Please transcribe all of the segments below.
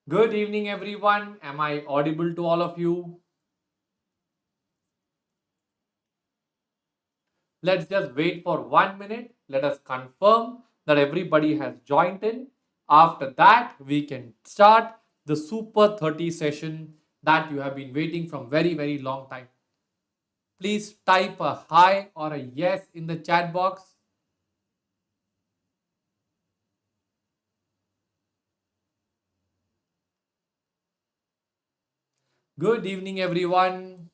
Good evening, everyone. Am I audible to all of you? Let's just wait for 1 minute. Let us confirm that everybody has joined in. After that, we can start the Super 30 session that you have been waiting from very long time. Please type a hi or a yes in the chat box. Good evening, everyone.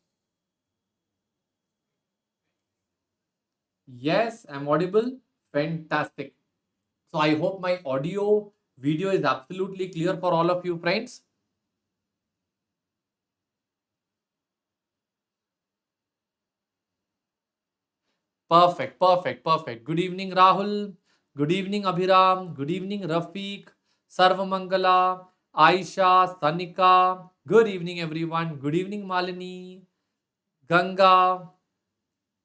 Yes, I'm audible. Fantastic. So I hope my audio video is absolutely clear for all of you friends. Perfect. Good evening, Rahul. Good evening, Abhiram. Good evening, Rafiq, Sarvamangala, Aisha, Sanika. Good evening, everyone. Good evening, Malini, Ganga.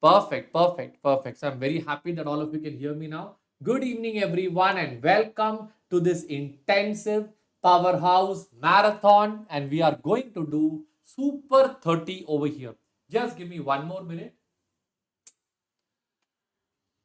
Perfect. So I'm very happy that all of you can hear me now. Good evening, everyone, and welcome to this intensive powerhouse marathon. And we are going to do Super 30 over here. Just give me one more minute.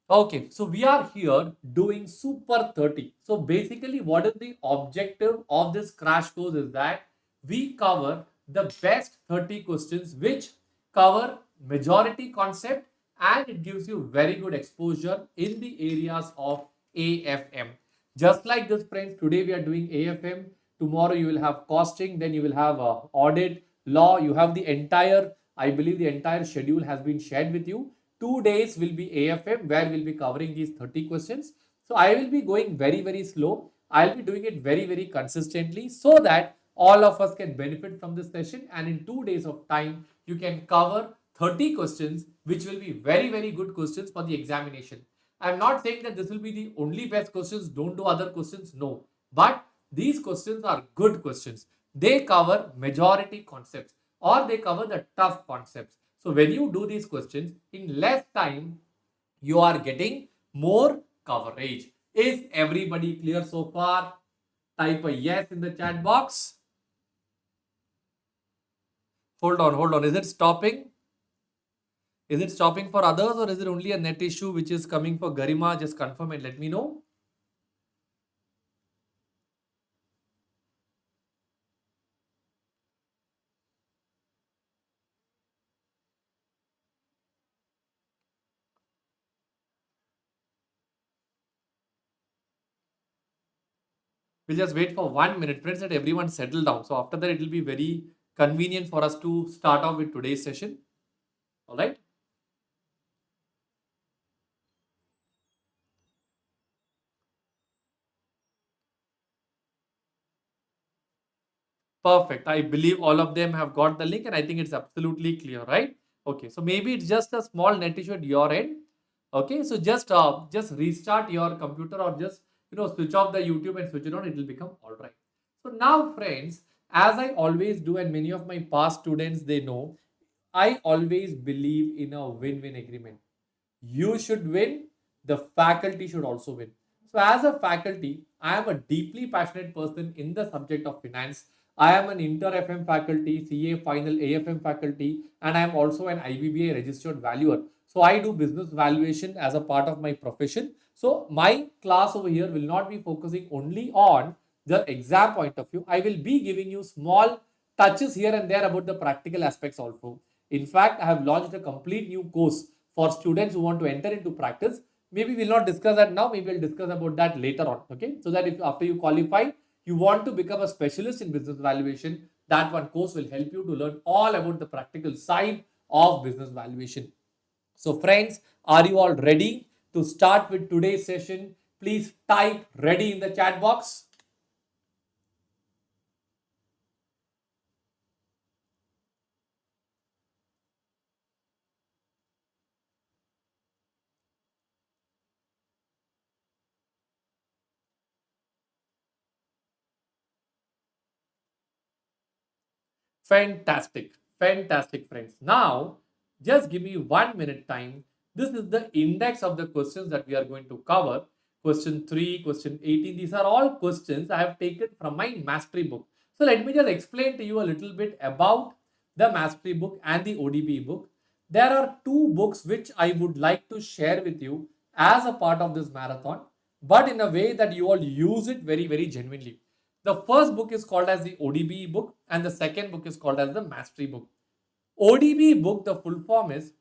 Okay, so we are here doing Super 30. So basically, what is the objective of this crash course is that we cover the best 30 questions which cover majority concept and it gives you very good exposure in the areas of AFM. Just like this, friends, today we are doing AFM. Tomorrow you will have costing, then you will have audit, law. You have the entire, I believe the entire schedule has been shared with you. 2 days will be AFM where we'll be covering these 30 questions. So I will be going very slow. I'll be doing it very consistently so that all of us can benefit from this session and in 2 days of time you can cover 30 questions which will be very good questions for the examination. I'm not saying that this will be the only best questions, don't do other questions, no. But these questions are good questions. They cover majority concepts or they cover the tough concepts. So when you do these questions in less time, you are getting more coverage. Is everybody clear so far? Type a yes in the chat box. Hold on. Is it stopping? Is it stopping for others or is it only a net issue which is coming for Garima? Just confirm and let me know. We'll just wait for 1 minute, friends, let everyone settle down. So after that, it will be very convenient for us to start off with today's session. All right. Perfect. I believe all of them have got the link and I think it's absolutely clear, right? Okay. So maybe it's just a small net issue at your end. Okay. So just restart your computer or just, switch off the YouTube and switch it on. It will become all right. So now, friends, as I always do and many of my past students, they know, I always believe in a win-win agreement. You should win, the faculty should also win. So, as a faculty, I am a deeply passionate person in the subject of finance. I am an Inter FM faculty, CA Final AFM faculty, and I am also an IBBA registered valuer. So, I do business valuation as a part of my profession. So, my class over here will not be focusing only on the exam point of view. I will be giving you small touches here and there about the practical aspects also. In fact, I have launched a complete new course for students who want to enter into practice. Maybe we'll not discuss that now. Maybe we'll discuss about that later on. Okay. So that if after you qualify, you want to become a specialist in business valuation, that one course will help you to learn all about the practical side of business valuation. So friends, are you all ready to start with today's session? Please type ready in the chat box. Fantastic, friends. Now, just give me 1 minute time. This is the index of the questions that we are going to cover. Question 3, question 18. These are all questions I have taken from my mastery book. So let me just explain to you a little bit about the mastery book and the ODB book. There are two books which I would like to share with you as a part of this marathon, but in a way that you all use it very, very genuinely. The first book is called as the ODB book and the second book is called as the mastery book. ODB book, the full form is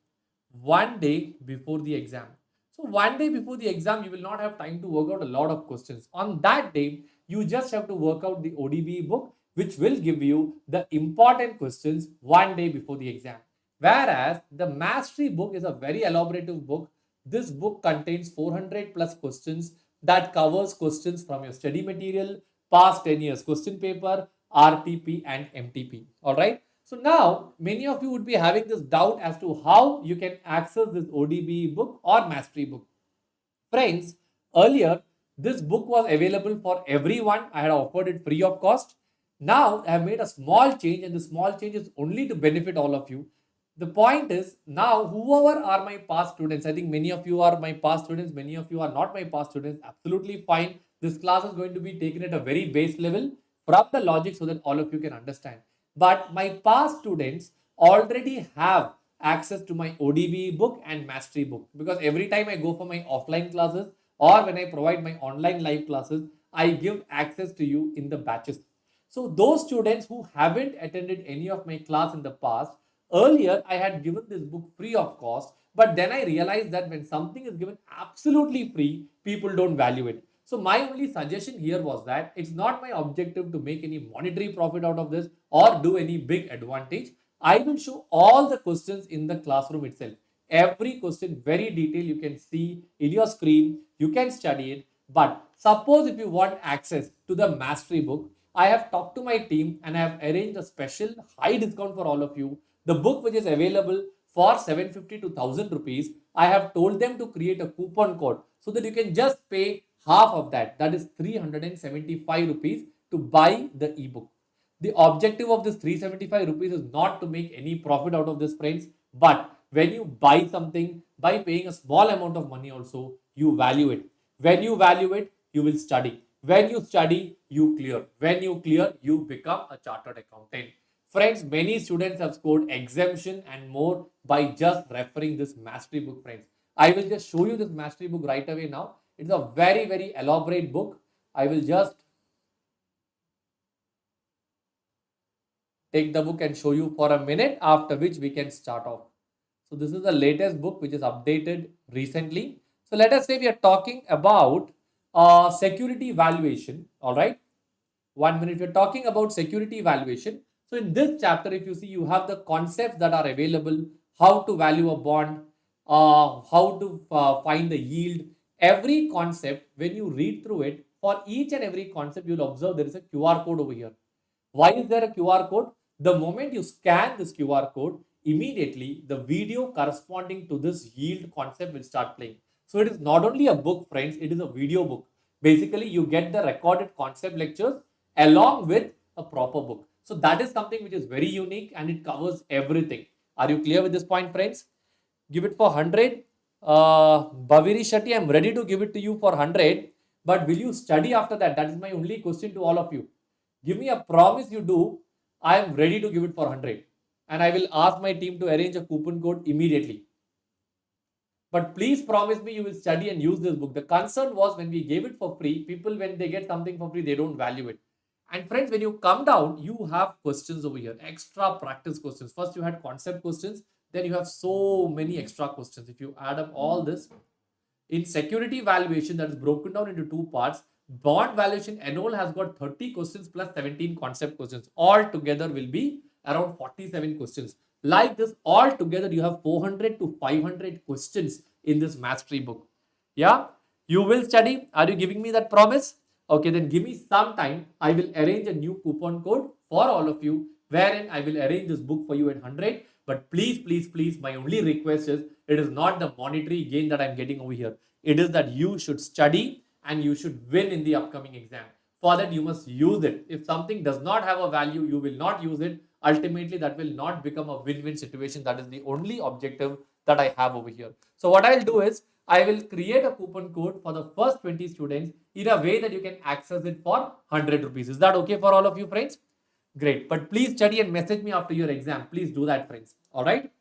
one day before the exam. So one day before the exam, you will not have time to work out a lot of questions. On that day, you just have to work out the ODB book, which will give you the important questions one day before the exam. Whereas the mastery book is a very elaborative book. This book contains 400 plus questions that covers questions from your study material, past 10 years question paper, RTP and MTP. All right. So now many of you would be having this doubt as to how you can access this ODB book or mastery book. Friends, earlier this book was available for everyone. I had offered it free of cost. Now I have made a small change and the small change is only to benefit all of you. The point is now whoever are my past students, I think many of you are my past students, many of you are not my past students, absolutely fine. This class is going to be taken at a very base level from the logic so that all of you can understand. But my past students already have access to my ODB book and mastery book because every time I go for my offline classes or when I provide my online live classes, I give access to you in the batches. So those students who haven't attended any of my class in the past, earlier I had given this book free of cost, but then I realized that when something is given absolutely free, people don't value it. So my only suggestion here was that it's not my objective to make any monetary profit out of this or do any big advantage. I will show all the questions in the classroom itself. Every question very detailed you can see in your screen. You can study it. But suppose if you want access to the mastery book, I have talked to my team and I have arranged a special high discount for all of you. The book which is available for 750 to 1000 rupees, I have told them to create a coupon code so that you can just pay half of that. That is 375 rupees to buy the ebook. The objective of this 375 rupees is not to make any profit out of this, friends. But when you buy something, by paying a small amount of money also, you value it. When you value it, you will study. When you study, you clear. When you clear, you become a chartered accountant. Friends, many students have scored exemption and more by just referring this mastery book, friends. I will just show you this mastery book right away now. It's a very, very elaborate book. I will just take the book and show you for a minute, after which we can start off. So this is the latest book which is updated recently. So let us say we are talking about security valuation. All right. 1 minute. We're talking about security valuation. So in this chapter, if you see, you have the concepts that are available, how to value a bond, how to find the yield. Every concept, when you read through it, for each and every concept, you'll observe there is a QR code over here. Why is there a QR code? The moment you scan this QR code, immediately the video corresponding to this yield concept will start playing. So it is not only a book, friends, it is a video book. Basically, you get the recorded concept lectures along with a proper book. So that is something which is very unique and it covers everything. Are you clear with this point, friends? Give it for 100. Bhaviri Shetty, I'm ready to give it to you for 100. But will you study after that? That is my only question to all of you. Give me a promise you do. I am ready to give it for 100. And I will ask my team to arrange a coupon code immediately. But please promise me you will study and use this book. The concern was when we gave it for free, people, when they get something for free, they don't value it. And friends, when you come down, you have questions over here, extra practice questions. First, you had concept questions. Then you have so many extra questions. If you add up all this, in security valuation, that is broken down into two parts. Bond valuation annual has got 30 questions plus 17 concept questions. All together will be around 47 questions. Like this, all together you have 400 to 500 questions in this mastery book. Yeah, you will study. Are you giving me that promise? Okay, then give me some time. I will arrange a new coupon code for all of you, wherein I will arrange this book for you at 100. But please, please, please, my only request is, it is not the monetary gain that I'm getting over here. It is that you should study and you should win in the upcoming exam. For that, you must use it. If something does not have a value, you will not use it. Ultimately, that will not become a win-win situation. That is the only objective that I have over here. So what I'll do is, I will create a coupon code for the first 20 students in a way that you can access it for 100 rupees. Is that okay for all of you, friends? Great. But please study and message me after your exam. Please do that, friends. All right.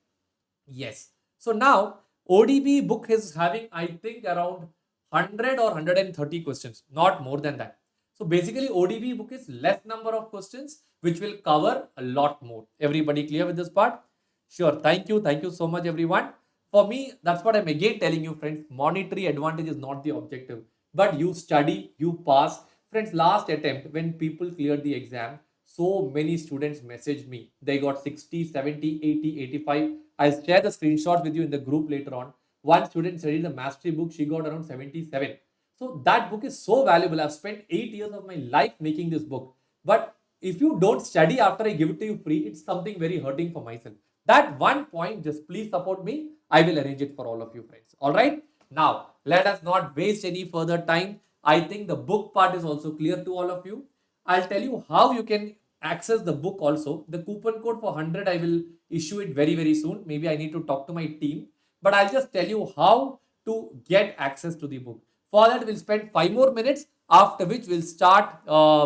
Yes. So now ODB book is having, I think, around 100 or 130 questions, not more than that. So basically, ODB book is less number of questions, which will cover a lot more. Everybody clear with this part? Sure. Thank you. Thank you so much, everyone. For me, that's what I'm again telling you, friends. Monetary advantage is not the objective, but you study, you pass. Friends, last attempt, when people cleared the exam, so many students messaged me. They got 60, 70, 80, 85. I'll share the screenshots with you in the group later on. One student studied the mastery book. She got around 77. So that book is so valuable. I've spent 8 years of my life making this book. But if you don't study after I give it to you free, it's something very hurting for myself. That one point, just please support me. I will arrange it for all of you, friends. All right. Now, let us not waste any further time. I think the book part is also clear to all of you. I'll tell you how you can access the book also. The coupon code for 100, I will issue it very, very soon. Maybe I need to talk to my team, but I'll just tell you how to get access to the book. For that, we'll spend 5 more minutes, after which we'll start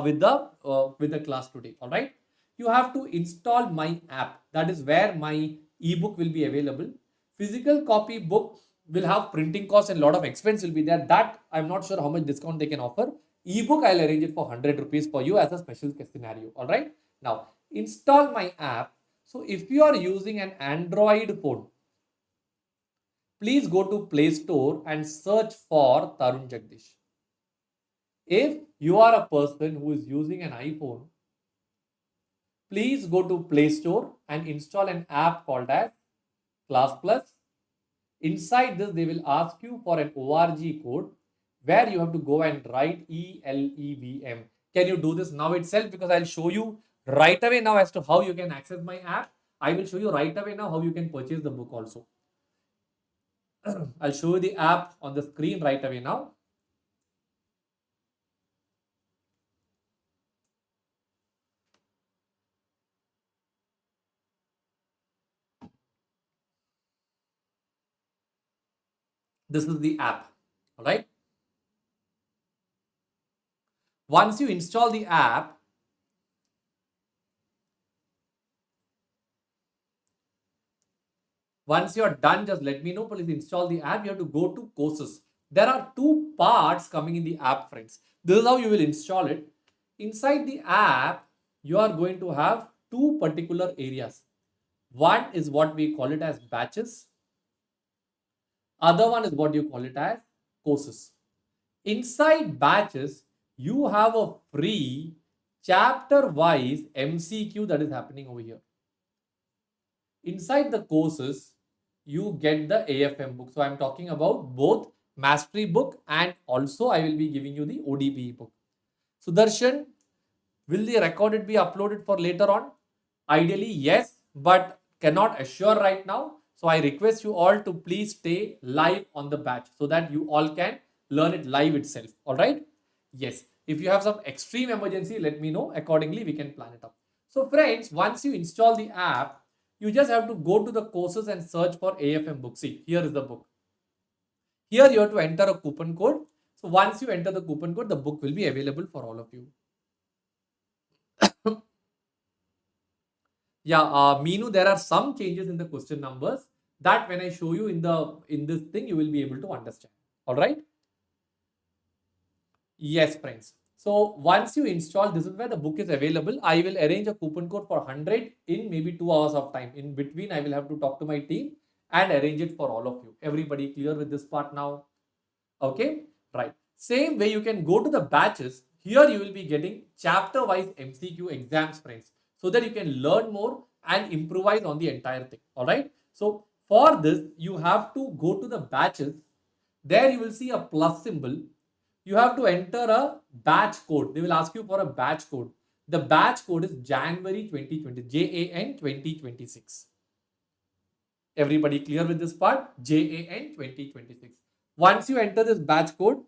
with the class today. All right. You have to install my app. That is where my ebook will be available. Physical copy book will have printing costs and a lot of expense will be there. That I'm not sure how much discount they can offer. Ebook, I'll arrange it for 100 rupees for you as a special scenario. All right. Now, install my app. So if you are using an Android phone, please go to Play Store and search for Tarun Jagdish. If you are a person who is using an iPhone, please go to Play Store and install an app called as Class Plus. Inside this, they will ask you for an ORG code where you have to go and write ELEVM. Can you do this now itself? Because I'll show you right away now as to how you can access my app. I will show you right away now how you can purchase the book also. I'll show you the app on the screen right away now. This is the app. All right. Once you install the app, once you're done, just let me know. Please install the app. You have to go to courses. There are two parts coming in the app, friends. This is how you will install it. Inside the app, you are going to have two particular areas. One is what we call it as batches. Other one is what you call it as courses. Inside batches, you have a free chapter wise MCQ that is happening over here. Inside the courses, you get the AFM book. So I'm talking about both mastery book and also I will be giving you the ODB book. Sudarshan, will the recorded be uploaded for later on? Ideally, yes, but cannot assure right now. So I request you all to please stay live on the batch so that you all can learn it live itself. All right? Yes. If you have some extreme emergency, let me know. Accordingly, we can plan it up. So friends, once you install the app, you just have to go to the courses and search for AFM book. See, here is the book. Here you have to enter a coupon code. So once you enter the coupon code, the book will be available for all of you. Yeah, Meenu, there are some changes in the question numbers that when I show you in this thing, you will be able to understand. All right. Yes, friends. So once you install, this is where the book is available. I will arrange a coupon code for 100 in maybe 2 hours of time. In between, I will have to talk to my team and arrange it for all of you. Everybody clear with this part now? Okay, right. Same way you can go to the batches. Here you will be getting chapter wise MCQ exams, friends, so that you can learn more and improvise on the entire thing. All right. So for this, you have to go to the batches. There you will see a plus symbol. You have to enter a batch code. They will ask you for a batch code. The batch code is January 2020, JAN 2026. Everybody clear with this part? JAN 2026. Once you enter this batch code,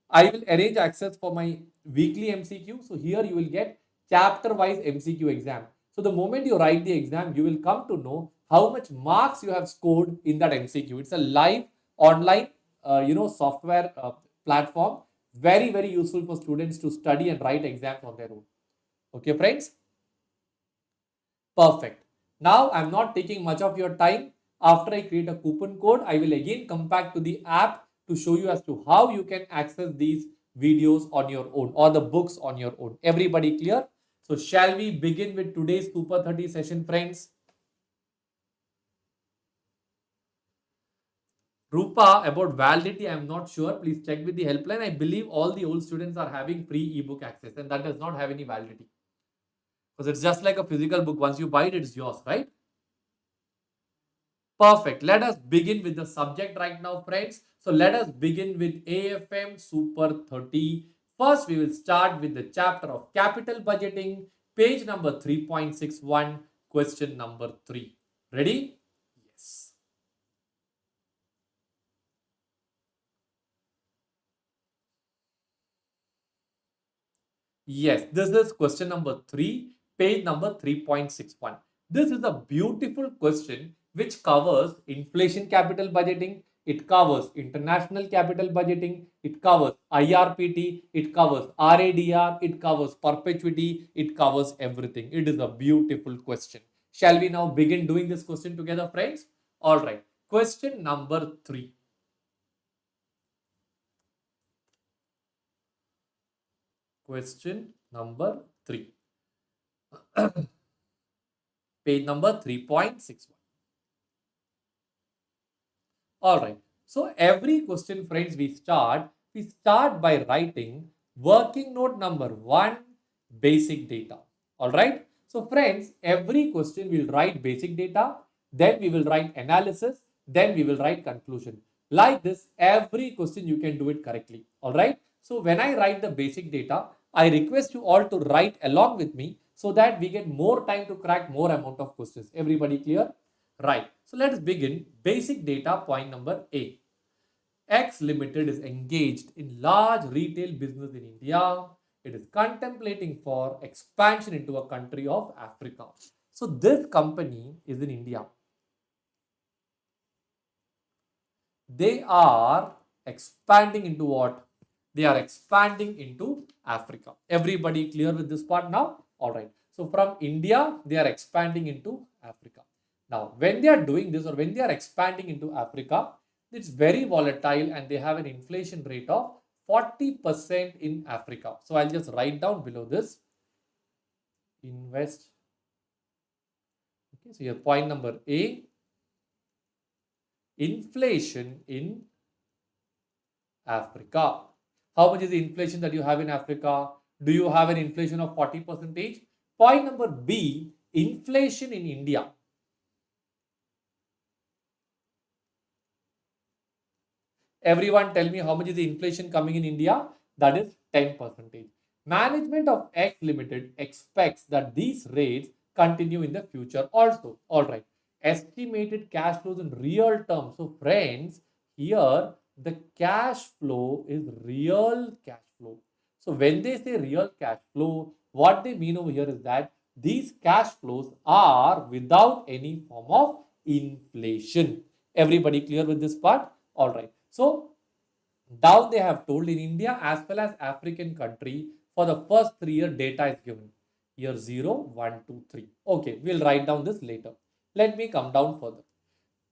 I will arrange access for my weekly MCQ. So here you will get chapter wise MCQ exam. So the moment you write the exam, you will come to know how much marks you have scored in that MCQ. It's a live online, software platform. Very, very useful for students to study and write exams on their own. Okay, friends? Perfect. Now I'm not taking much of your time. After I create a coupon code, I will again come back to the app to show you as to how you can access these videos on your own or the books on your own. Everybody clear? So shall we begin with today's Super 30 session, friends? Rupa, about validity, I'm not sure. Please check with the helpline. I believe all the old students are having free ebook access and that does not have any validity. Because it's just like a physical book. Once you buy it, it's yours, right? Perfect. Let us begin with the subject right now, friends. So let us begin with AFM Super 30. First, we will start with the chapter of capital budgeting, page number 3.61, question number 3. Ready? Yes. Yes, this is question number 3, page number 3.61. This is a beautiful question which covers inflation capital budgeting, it covers international capital budgeting, it covers IRPT, it covers RADR, it covers perpetuity, it covers everything. It is a beautiful question. Shall we now begin doing this question together, friends? All right. Question number 3. Question number 3. Page number 3.61. All right. So every question, friends, we start by writing working note number 1, basic data. All right. So friends, every question we'll write basic data, then we will write analysis, then we will write conclusion. Like this, every question you can do it correctly. All right. So when I write the basic data, I request you all to write along with me so that we get more time to crack more amount of questions. Everybody clear? Right. So let's begin. Basic data point number A. X Limited is engaged in large retail business in India. It is contemplating for expansion into a country of Africa. So this company is in India. They are expanding into what? They are expanding into Africa. Everybody clear with this part now? All right. So from India, they are expanding into Africa. Now, when they are doing this or when they are expanding into Africa, it's very volatile and they have an inflation rate of 40% in Africa. So I'll just write down below this. Invest. Okay, so your point number A, inflation in Africa. How much is the inflation that you have in Africa? Do you have an inflation of 40%? Point number B, inflation in India. Everyone tell me how much is the inflation coming in India? That is 10%. Management of X Limited expects that these rates continue in the future also. All right. Estimated cash flows in real terms. So friends, here the cash flow is real cash flow. So when they say real cash flow, what they mean over here is that these cash flows are without any form of inflation. Everybody clear with this part? All right. So down they have told in India as well as African country for the first 3 year data is given. Year 0, 1, 2, 3. Okay, we'll write down this later. Let me come down further.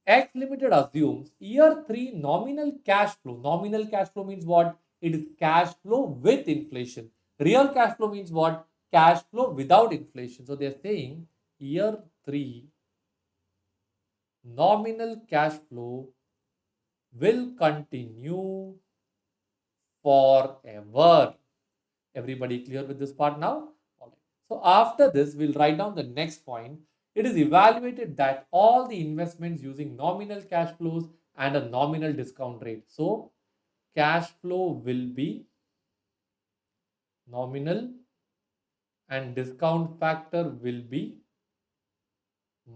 X Limited assumes year 3 nominal cash flow. Nominal cash flow means what? It is cash flow with inflation. Real cash flow means what? Cash flow without inflation. So they're saying year 3 nominal cash flow will continue forever. Everybody clear with this part now? All right. So after this, we'll write down the next point. It is evaluated that all the investments using nominal cash flows and a nominal discount rate. So cash flow will be nominal and discount factor will be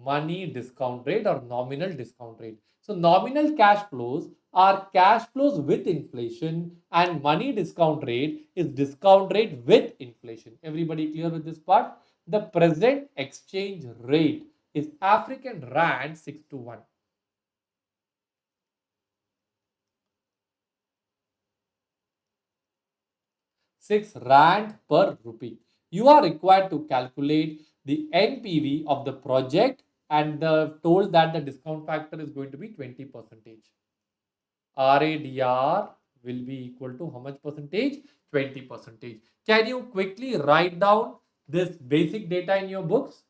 money discount rate or nominal discount rate. So nominal cash flows are cash flows with inflation and money discount rate is discount rate with inflation. Everybody clear with this part? The present exchange rate is African Rand 6 to 1. 6 Rand per rupee. You are required to calculate the NPV of the project and told that the discount factor is going to be 20%. RADR will be equal to how much percentage? 20%. Can you quickly write down this basic data in your books?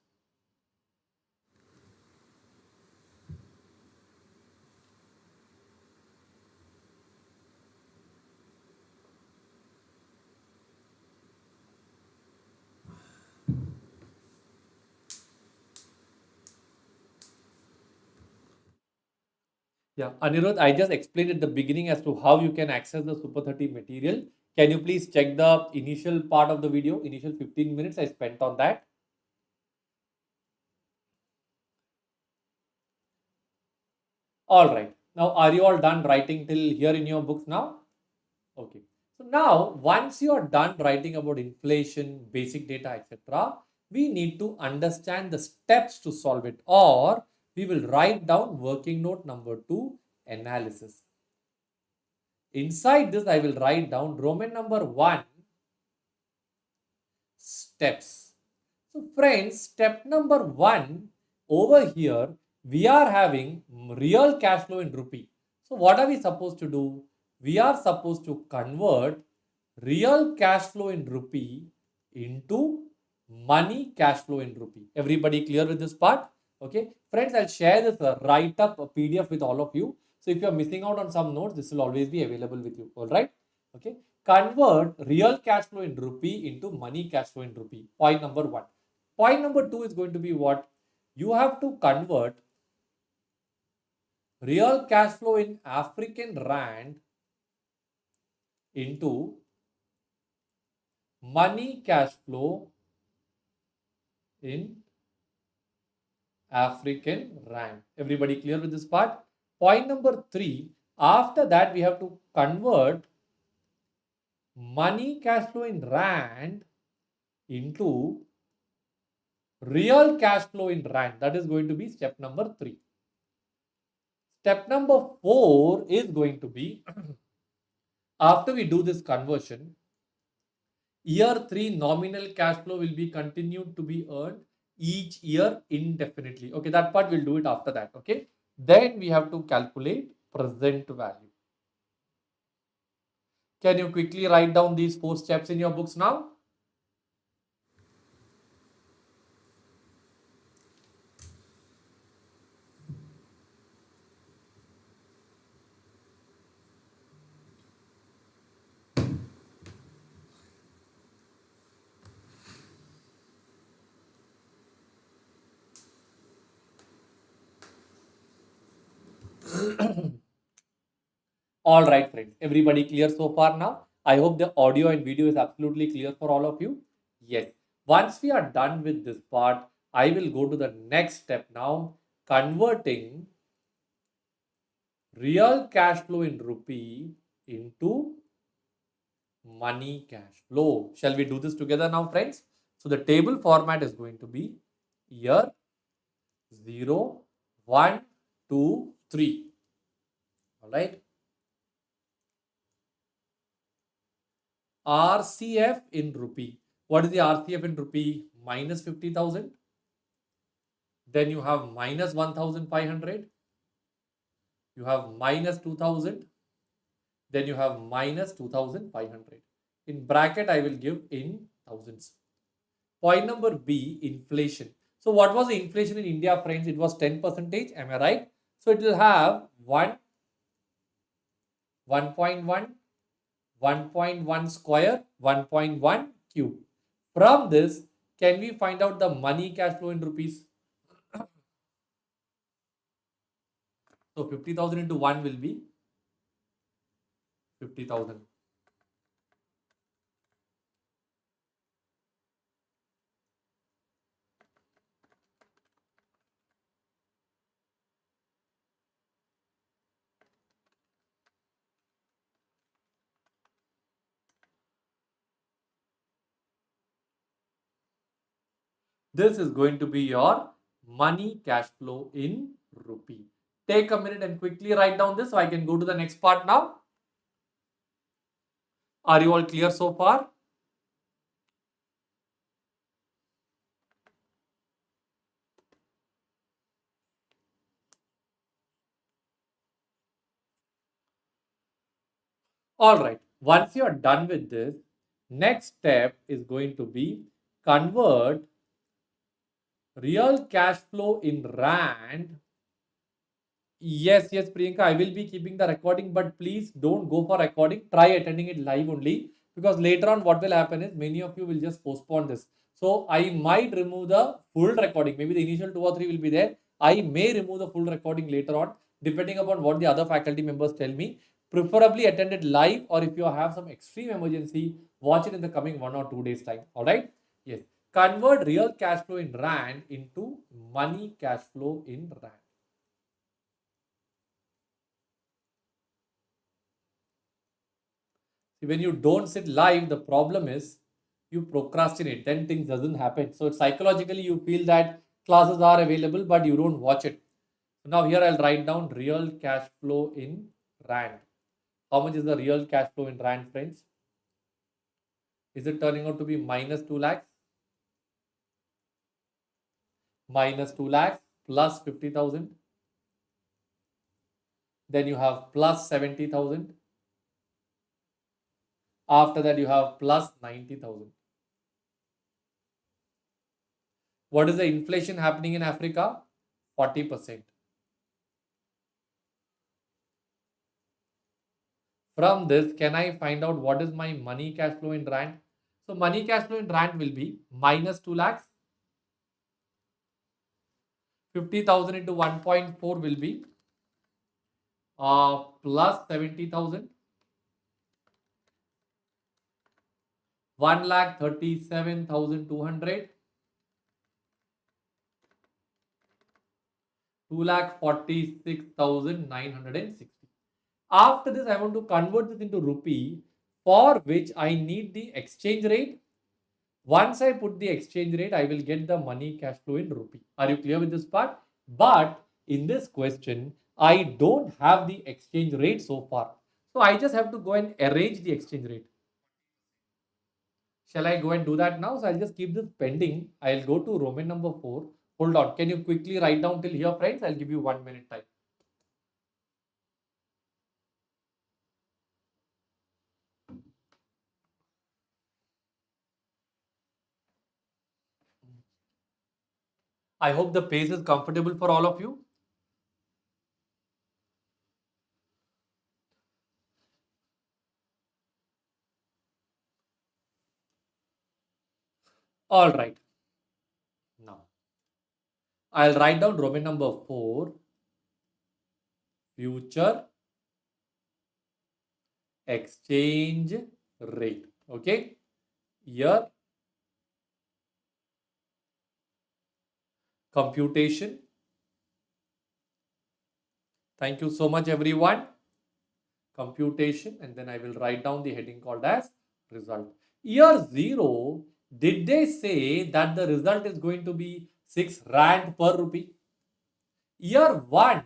Yeah, Anirudh, I just explained at the beginning as to how you can access the Super 30 material. Can you please check the initial part of the video, initial 15 minutes I spent on that? All right. Now, are you all done writing till here in your books now? Okay. So now, once you are done writing about inflation, basic data, etc., we need to understand the steps to solve it, or we will write down working note number 2, analysis. Inside this, I will write down Roman number 1, steps. So friends, step number 1, over here, we are having real cash flow in rupee. So what are we supposed to do? We are supposed to convert real cash flow in rupee into money cash flow in rupee. Everybody clear with this part? Okay. Friends, I'll share this write up PDF with all of you. So if you're missing out on some notes, this will always be available with you. All right. Okay. Convert real cash flow in rupee into money cash flow in rupee. Point number 1. Point number 2 is going to be what? You have to convert real cash flow in African Rand into money cash flow in African Rand. Everybody clear with this part? Point number 3, after that we have to convert money cash flow in Rand into real cash flow in Rand. That is going to be step number 3. Step number 4 is going to be after we do this conversion, year 3 nominal cash flow will be continued to be earned each year indefinitely. Okay, that part we'll do it after that. Okay, then we have to calculate present value. Can you quickly write down these 4 steps in your books now? All right, friends. Everybody clear so far now? I hope the audio and video is absolutely clear for all of you. Yes. Once we are done with this part, I will go to the next step now, converting real cash flow in rupee into money cash flow. Shall we do this together now, friends? So the table format is going to be year 0, 1, 2, 3. All right. RCF in rupee. What is the RCF in rupee? Minus 50,000. Then you have minus 1,500. You have minus 2,000. Then you have minus 2,500. In bracket, I will give in thousands. Point number B, inflation. So what was the inflation in India, friends? It was 10%. Am I right? So it will have 1, 1.1, 1.1 square, 1.1 cube. From this, can we find out the money cash flow in rupees? So 50,000 into 1 will be 50,000. This is going to be your money cash flow in rupee. Take a minute and quickly write down this so I can go to the next part now. Are you all clear so far? All right. Once you are done with this, next step is going to be convert real cash flow in rand. Yes, yes, Priyanka, I will be keeping the recording, but please don't go for recording. Try attending it live only, because later on what will happen is many of you will just postpone this. So I might remove the full recording. Maybe the initial 2 or 3 will be there. I may remove the full recording later on, depending upon what the other faculty members tell me. Preferably attend it live, or if you have some extreme emergency, watch it in the coming 1 or 2 days time. All right. Yes. Convert real cash flow in rand into money cash flow in rand. When you don't sit live, the problem is you procrastinate, then things doesn't happen. So psychologically you feel that classes are available, but you don't watch it. Now here I'll write down real cash flow in rand. How much is the real cash flow in rand, friends? Is it turning out to be minus 2 lakhs? Minus 2 lakhs plus 50,000. Then you have plus 70,000. After that you have plus 90,000. What is the inflation happening in Africa? 40%. From this, can I find out what is my money cash flow in rand? So money cash flow in rand will be minus 2 lakhs. 50,000 into 1.4 will be plus 70,000. 1,37,200. 2,46,960. After this, I want to convert this into rupee, for which I need the exchange rate. Once I put the exchange rate, I will get the money cash flow in rupee. Are you clear with this part? But in this question, I don't have the exchange rate so far. So I just have to go and arrange the exchange rate. Shall I go and do that now? So I'll just keep this pending. I'll go to Roman number 4. Hold on. Can you quickly write down till here, friends? I'll give you 1 minute time. I hope the pace is comfortable for all of you. All right. Now, I'll write down Roman number 4. Future exchange rate. Okay. Here, computation. Thank you so much, everyone. Computation, and then I will write down the heading called as result. Year 0, did they say that the result is going to be 6 rand per rupee? Year 1,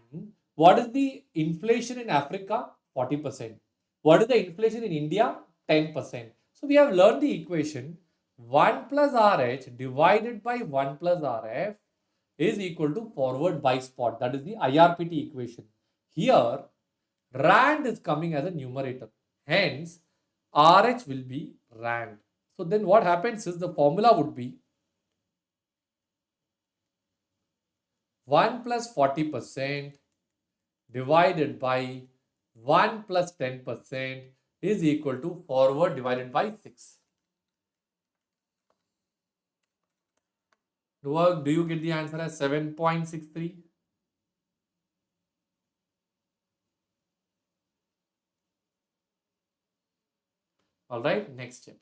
what is the inflation in Africa? 40%. What is the inflation in India? 10%. So we have learned the equation 1 plus RH divided by 1 plus RF is equal to forward by spot. That is the IRPT equation. Here, rand is coming as a numerator. Hence, RH will be rand. So then what happens is the formula would be 1 plus 40% divided by 1 plus 10% is equal to forward divided by 6. Do you get the answer as 7.63? All right, next step.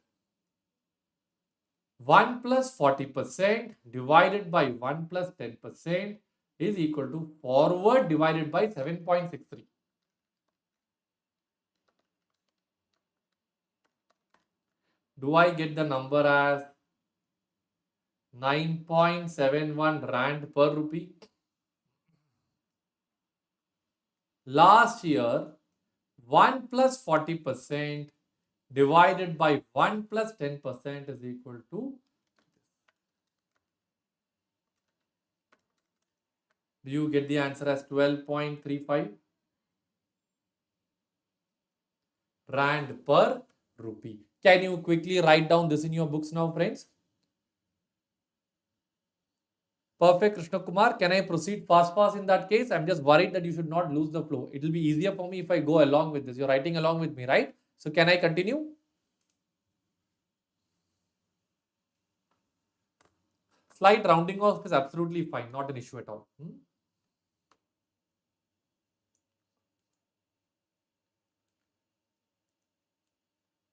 1 plus 40% divided by 1 plus 10% is equal to forward divided by 7.63. Do I get the number as 9.71 rand per rupee? Last year, 1 plus 40% divided by 1 plus 10% is equal to, do you get the answer as 12.35? rand per rupee. Can you quickly write down this in your books now, friends? Perfect, Krishna Kumar. Can I proceed fast in that case? I'm just worried that you should not lose the flow. It will be easier for me if I go along with this. You're writing along with me, right? So can I continue? Slight rounding off is absolutely fine. Not an issue at all.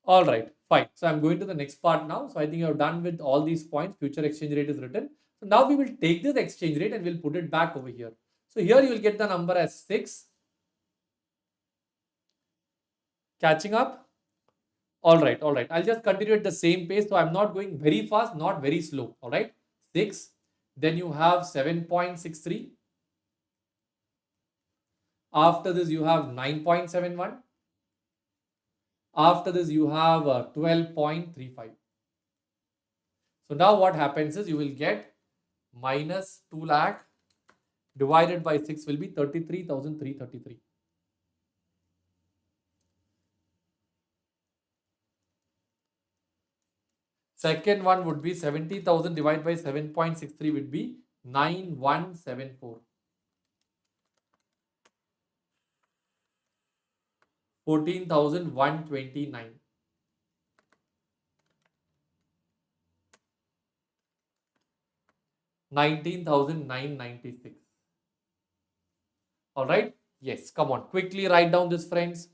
All right, fine. So I'm going to the next part now. So I think you have done with all these points. Future exchange rate is written. So now we will take this exchange rate and we'll put it back over here. So here you will get the number as 6. Catching up? All right, all right. I'll just continue at the same pace. So I'm not going very fast, not very slow. All right, 6. Then you have 7.63. After this, you have 9.71. After this, you have 12.35. So now what happens is you will get minus 2 lakh divided by 6 will be 33,333. Second one would be 70,000 divided by 7.63 would be 9174. 14,129. 19,996. All right. Yes. Come on. Quickly write down this, friends.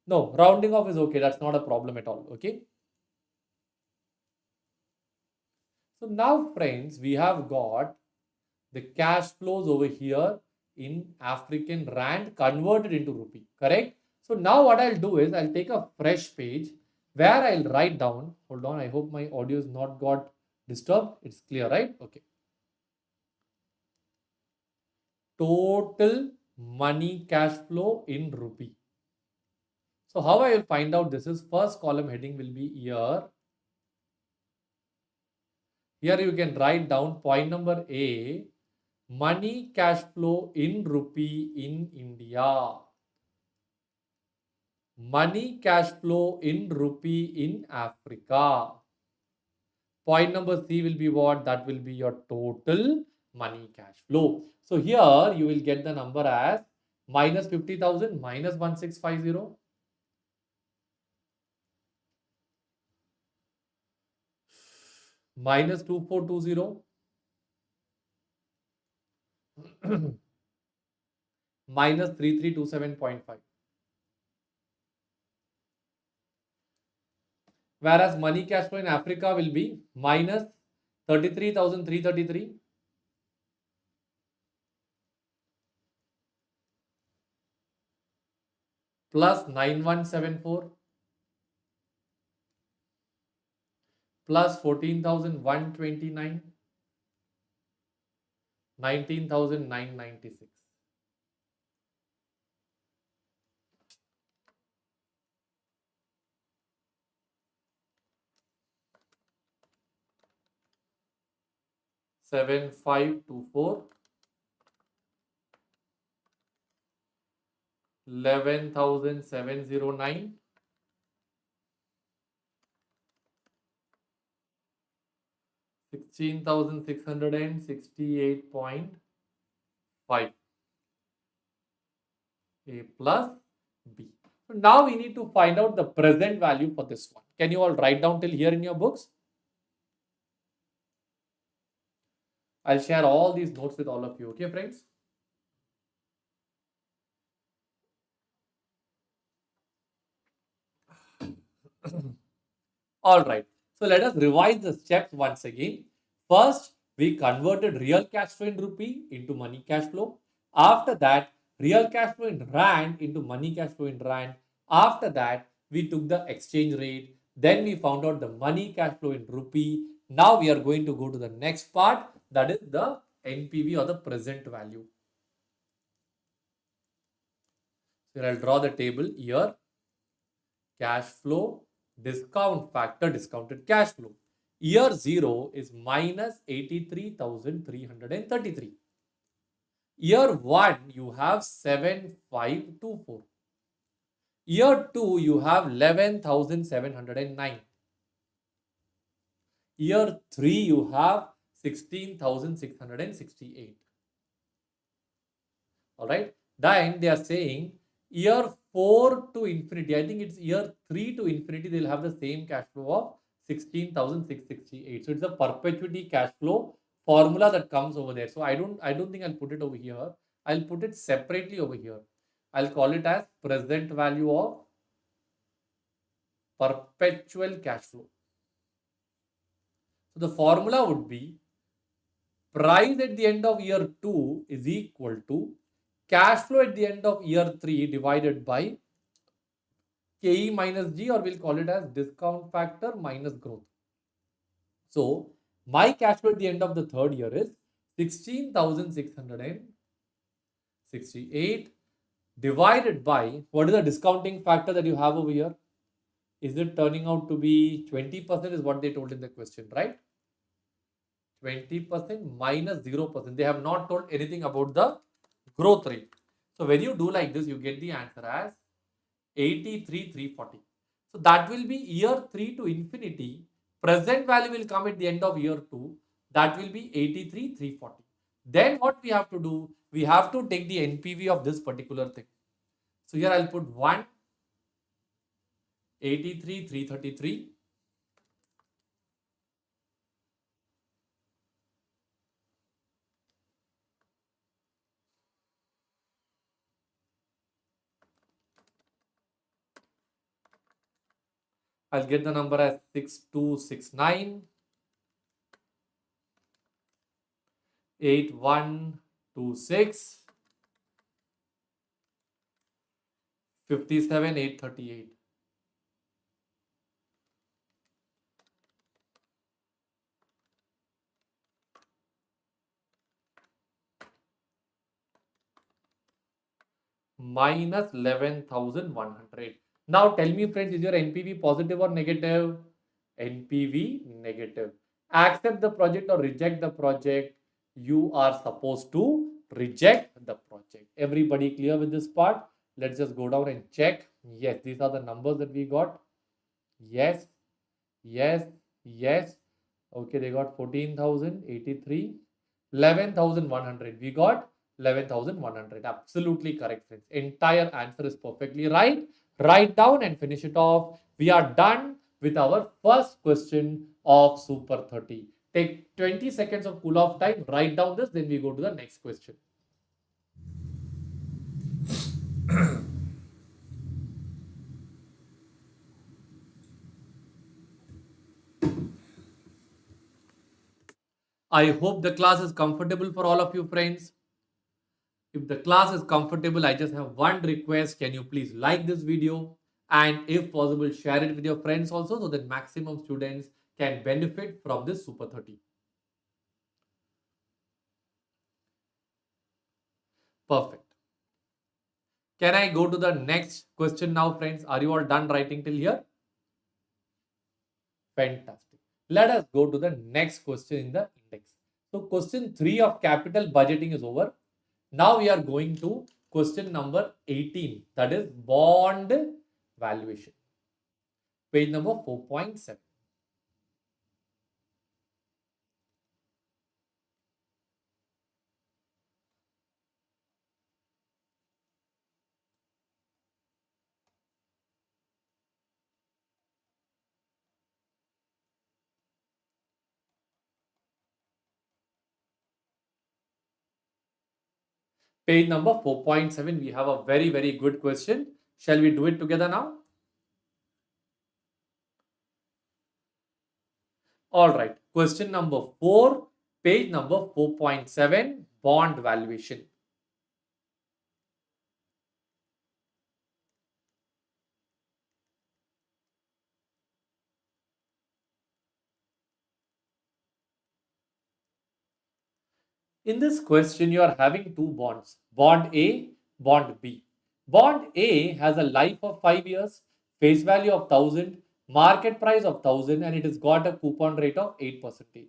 No, rounding off is okay. That's not a problem at all. Okay. So now, friends, we have got the cash flows over here in African rand converted into rupee. Correct. So now what I'll do is I'll take a fresh page where I'll write down. Hold on. I hope my audio is not got disturbed. It's clear, right? Okay. Total money cash flow in rupee. So how I will find out this is first column heading will be year. Here you can write down point number A, money cash flow in rupee in India. Money cash flow in rupee in Africa. Point number C will be what? That will be your total money cash flow. So here you will get the number as minus 50,000 minus 1650. Minus 2420. Minus 3327.5. Whereas money cash flow in Africa will be minus 33,333 plus 9174 plus 14,129, 19,996. Seven five two four 11,709 16,668.5 A plus B. So now we need to find out the present value for this one. Can you all write down till here in your books? I'll share all these notes with all of you. Okay, friends? All right. So let us revise the steps once again. First, we converted real cash flow in rupee into money cash flow. After that, real cash flow in rand into money cash flow in rand. After that, we took the exchange rate. Then we found out the money cash flow in rupee. Now we are going to go to the next part, that is the NPV or the present value. So I'll draw the table here. Cash flow, discount factor, discounted cash flow. Year 0 is minus 83,333. Year 1, you have 7524. Year 2, you have 11,709. Year 3, you have 16,668. All right. Then they are saying year 4 to infinity. I think it's year 3 to infinity. They'll have the same cash flow of 16,668. So it's a perpetuity cash flow formula that comes over there. So I don't think I'll put it over here. I'll put it separately over here. I'll call it as present value of perpetual cash flow. So the formula would be price at the end of year 2 is equal to cash flow at the end of year 3 divided by KE minus G, or we'll call it as discount factor minus growth. So my cash flow at the end of the third year is 16,668 divided by, what is the discounting factor that you have over here? Is it turning out to be 20% is what they told in the question, right? 20% minus 0%. They have not told anything about the growth rate. So when you do like this, you get the answer as 83,340. So that will be year 3 to infinity. Present value will come at the end of year 2. That will be 83,340. Then what we have to do? We have to take the NPV of this particular thing. So here I'll put 1, 83,333. I'll get the number as 6269, 8126, 57,838. Minus 11,100. Now tell me, friends, is your NPV positive or negative? NPV negative. Accept the project or reject the project. You are supposed to reject the project. Everybody clear with this part? Let's just go down and check. Yes, these are the numbers that we got. Yes, yes, yes. Okay, they got 14,083, 11,100. We got 11,100. Absolutely correct, friends. Entire answer is perfectly right. Write down and finish it off. We are done with our first question of Super 30. Take 20 seconds of cool off time. Write down this, then we go to the next question. I hope the class is comfortable for all of you, friends. If the class is comfortable, I just have one request. Can you please like this video? And if possible, share it with your friends also, so that maximum students can benefit from this Super 30. Perfect. Can I go to the next question now, friends? Are you all done writing till here? Fantastic. Let us go to the next question in the index. So question 3 of capital budgeting is over. Now we are going to question number 18, that is bond valuation. Page number 4.7. Page number 4.7, we have a very, very good question. Shall we do it together now? All right. Question number 4, page number 4.7, bond valuation. In this question, you are having two bonds, bond A, bond B. Bond A has a life of 5 years, face value of 1,000, market price of 1,000, and it has got a coupon rate of 8%.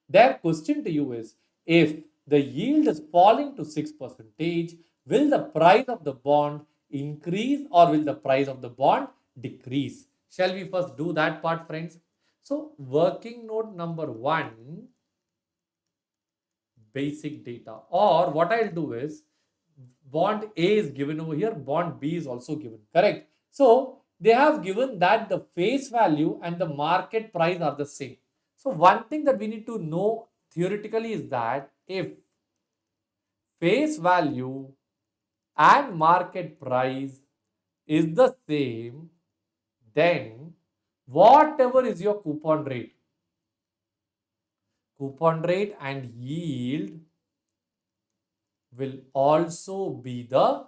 Their question to you is, if the yield is falling to 6%, will the price of the bond increase or will the price of the bond decrease? Shall we first do that part, friends? So working note number 1, basic data, or what I'll do is bond A is given over here, bond B is also given, correct? So they have given that the face value and the market price are the same. So one thing that we need to know theoretically is that if face value and market price is the same, then whatever is your coupon rate and yield will also be the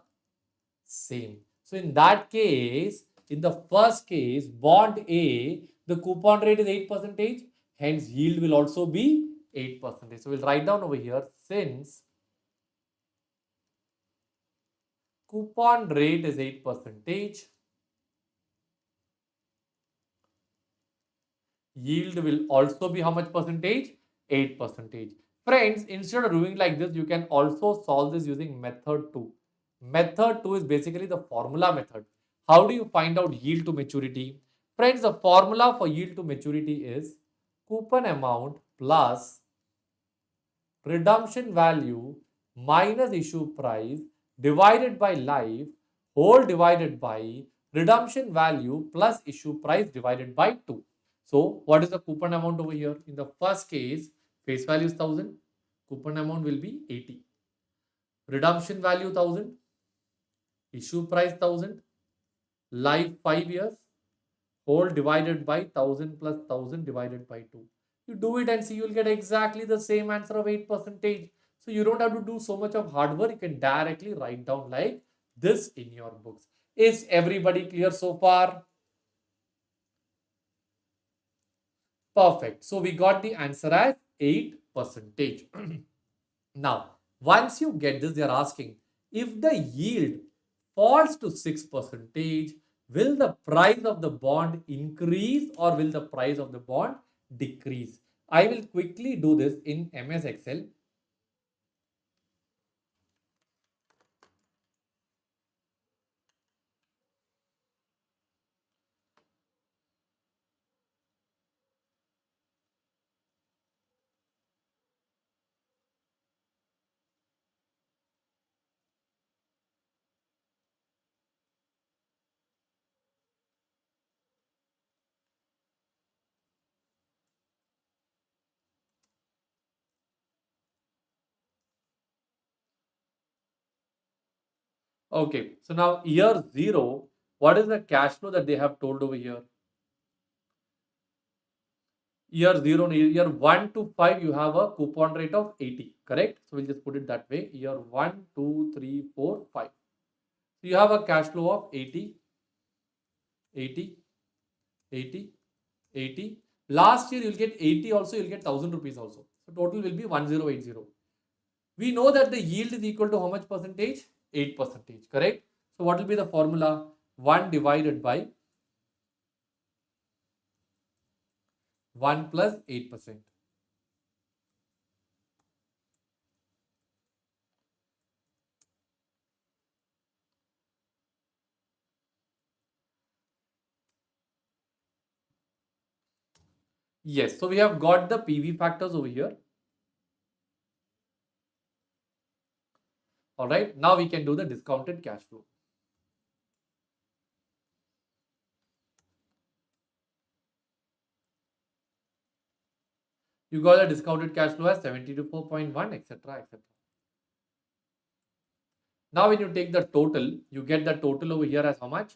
same. So in that case, in the first case, bond A, the coupon rate is 8%, hence yield will also be 8%. So we'll write down over here, since coupon rate is 8%, yield will also be how much percentage? 8%. Friends, instead of doing like this, you can also solve this using method 2. Method 2 is basically the formula method. How do you find out yield to maturity? Friends, the formula for yield to maturity is coupon amount plus redemption value minus issue price divided by life whole divided by redemption value plus issue price divided by 2. So what is the coupon amount over here? In the first case, face value is 1000, coupon amount will be 80. Redemption value 1000, issue price 1000, life 5 years, whole divided by 1000 plus 1000 divided by 2. You do it and see, you'll get exactly the same answer of 8%. So you don't have to do so much of hard work. You can directly write down like this in your books. Is everybody clear so far? Perfect. So we got the answer as 8%. Now, once you get this, they are asking, if the yield falls to 6%, will the price of the bond increase or will the price of the bond decrease? I will quickly do this in MS Excel. Okay, so now year 0, what is the cash flow that they have told over here? Year 0, year 1 to 5, you have a coupon rate of 80, correct? So we'll just put it that way. Year 1, 2, 3, 4, 5. So you have a cash flow of 80, 80, 80, 80. Last year you'll get 80 also, you'll get 1000 rupees also. So total will be 1080. We know that the yield is equal to how much percentage? 8%, correct? So what will be the formula? 1 divided by 1 plus 8%. Yes, so we have got the PV factors over here. All right, now we can do the discounted cash flow. You got a discounted cash flow as 74.1, etc., etc. Now when you take the total, you get the total over here as how much?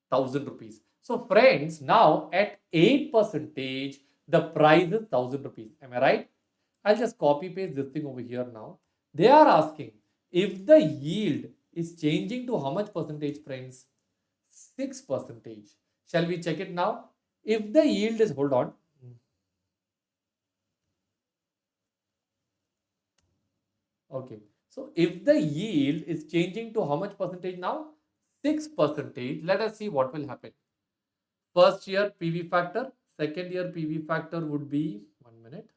1000 rupees. So friends, now at 8%, the price is 1000 rupees. Am I right? I'll just copy paste this thing over here now. They are asking if the yield is changing to how much percentage, friends? 6%. Shall we check it now? If the yield is, hold on. Okay. So if the yield is changing to how much percentage now? 6%. Let us see what will happen. First year PV factor, second year PV factor would be, 1 minute.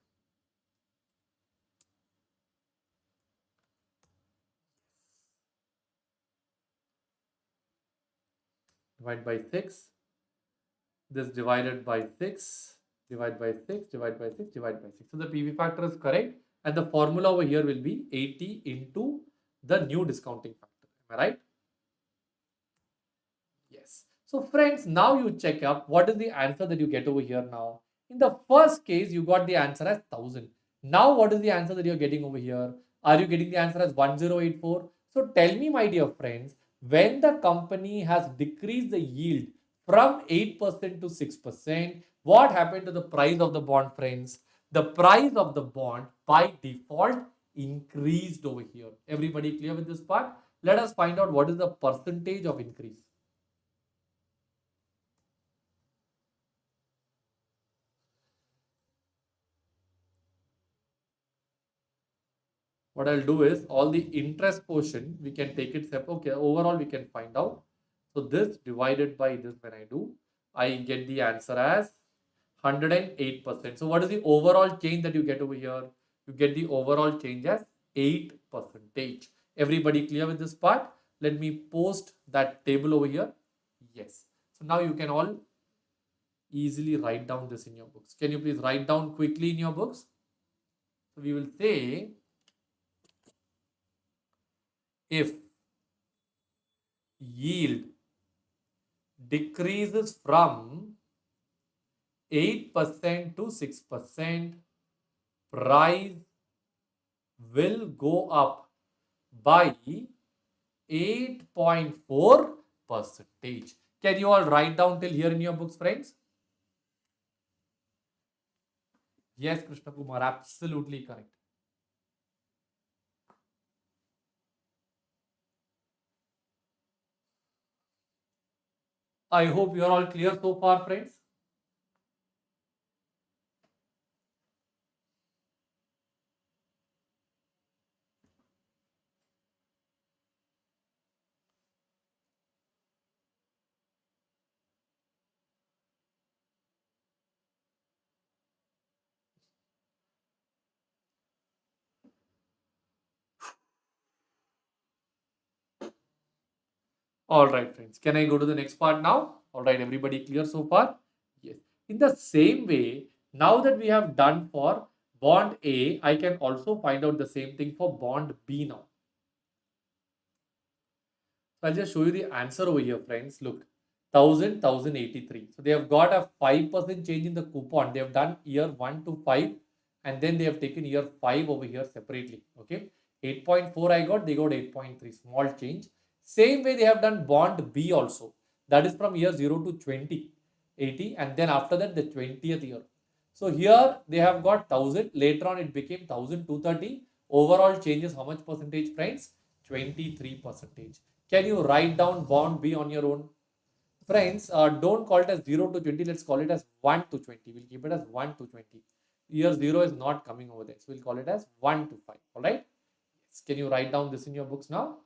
divide by 6, this divided by 6, divide by 6, divide by 6, divide by 6. So the PV factor is correct, and the formula over here will be 80 into the new discounting factor. Am I right? Yes. So friends, now you check up what is the answer that you get over here now. In the first case, you got the answer as 1000. Now what is the answer that you're getting over here? Are you getting the answer as 1084? So tell me, my dear friends, when the company has decreased the yield from 8% to 6%, what happened to the price of the bond, friends? The price of the bond by default increased over here. Everybody clear with this part? Let us find out what is the percentage of increase. What I'll do is all the interest portion, we can take it separate. Okay, overall we can find out. So this divided by this, when I do, I get the answer as 108%. So what is the overall change that you get over here? You get the overall change as 8%. Everybody clear with this part? Let me post that table over here. Yes. So now you can all easily write down this in your books. Can you please write down quickly in your books? So we will say, if yield decreases from 8% to 6%, price will go up by 8.4 percentage. Can you all write down till here in your books, friends? Yes, Krishna Kumar, absolutely correct. I hope you are all clear so far, friends. All right, friends. Can I go to the next part now? All right, everybody clear so far? Yes. In the same way, now that we have done for bond A, I can also find out the same thing for bond B now. So I'll just show you the answer over here, friends. Look, 1083. So they have got a 5% change in the coupon. They have done year 1 to 5, and then they have taken year 5 over here separately. Okay. 8.4 I got, they got 8.3. Small change. Same way they have done bond B also. That is from year 0 to 20, 80, and then after that the 20th year. So here they have got 1000. Later on it became 1230. Overall changes how much percentage, friends? 23 percentage. Can you write down bond B on your own? Friends, don't call it as 0 to 20. Let's call it as 1 to 20. We'll keep it as 1 to 20. Year 0 is not coming over there. So we'll call it as 1 to 5. All right. Yes. Can you write down this in your books now?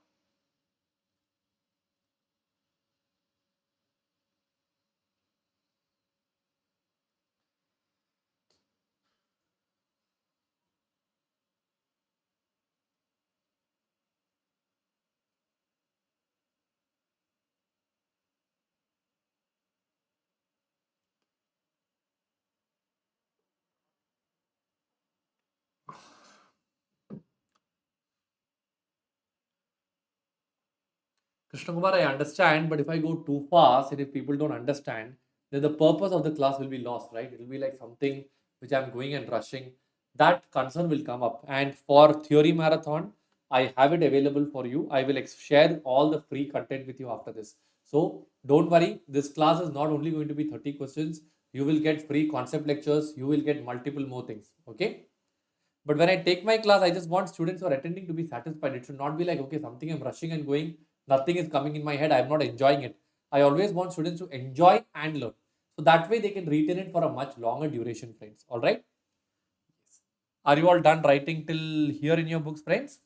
Krishna Kumar, I understand, but if I go too fast and if people don't understand, then the purpose of the class will be lost, right? It will be like something which I'm going and rushing. That concern will come up. And for Theory Marathon, I have it available for you. I will share all the free content with you after this. So don't worry, this class is not only going to be 30 questions. You will get free concept lectures. You will get multiple more things. Okay. But when I take my class, I just want students who are attending to be satisfied. It should not be like, okay, something I'm rushing and going, nothing is coming in my head, I'm not enjoying it. I always want students to enjoy and learn. So that way they can retain it for a much longer duration, friends. All right. Are you all done writing till here in your books, friends?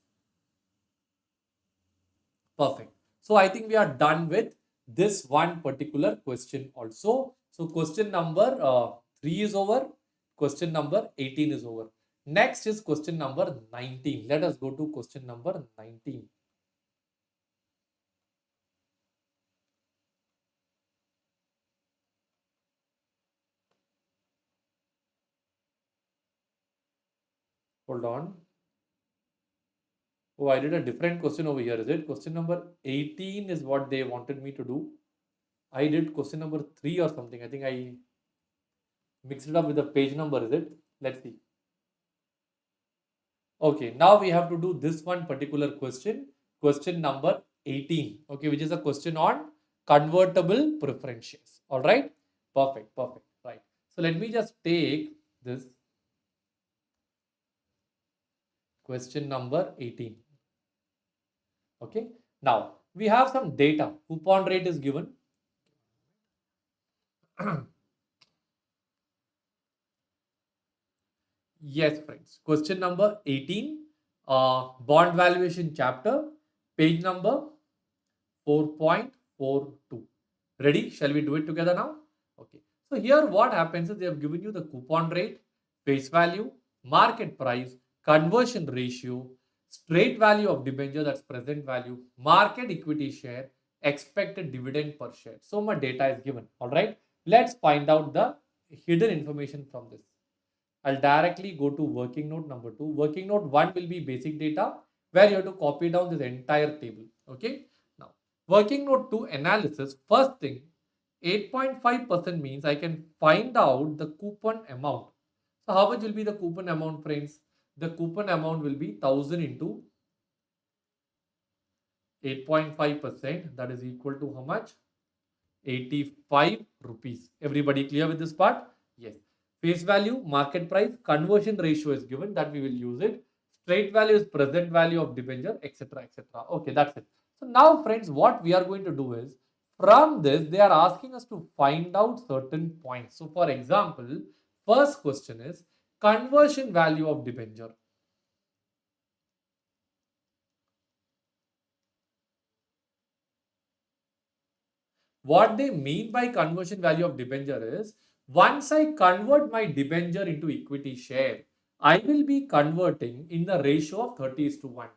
Perfect. So I think we are done with this one particular question also. So question number 3 is over. Question number 18 is over. Next is question number 19. Let us go to question number 19. Hold on. Oh, I did a different question over here. Is it question number 18 is what they wanted me to do? I did question number 3 or something. I think I mixed it up with the page number. Is it? Let's see. Okay, now we have to do this one particular question number 18. Okay, which is a question on convertible preference shares. All right, perfect, perfect. Right. So let me just take this question number 18. Okay, now we have some data. Coupon rate is given. Yes, friends. Question number 18, bond valuation chapter, page number 4.42. Ready? Shall we do it together now? Okay. So here what happens is they have given you the coupon rate, face value, market price, conversion ratio, straight value of debenture, that's present value, market equity share, expected dividend per share. So much data is given. All right. Let's find out the hidden information from this. I'll directly go to working note number 2. Working note 1 will be basic data where you have to copy down this entire table. Okay. Now, working note 2 analysis. First thing, 8.5% means I can find out the coupon amount. So, how much will be the coupon amount, friends? The coupon amount will be 1000 into 8.5%. That is equal to how much? 85 rupees. Everybody clear with this part? Yes. Face value, market price, conversion ratio is given that we will use it. Straight value is present value of debenture, etc. etc. Okay, that's it. So now friends, what we are going to do is from this, they are asking us to find out certain points. So for example, first question is conversion value of debenture. What they mean by conversion value of debenture is once I convert my debenture into equity share, I will be converting in the ratio of 30:1.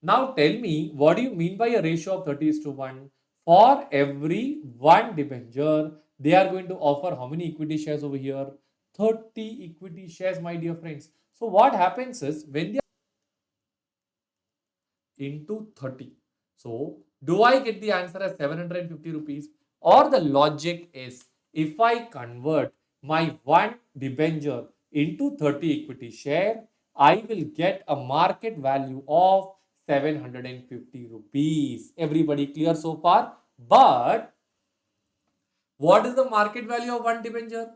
Now tell me, what do you mean by a ratio of 30:1? For every one debenture, they are going to offer how many equity shares over here? 30 equity shares, my dear friends. So what happens is when they into 30. So, do I get the answer as 750 rupees? Or the logic is if I convert my one debenture into 30 equity share, I will get a market value of 750 rupees. Everybody clear so far? But what is the market value of one debenture?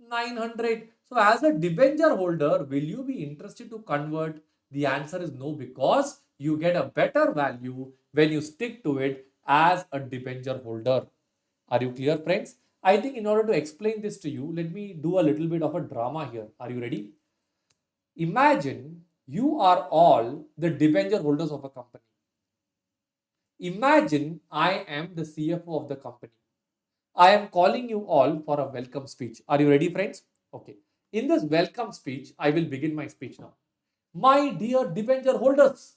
900. So as a debenture holder, will you be interested to convert? The answer is no, because you get a better value when you stick to it as a debenture holder. Are you clear, friends? I think in order to explain this to you, let me do a little bit of a drama here. Are you ready? Imagine you are all the debenture holders of a company. Imagine I am the CFO of the company. I am calling you all for a welcome speech. Are you ready, friends? Okay. In this welcome speech, I will begin my speech now. My dear debenture holders,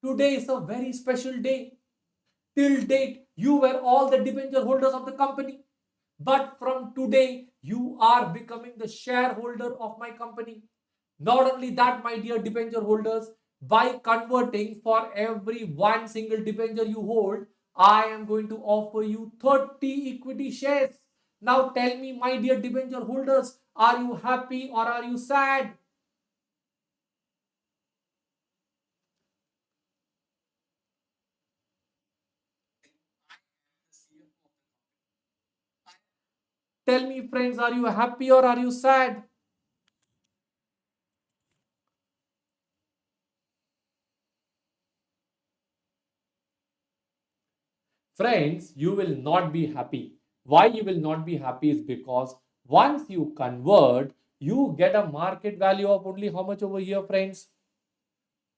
today is a very special day. Till date, you were all the debenture holders of the company. But from today, you are becoming the shareholder of my company. Not only that, my dear debenture holders, by converting for every one single debenture you hold, I am going to offer you 30 equity shares. Now tell me, my dear debenture holders, are you happy or are you sad? Tell me, friends, are you happy or are you sad? Friends, you will not be happy. Why you will not be happy is because once you convert, you get a market value of only how much over here, friends?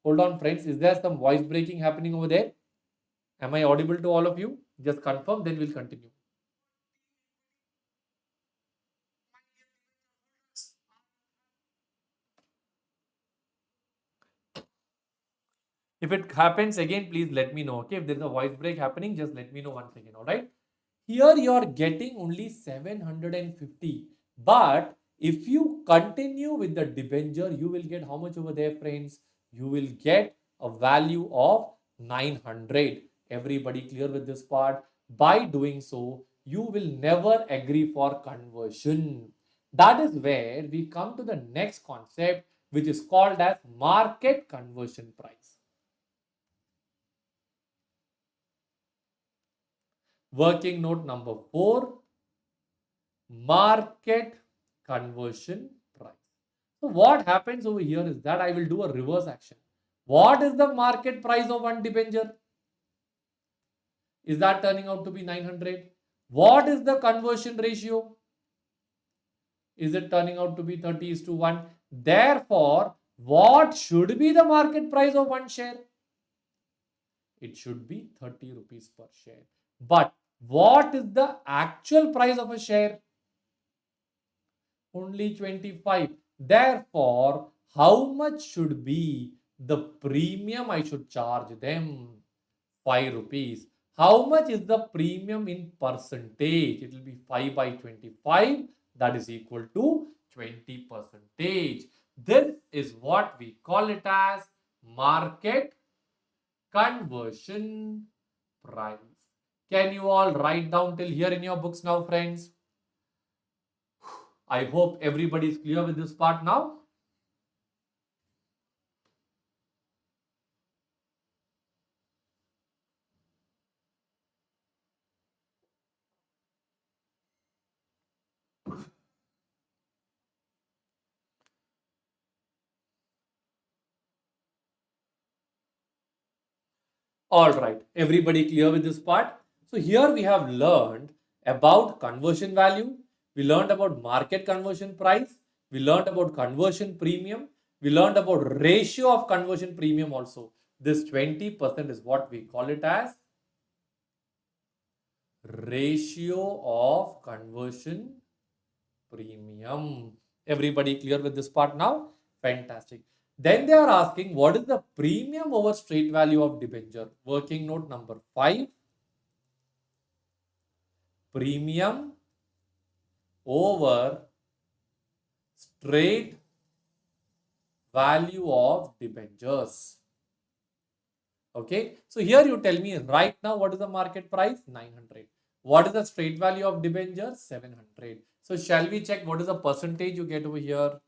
Hold on, friends. Is there some voice breaking happening over there? Am I audible to all of you? Just confirm, then we'll continue. If it happens again, please let me know. Okay, if there's a voice break happening, just let me know once again. All right. Here you are getting only 750, but If you continue with the debenture, you will get how much over there, friends? You will get a value of 900. Everybody clear with this part? By doing so, you will never agree for conversion. That is where we come to the next concept, which is called as market conversion price. Working note number 4, market conversion price. So what happens over here is that I will do a reverse action. What is the market price of one debenture? Is that turning out to be 900? What is the conversion ratio? Is it turning out to be 30:1? Therefore, what should be the market price of one share? It should be 30 rupees per share. But what is the actual price of a share? Only 25. Therefore, how much should be the premium I should charge them? 5 rupees. How much is the premium in percentage? It will be 5 by 25. That is equal to 20%. This is what we call it as market conversion price. Can you all write down till here in your books now, friends? I hope everybody is clear with this part now. All right, everybody clear with this part? So here we have learned about conversion value. We learned about market conversion price. We learned about conversion premium. We learned about ratio of conversion premium also. This 20% is what we call it as ratio of conversion premium. Everybody clear with this part now? Fantastic. Then they are asking what is the premium over straight value of debenture? Working note number 5. Premium over straight value of debentures. Okay. So here you tell me right now what is the market price? 900. What is the straight value of debentures? 700. So shall we check what is the percentage you get over here?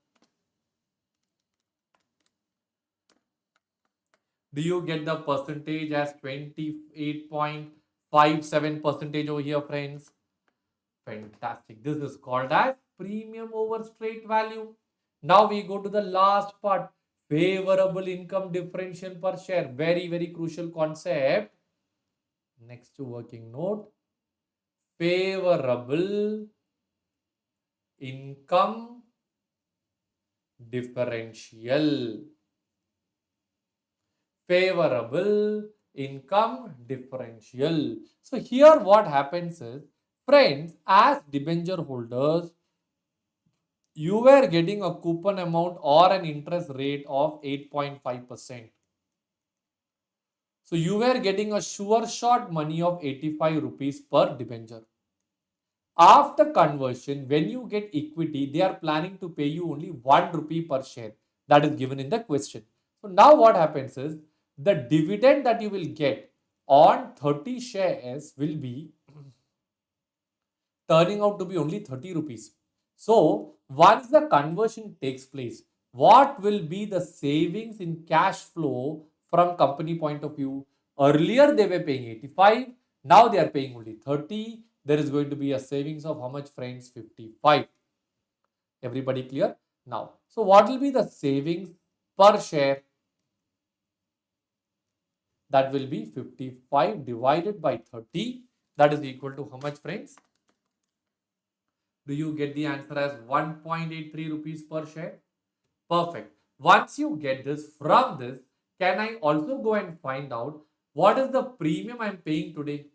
Do you get the percentage as 28.57% over here, friends? Fantastic. This is called as premium over straight value. Now we go to the last part. Favorable income differential per share. Very, very crucial concept. Next to working note. Favorable income differential. Favorable income differential. So here what happens is, friends, as debenture holders, you were getting a coupon amount or an interest rate of 8.5%. So you were getting a sure shot money of 85 rupees per debenture. After conversion, when you get equity, they are planning to pay you only 1 rupee per share. That is given in the question. So now what happens is, the dividend that you will get on 30 shares will be turning out to be only 30 rupees. So once the conversion takes place, what will be the savings in cash flow from company point of view? Earlier they were paying 85, now they are paying only 30. There is going to be a savings of how much, friends? 55. Everybody clear? Now, so what will be the savings per share? That will be 55 divided by 30. That is equal to how much, friends? Do you get the answer as 1.83 rupees per share? Perfect. Once you get this, from this, can I also go and find out what is the premium I'm paying today?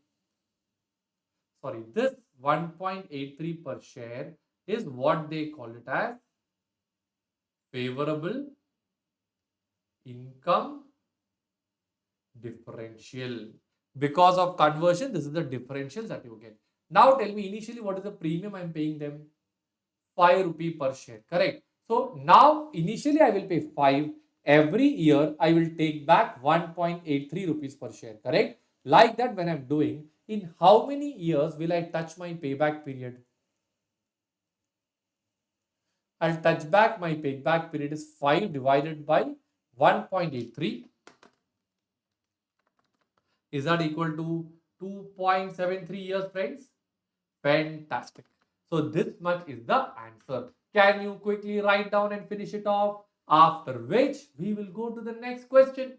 Sorry, this 1.83 per share is what they call it as favorable income differential. Because of conversion, this is the differential that you get. Now tell me initially what is the premium I'm paying them? 5 rupee per share, correct? So now initially I will pay 5. Every year I will take back 1.83 rupees per share, correct? Like that when I'm doing, in how many years will I touch my payback period? I'll touch back my payback period is 5 divided by 1.83. Is that equal to 2.73 years, friends? Fantastic. So this much is the answer. Can you quickly write down and finish it off? After which we will go to the next question.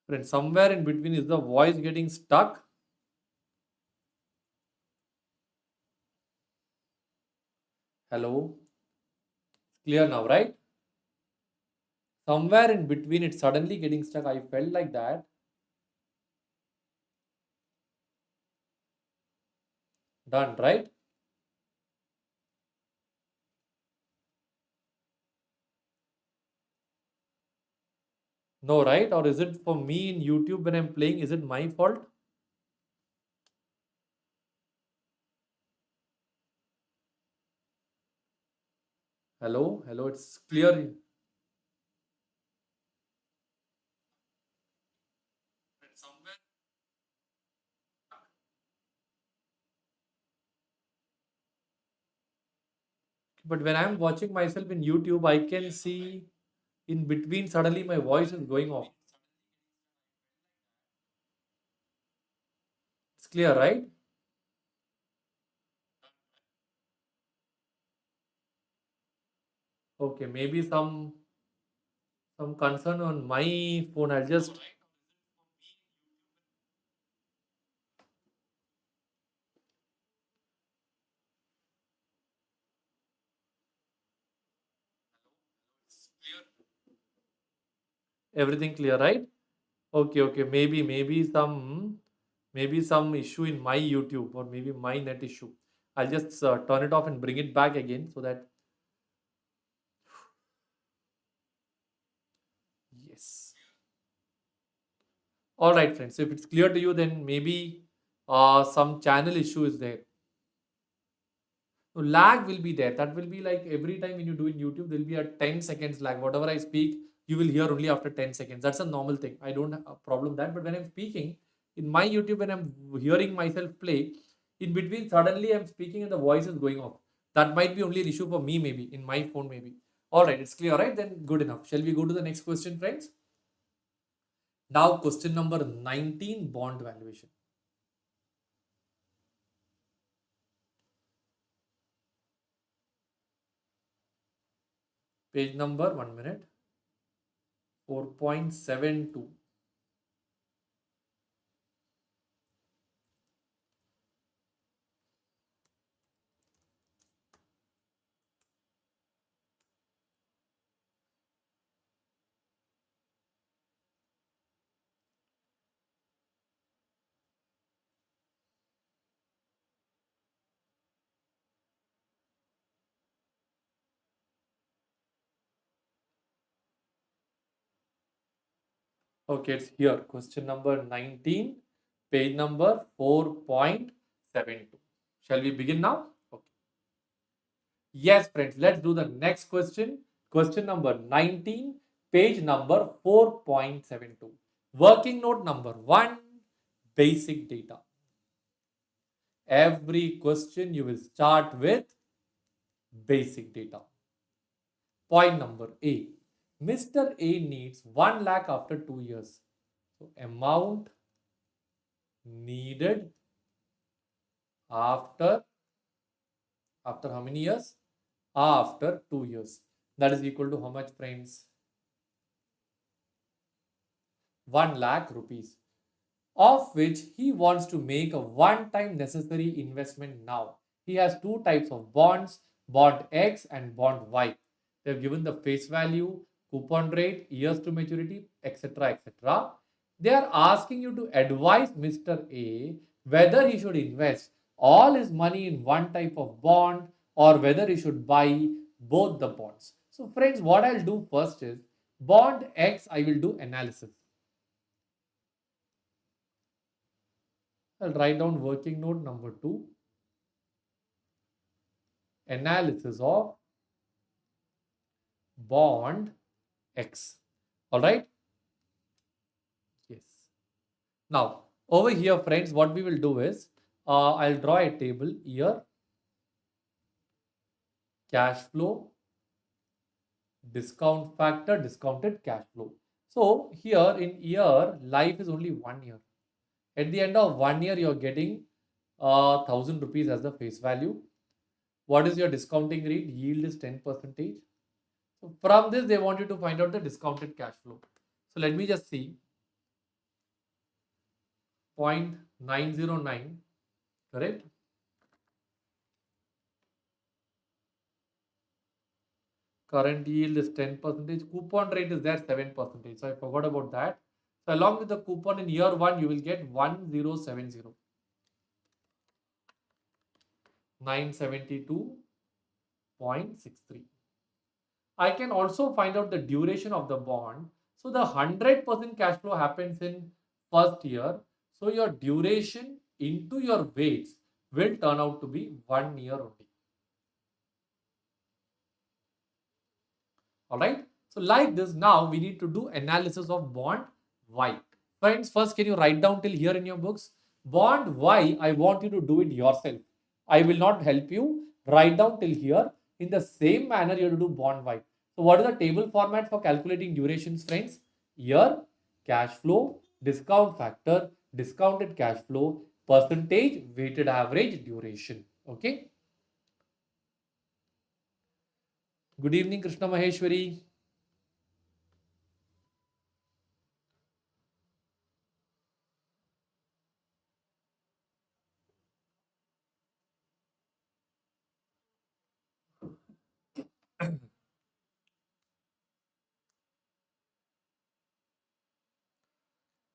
Friends, somewhere in between is the voice getting stuck. Hello. Clear now, right? Somewhere in between it's suddenly getting stuck. I felt like that. Done, right? No, right? Or is it for me in YouTube when I'm playing? Is it my fault? Hello? Hello, it's clear. But when I'm watching myself in YouTube, I can see in between suddenly my voice is going off. It's clear, right? Okay, maybe some concern on my phone. I'll just everything clear, right? Okay, okay. Maybe some issue in my YouTube or maybe my net issue. I'll just turn it off and bring it back again so that yes. All right, friends. So if it's clear to you, then maybe some channel issue is there. So lag will be there. That will be like every time when you do in YouTube, there will be a 10 seconds lag. Whatever I speak, you will hear only after 10 seconds. That's a normal thing. I don't have a problem with that. But when I'm speaking in my YouTube, when I'm hearing myself play, in between suddenly I'm speaking and the voice is going off. That might be only an issue for me, maybe in my phone, maybe. All right, it's clear, right? Then good enough. Shall we go to the next question, friends? Now, question number 19, bond valuation. Page number, 1 minute, 4.72. Okay, it's here. Question number 19, page number 4.72. Shall we begin now? Okay. Yes, friends, let's do the next question. Question number 19, page number 4.72. Working note number 1, basic data. Every question you will start with basic data. Point number A. Mr. A needs 1 lakh after 2 years. So amount needed after how many years? After 2 years. That is equal to how much, friends? 1 lakh rupees, of which he wants to make a one time necessary investment now. He has two types of bonds. bond X and bond Y. They've given the face value, coupon rate, years to maturity, etc. etc. They are asking you to advise Mr. A whether he should invest all his money in one type of bond or whether he should buy both the bonds. So friends, what I'll do first is bond X, I will do analysis. I'll write down working note number 2, analysis of bond X. All right. Yes. Now, over here, friends, what we will do is I'll draw a table here, cash flow, discount factor, discounted cash flow. So here in year, life is only 1 year. At the end of 1 year, you're getting 1,000 rupees as the face value. What is your discounting rate? Yield is 10%. So from this, they want you to find out the discounted cash flow. So let me just see. 0.909, correct? Current yield is 10%. Coupon rate is there 7%. So I forgot about that. So along with the coupon in year 1, you will get 1070. 972.63. I can also find out the duration of the bond. So the 100% cash flow happens in first year. So your duration into your weights will turn out to be 1 year only. All right. So like this, now we need to do analysis of bond Y. Friends, first can you write down till here in your books? Bond Y, I want you to do it yourself. I will not help you. Write down till here. In the same manner, you have to do bond Y. So what is the table format for calculating durations, friends? Year, cash flow, discount factor, discounted cash flow, percentage, weighted average, duration. Okay. Good evening, Krishna Maheshwari.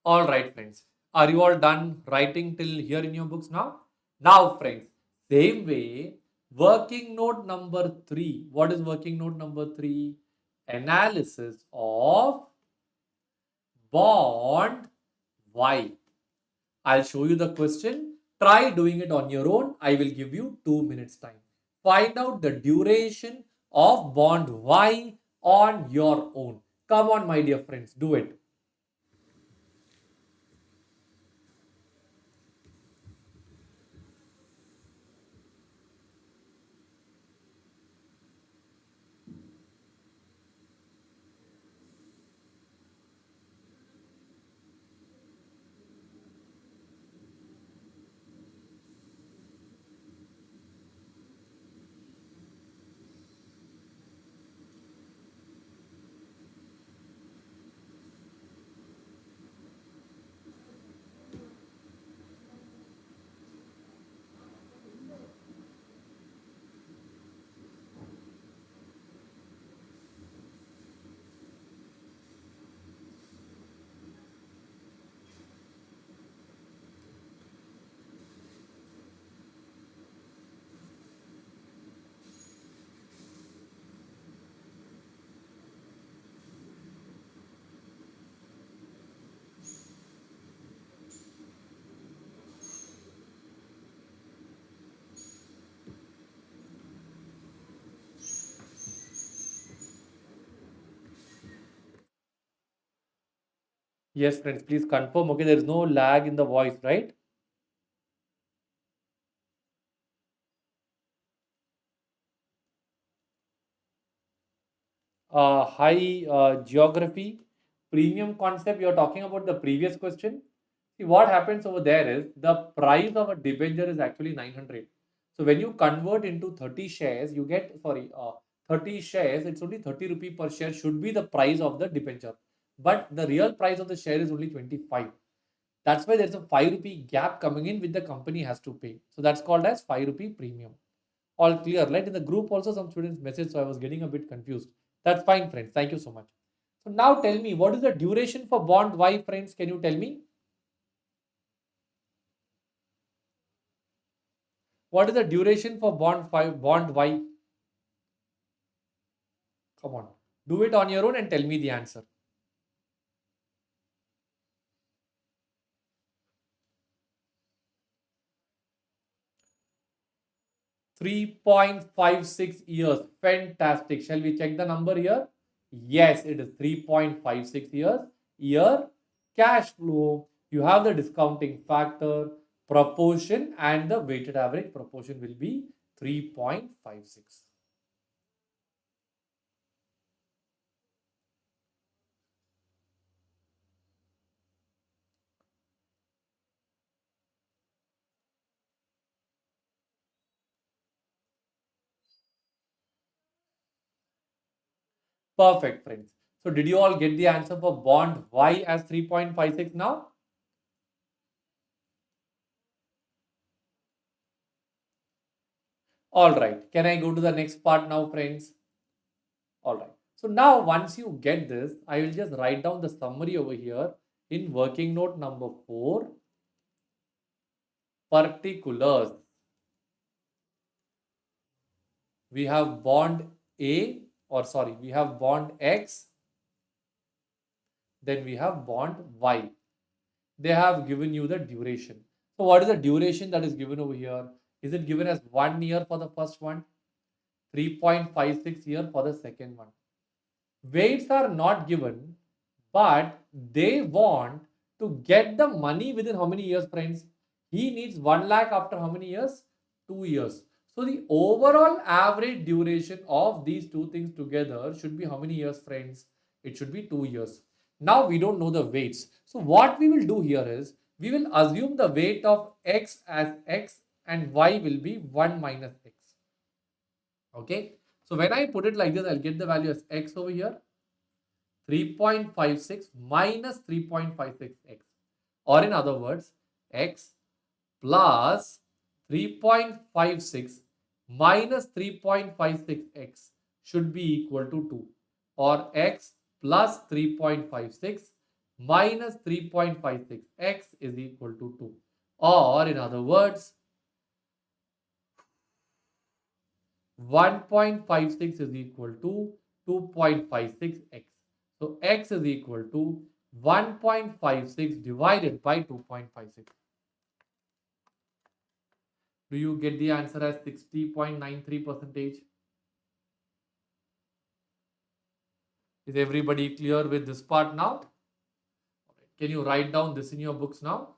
All right, friends. Are you all done writing till here in your books now? Now, friends, same way, working note number 3. What is working note number 3? Analysis of bond Y. I'll show you the question. Try doing it on your own. I will give you 2 minutes time. Find out the duration of bond Y on your own. Come on, my dear friends, do it. Yes, friends, please confirm. Okay, there is no lag in the voice, right? High geography, premium concept. You're talking about the previous question. See, what happens over there is the price of a debenture is actually 900. So when you convert into 30 shares, you get, sorry, 30 shares, it's only 30 rupee per share should be the price of the debenture. But the real price of the share is only 25. That's why there's a 5 rupee gap coming in which the company has to pay. So that's called as 5 rupee premium. All clear, right? In the group also some students message, so I was getting a bit confused. That's fine, friends. Thank you so much. So now tell me, what is the duration for bond Y, friends? Can you tell me? What is the duration for bond Y? Come on. Do it on your own and tell me the answer. 3.56 years. Fantastic. Shall we check the number here? Yes, it is 3.56 years. Year cash flow. You have the discounting factor, proportion, and the weighted average proportion will be 3.56. Perfect, friends. So did you all get the answer for bond Y as 3.56 now? All right. Can I go to the next part now, friends? All right. So now once you get this, I will just write down the summary over here in working note number 4, particulars. We have bond A, or sorry, we have bond X, then we have bond Y. They have given you the duration. So what is the duration that is given over here? Is it given as 1 year for the first one? 3.56 year for the second one. Weights are not given, but they want to get the money within how many years, friends? He needs 1 lakh after how many years? 2 years. So the overall average duration of these two things together should be how many years, friends? It should be 2 years. Now we don't know the weights. So what we will do here is we will assume the weight of X as X and Y will be 1 minus X. Okay. So when I put it like this, I'll get the value as X over here. 3.56 minus 3.56x, or in other words, x plus 3.56 minus 3.56x should be equal to 2, or x plus 3.56 minus 3.56x is equal to 2, or in other words, 1.56 is equal to 2.56x. So x is equal to 1.56 divided by 2.56. Do you get the answer as 60.93%? Is everybody clear with this part now? Can you write down this in your books now?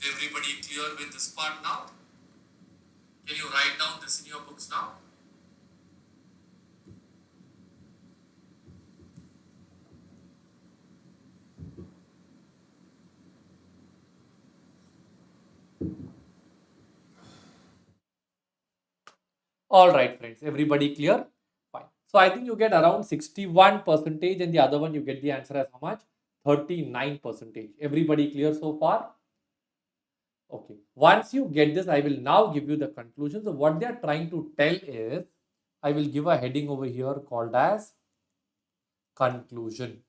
Is everybody clear with this part now? Can you write down this in your books now? All right, friends. Everybody clear? Fine. So I think you get around 61% and the other one you get the answer as how much? 39%. Everybody clear so far? Okay. Once you get this, I will now give you the conclusion. So what they are trying to tell is, I will give a heading over here called as conclusion.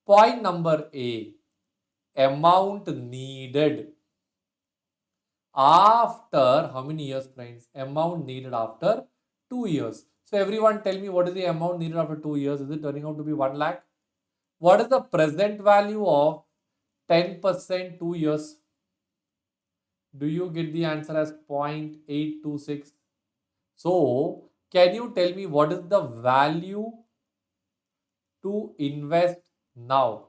Point number A, amount needed after how many years, friends? Amount needed after 2 years. So everyone tell me, what is the amount needed after 2 years? Is it turning out to be 1 lakh? What is the present value of 10% 2 years? Do you get the answer as 0.826? So, can you tell me what is the value to invest now?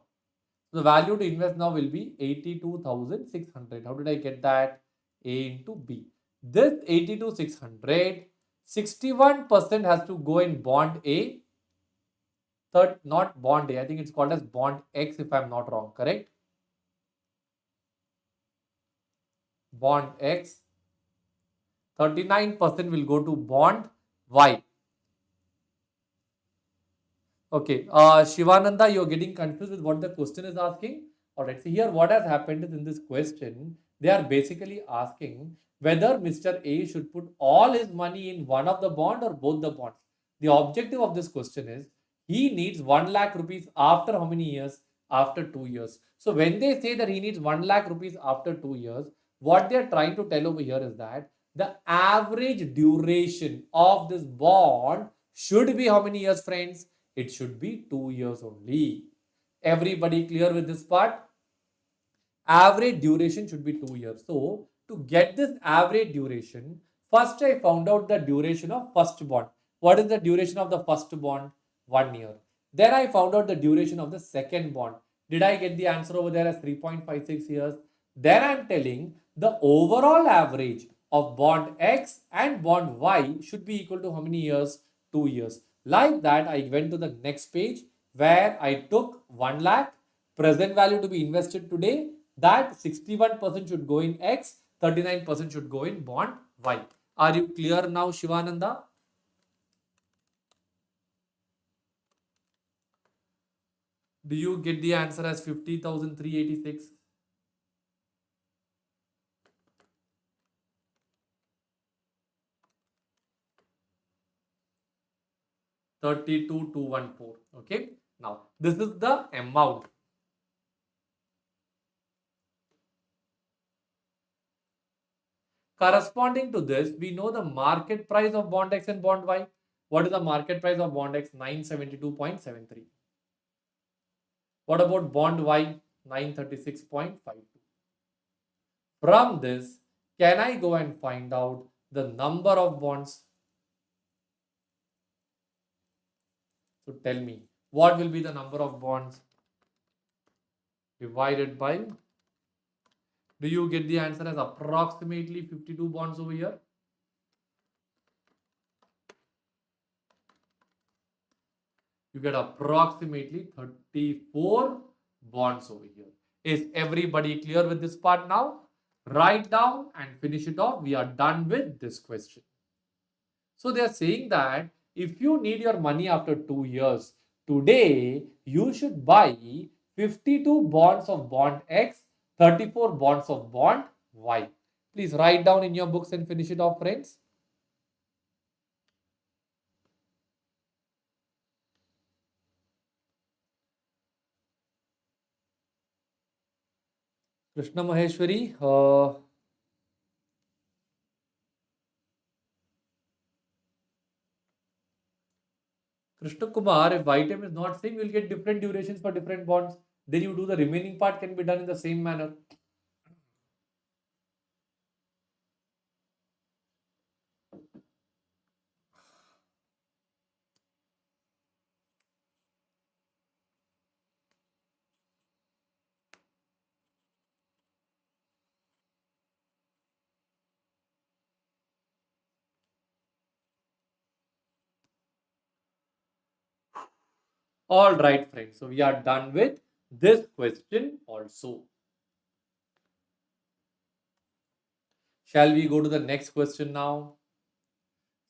The value to invest now will be 82,600. How did I get that? A into B. This 82,600, 61% has to go in bond A. Third, not bond A. I think it's called as bond X if I'm not wrong. Correct? Bond X. 39% will go to bond Y. Okay, Shivananda, you're getting confused with what the question is asking. All right, so here what has happened is in this question, they are basically asking whether Mr. A should put all his money in one of the bond or both the bonds. The objective of this question is he needs 1 lakh rupees after how many years? After 2 years. So when they say that he needs 1 lakh rupees after 2 years, what they are trying to tell over here is that the average duration of this bond should be how many years, friends? It should be 2 years only. Everybody clear with this part? Average duration should be 2 years. So to get this average duration, first I found out the duration of first bond. What is the duration of the first bond? 1 year. Then I found out the duration of the second bond. Did I get the answer over there as 3.56 years? Then I'm telling the overall average of bond X and bond Y should be equal to how many years? 2 years. Like that, I went to the next page where I took 1 lakh present value to be invested today, that 61% should go in X, 39% should go in bond Y. Are you clear now, Shivananda? Do you get the answer as 50,386? Thirty-two two one four. Okay. Now, this is the amount. Corresponding to this, we know the market price of bond X and bond Y. What is the market price of bond X? 972.73. What about bond Y? 936.52. From this, can I go and find out the number of bonds? So tell me, what will be the number of bonds divided by? Do you get the answer as approximately 52 bonds over here? You get approximately 34 bonds over here. Is everybody clear with this part now? Write down and finish it off. We are done with this question. So they are saying that if you need your money after 2 years, today you should buy 52 bonds of bond X, 34 bonds of bond Y. Please write down in your books and finish it off, friends. Krishna Maheshwari, Krishna Kumar, if item is not same, you will get different durations for different bonds. Then you do the remaining part can be done in the same manner. All right, friends. So we are done with this question also. Shall we go to the next question now?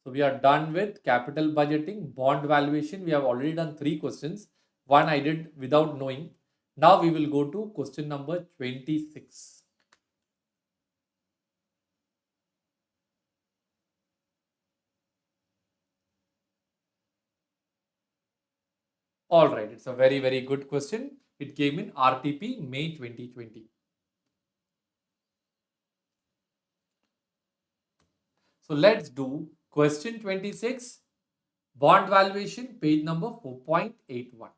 So we are done with capital budgeting, bond valuation. We have already done 3 questions. One I did without knowing. Now we will go to question number 26. All right, it's a very, very good question. It came in RTP May 2020. So let's do question 26, bond valuation, page number 4.81.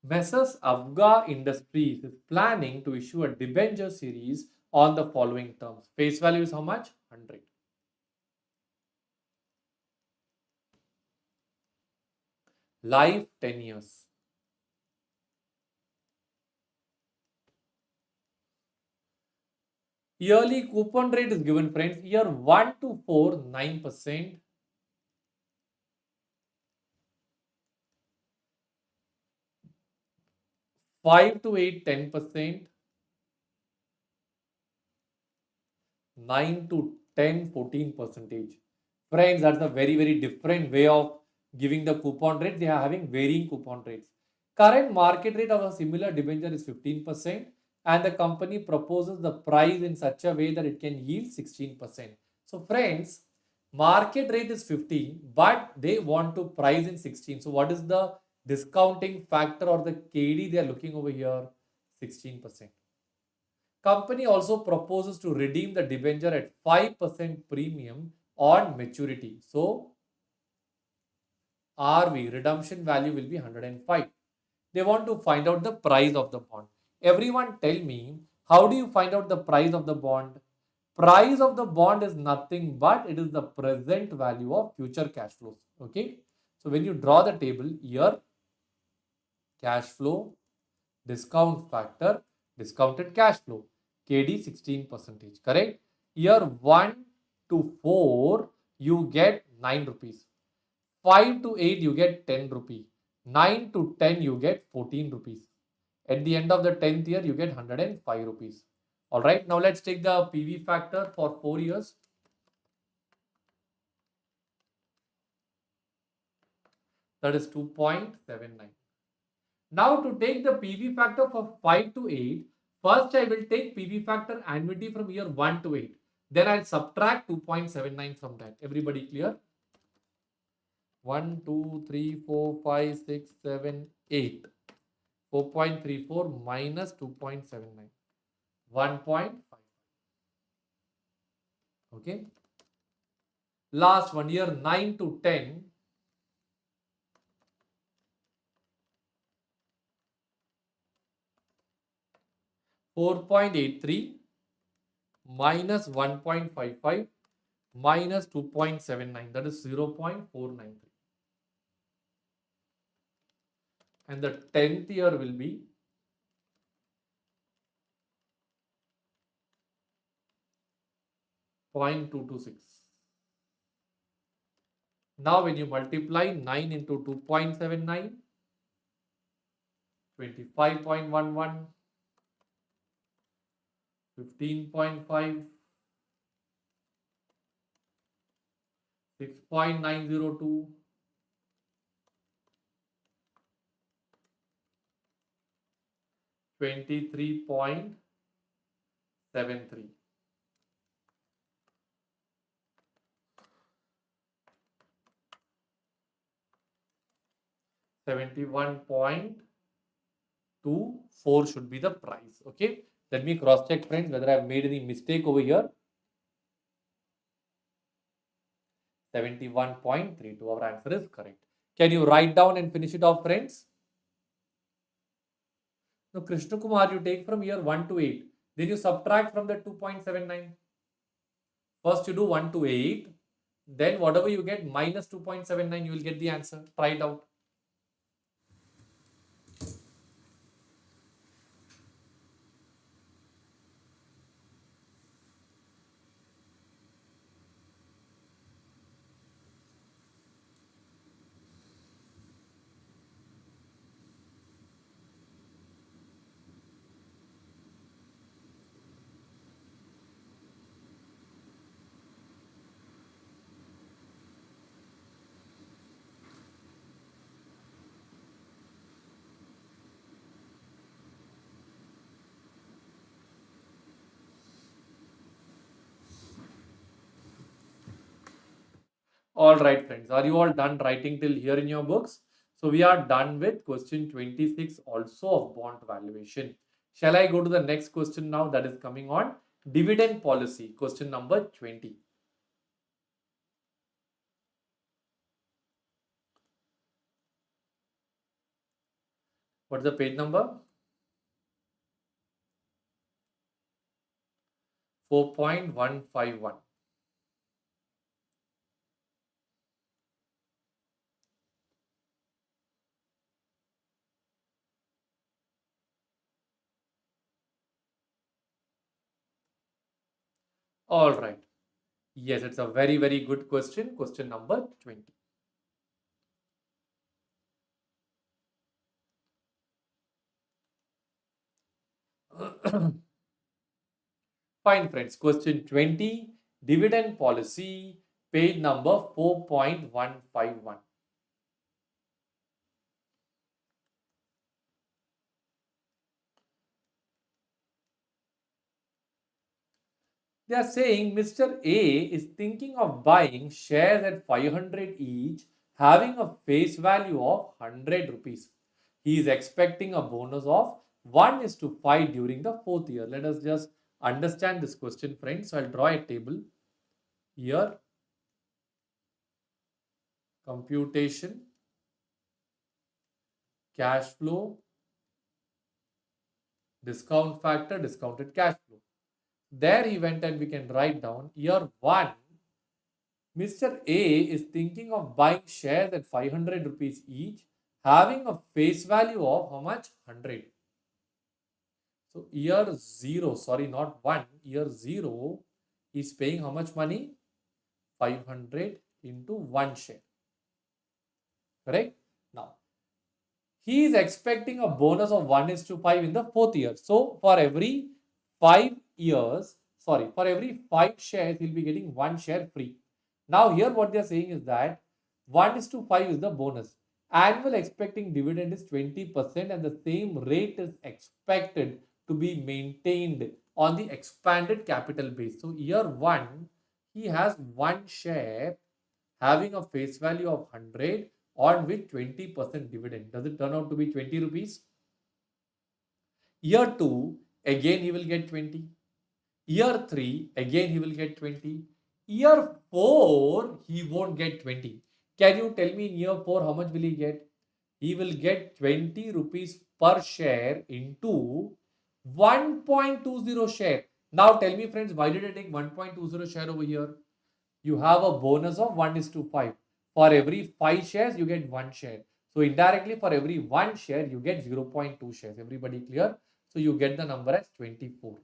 Messrs. Avga Industries is planning to issue a debenture series on the following terms. Face value is how much? 100. Life 10 years. Yearly coupon rate is given, friends. Year 1 to 4, 9%. 5 to 8, 10%. 9 to 10, 14 percentage. Friends, that's a very, very different way of giving the coupon rate. They are having varying coupon rates. Current market rate of a similar debenture is 15%, and the company proposes the price in such a way that it can yield 16%. So, friends, market rate is 15, but they want to price in 16. So, what is the discounting factor or the KD they are looking over here? 16%. Company also proposes to redeem the debenture at 5% premium on maturity. So, RV, redemption value will be 105. They want to find out the price of the bond. Everyone tell me, how do you find out the price of the bond? Price of the bond is nothing but it is the present value of future cash flows. Okay. So, when you draw the table here, cash flow, discount factor, discounted cash flow, KD 16%, correct? Year 1 to 4, you get 9 rupees. 5 to 8, you get 10 rupees. 9 to 10, you get 14 rupees. At the end of the 10th year, you get 105 rupees. All right, now let's take the PV factor for 4 years. That is 2.79. Now to take the PV factor for 5 to 8, first I will take PV factor annuity from year 1 to 8. Then I'll subtract 2.79 from that. Everybody clear? 1, 2, 3, 4, 5, 6, 7, 8. 4.34 minus 2.79. 1.5. Okay. Last one, year 9 to 10. 4.83 minus 1.55 minus 2.79, that is 0.493. And the 10th year will be 0.226. Now when you multiply 9 into 2.79, 25.11, 15.5, 6.902, 23.73. 71.24 should be the price. Okay. Let me cross check, friends, whether I have made any mistake over here. 71.32. Our answer is correct. Can you write down and finish it off, friends? No, Krishna Kumar, you take from year 1 to 8. Then you subtract from the 2.79. First you do 1 to 8. Then whatever you get minus 2.79, you will get the answer. Try it out. All right, friends. Are you all done writing till here in your books? So we are done with question 26 also of bond valuation. Shall I go to the next question now that is coming on dividend policy, question number 20. What's the page number? 4.151. All right. Yes, it's a very, very good question. Question number 20. Fine, friends. Question 20. Dividend policy, page number 4.151. They are saying Mr. A is thinking of buying shares at 500 each, having a face value of 100 rupees. He is expecting a bonus of 1:5 during the fourth year. Let us just understand this question, friends. So I'll draw a table here. Computation, cash flow, discount factor, discounted cash flow. There he went and we can write down year 1. Mr. A is thinking of buying shares at 500 rupees each, having a face value of how much? 100. So year 0, sorry, not 1, year 0 is paying how much money? 500 into 1 share. Correct? Now, he is expecting a bonus of 1:5 in the fourth year. So for every 5 years, sorry, for every 5 shares, he'll be getting 1 share free. Now here what they're saying is that 1:5 is the bonus. Annual expecting dividend is 20% and the same rate is expected to be maintained on the expanded capital base. So year 1, he has 1 share having a face value of 100 on with 20% dividend. Does it turn out to be 20 rupees? Year 2, again he will get 20. Year 3, again he will get 20. Year 4, he won't get 20. Can you tell me in year 4 how much will he get? He will get 20 rupees per share into 1.20 share. Now tell me friends, why did I take 1.20 share over here? You have a bonus of 1:5. For every 5 shares, you get 1 share. So indirectly, for every 1 share, you get 0.2 shares. Everybody clear? So you get the number as 24.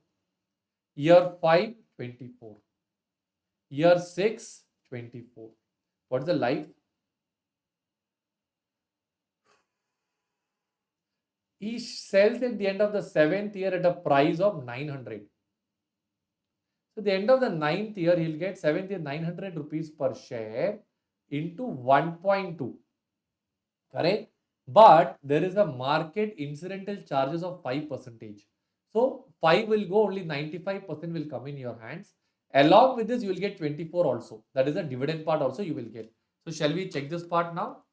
Year 5, 24. Year 6, 24. What's the life? He sells at the end of the 7th year at a price of 900. So at the end of the 9th year, he'll get 7th year 900 rupees per share into 1.2. Correct? But there is a market incidental charges of 5%. So 5 will go, only 95% will come in your hands. Along with this, you will get 24 also. That is the dividend part also you will get. So shall we check this part now?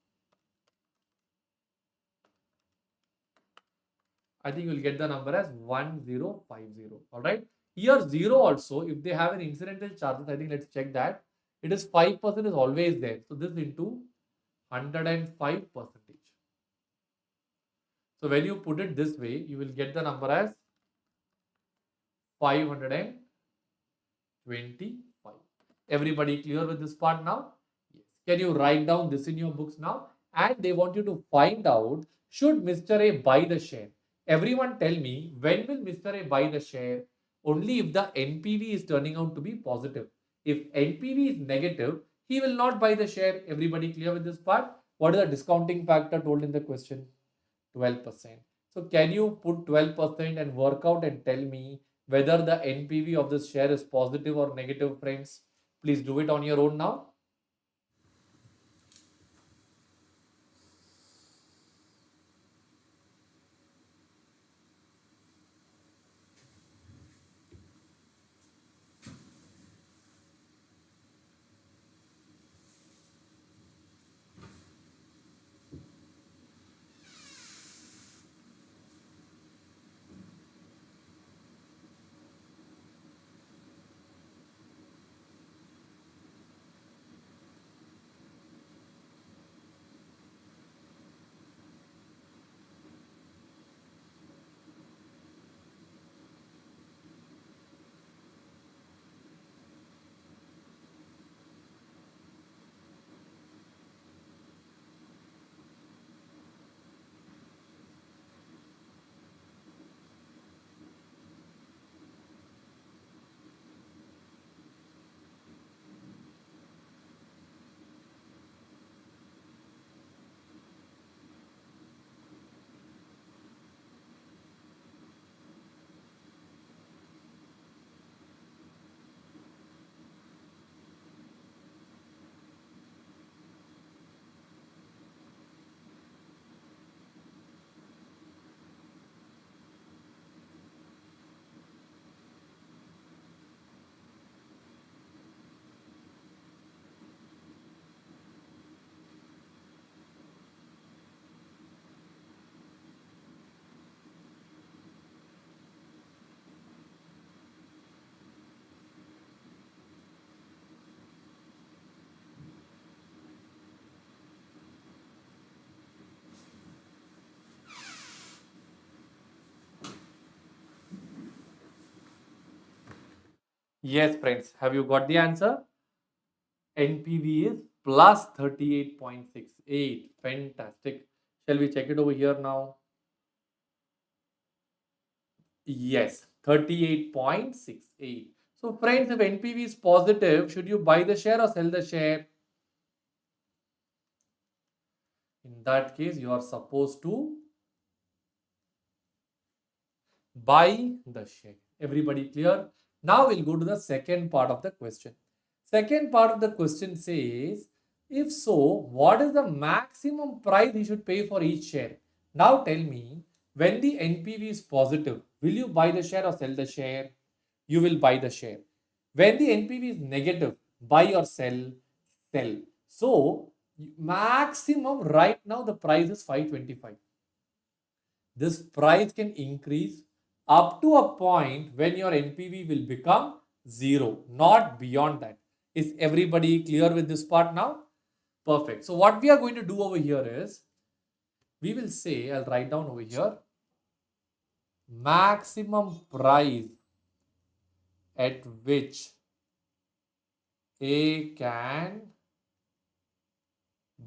I think you will get the number as 1050. Alright. Year 0 also, if they have an incidental charges, I think let's check that. It is 5% is always there. So this into 105%. So when you put it this way, you will get the number as 525. Everybody clear with this part now? Yes. Can you write down this in your books now? And they want you to find out, should Mr. A buy the share? Everyone tell me, when will Mr. A buy the share? Only if the NPV is turning out to be positive. If NPV is negative, he will not buy the share. Everybody clear with this part? What is the discounting factor told in the question? 12%. So can you put 12% and work out and tell me whether the NPV of this share is positive or negative, friends? Please do it on your own now. Yes, friends. Have you got the answer? NPV is plus 38.68. Fantastic. Shall we check it over here now? Yes, 38.68. So, friends, if NPV is positive, should you buy the share or sell the share? In that case, you are supposed to buy the share. Everybody clear? Now we'll go to the second part of the question. Second part of the question says, if so, what is the maximum price he should pay for each share? Now tell me, when the NPV is positive, will you buy the share or sell the share? You will buy the share. When the NPV is negative, buy or sell? Sell. So, maximum right now the price is 525. This price can increase up to a point when your NPV will become zero, not beyond that. Is everybody clear with this part now? Perfect. So what we are going to do over here is, we will say, I'll write down over here, maximum price at which A can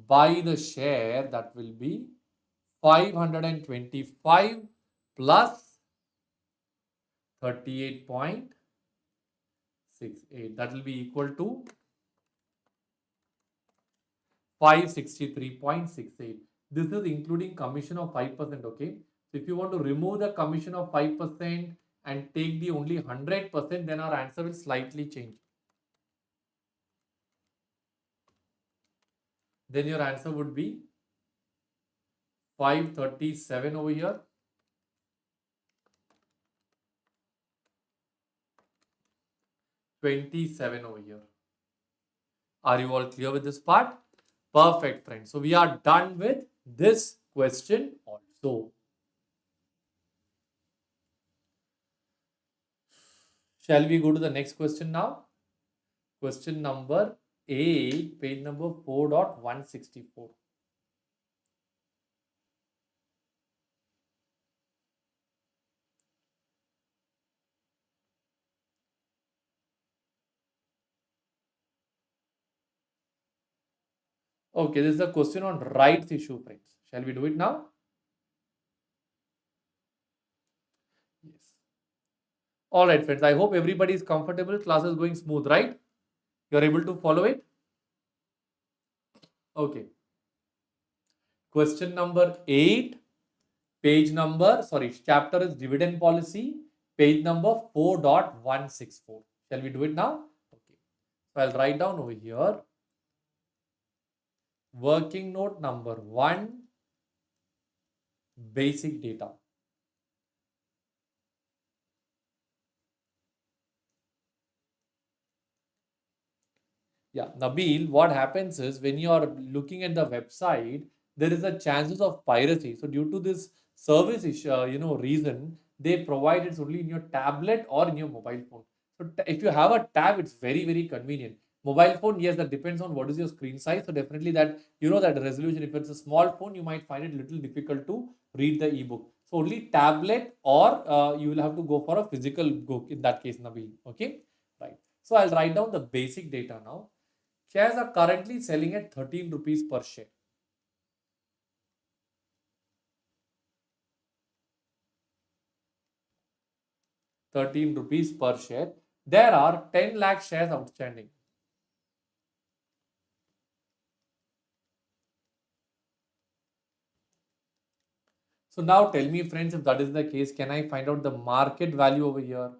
buy the share, that will be 525 plus 38.68. That will be equal to 563.68. This is including commission of 5%. Okay. So if you want to remove the commission of 5% and take the only 100%, then our answer will slightly change. Then your answer would be 537 over here. 27 over here. Are you all clear with this part? Perfect, friends. So we are done with this question also. Shall we go to the next question now? Question number 8, page number 4.164. Okay, this is a question on rights issue, friends. Shall we do it now? Yes. All right, friends. I hope everybody is comfortable. Class is going smooth, right? You're able to follow it? Okay. Question number 8, chapter is dividend policy, page number 4.164. Shall we do it now? Okay. So I'll write down over here, working note number 1, basic data. Yeah, Nabil, what happens is when you are looking at the website, there is a chances of piracy. So due to this service issue, reason, they provide it only in your tablet or in your mobile phone. So if you have a tab, it's very, very convenient. Mobile phone, yes, that depends on what is your screen size. So definitely that, that resolution, if it's a small phone, you might find it a little difficult to read the ebook. So only tablet, or you will have to go for a physical book in that case, Nabil. Okay, right. So I'll write down the basic data now. Shares are currently selling at 13 rupees per share. 13 rupees per share. There are 10 lakh shares outstanding. So now tell me, friends, if that is the case, can I find out the market value over here?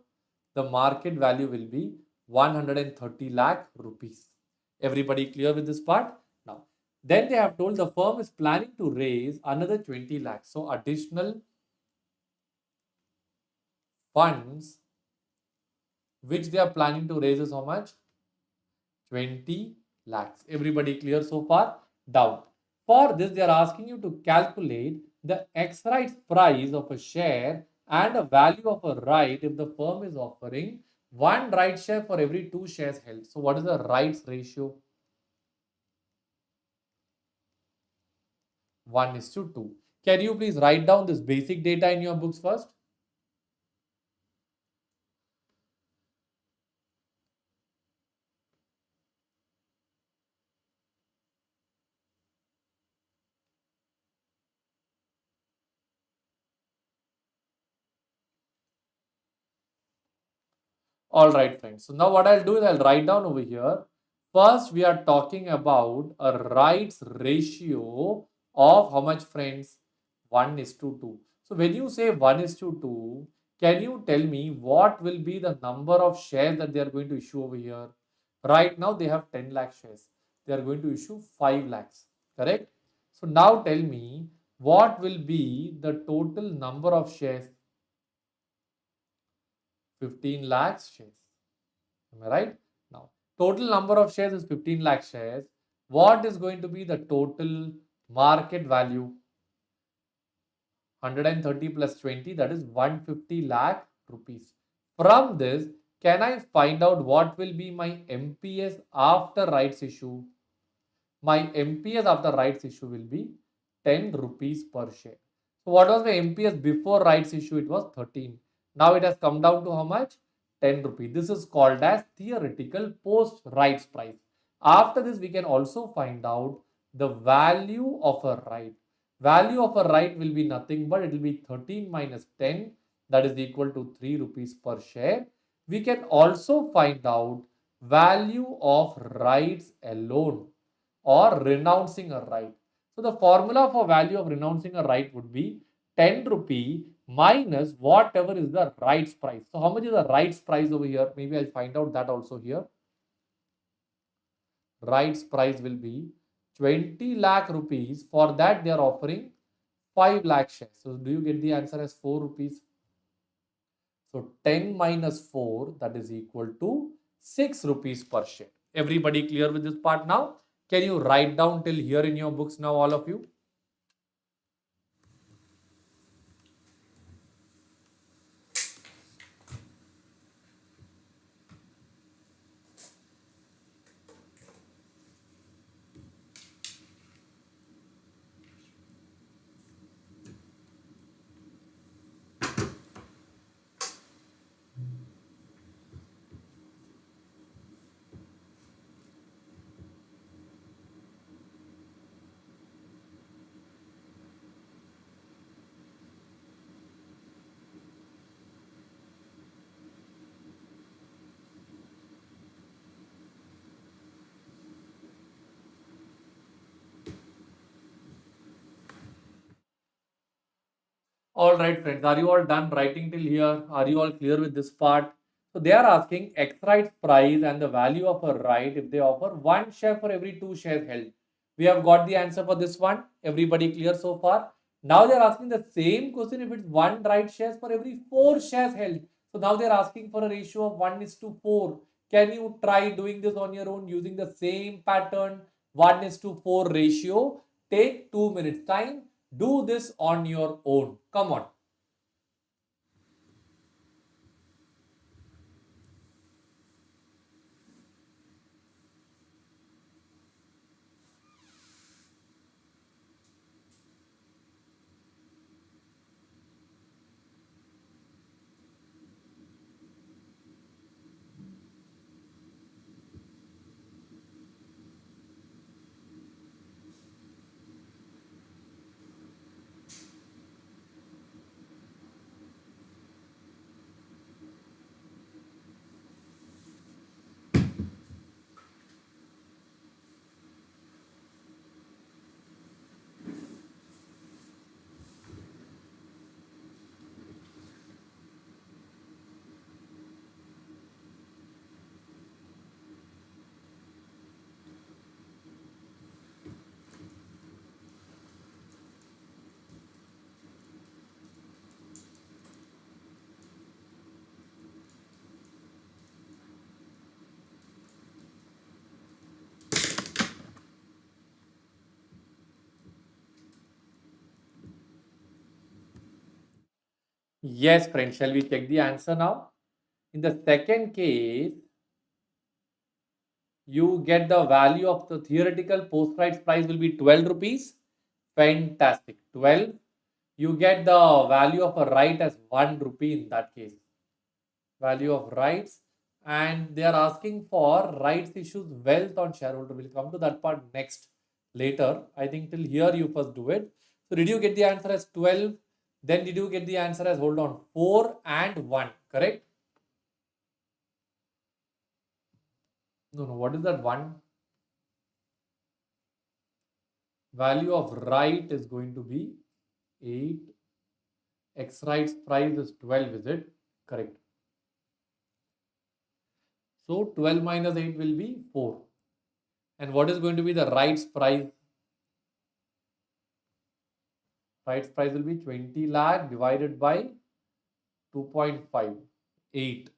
The market value will be 130 lakh rupees. Everybody clear with this part? Now, then they have told the firm is planning to raise another 20 lakhs. So additional funds which they are planning to raise is how much? 20 lakhs. Everybody clear so far? Doubt. For this, they are asking you to calculate the X rights price of a share and a value of a right if the firm is offering one right share for every 2 shares held. So what is the rights ratio? 1:2. Can you please write down this basic data in your books first? All right, friends. So now what I'll do is I'll write down over here. First, we are talking about a rights ratio of how much, friends? 1:2. So when you say 1:2, can you tell me what will be the number of shares that they are going to issue over here? Right now, they have 10 lakh shares. They are going to issue 5 lakhs. Correct? So now tell me what will be the total number of shares? 15 lakhs shares. Am I right? Now, total number of shares is 15 lakh shares. What is going to be the total market value? 130 plus 20, that is 150 lakh rupees. From this, can I find out what will be my MPS after rights issue? My MPS after rights issue will be 10 rupees per share. So what was my MPS before rights issue? It was 13. Now it has come down to how much? 10 rupees. This is called as theoretical post rights price. After this, we can also find out the value of a right. Value of a right will be nothing but it will be 13 minus 10, that is equal to 3 rupees per share. We can also find out value of rights alone or renouncing a right. So the formula for value of renouncing a right would be 10 rupee minus whatever is the rights price. So how much is the rights price over here? Maybe I'll find out that also here. Rights price will be 20 lakh rupees. For that they are offering 5 lakh shares. So do you get the answer as 4 rupees? So 10 minus 4, that is equal to 6 rupees per share. Everybody clear with this part now? Can you write down till here in your books now, all of you? All right, friends, are you all done writing till here? Are you all clear with this part? So they are asking X rights price and the value of a right if they offer one share for every two shares held. We have got the answer for this one. Everybody clear so far? Now they are asking the same question if it's one right shares for every four shares held. So now they are asking for a ratio of 1:4. Can you try doing this on your own using the same pattern? 1:4 ratio. Take 2 minutes time. Do this on your own. Come on. Yes, friends. Shall we check the answer now? In the second case, you get the value of the theoretical post rights price will be 12 rupees. Fantastic. 12. You get the value of a right as 1 rupee in that case. Value of rights. And they are asking for rights issues wealth on shareholder. We'll come to that part next later. I think till here you first do it. So did you get the answer as 12? Then did you get the answer as, hold on, 4 and 1, correct? No, no, what is that one? Value of right is going to be 8. X right's price is 12, is it? Correct. So 12 minus 8 will be 4. And what is going to be the right's price? Right's price will be 20 lakh divided by 2.5, 8.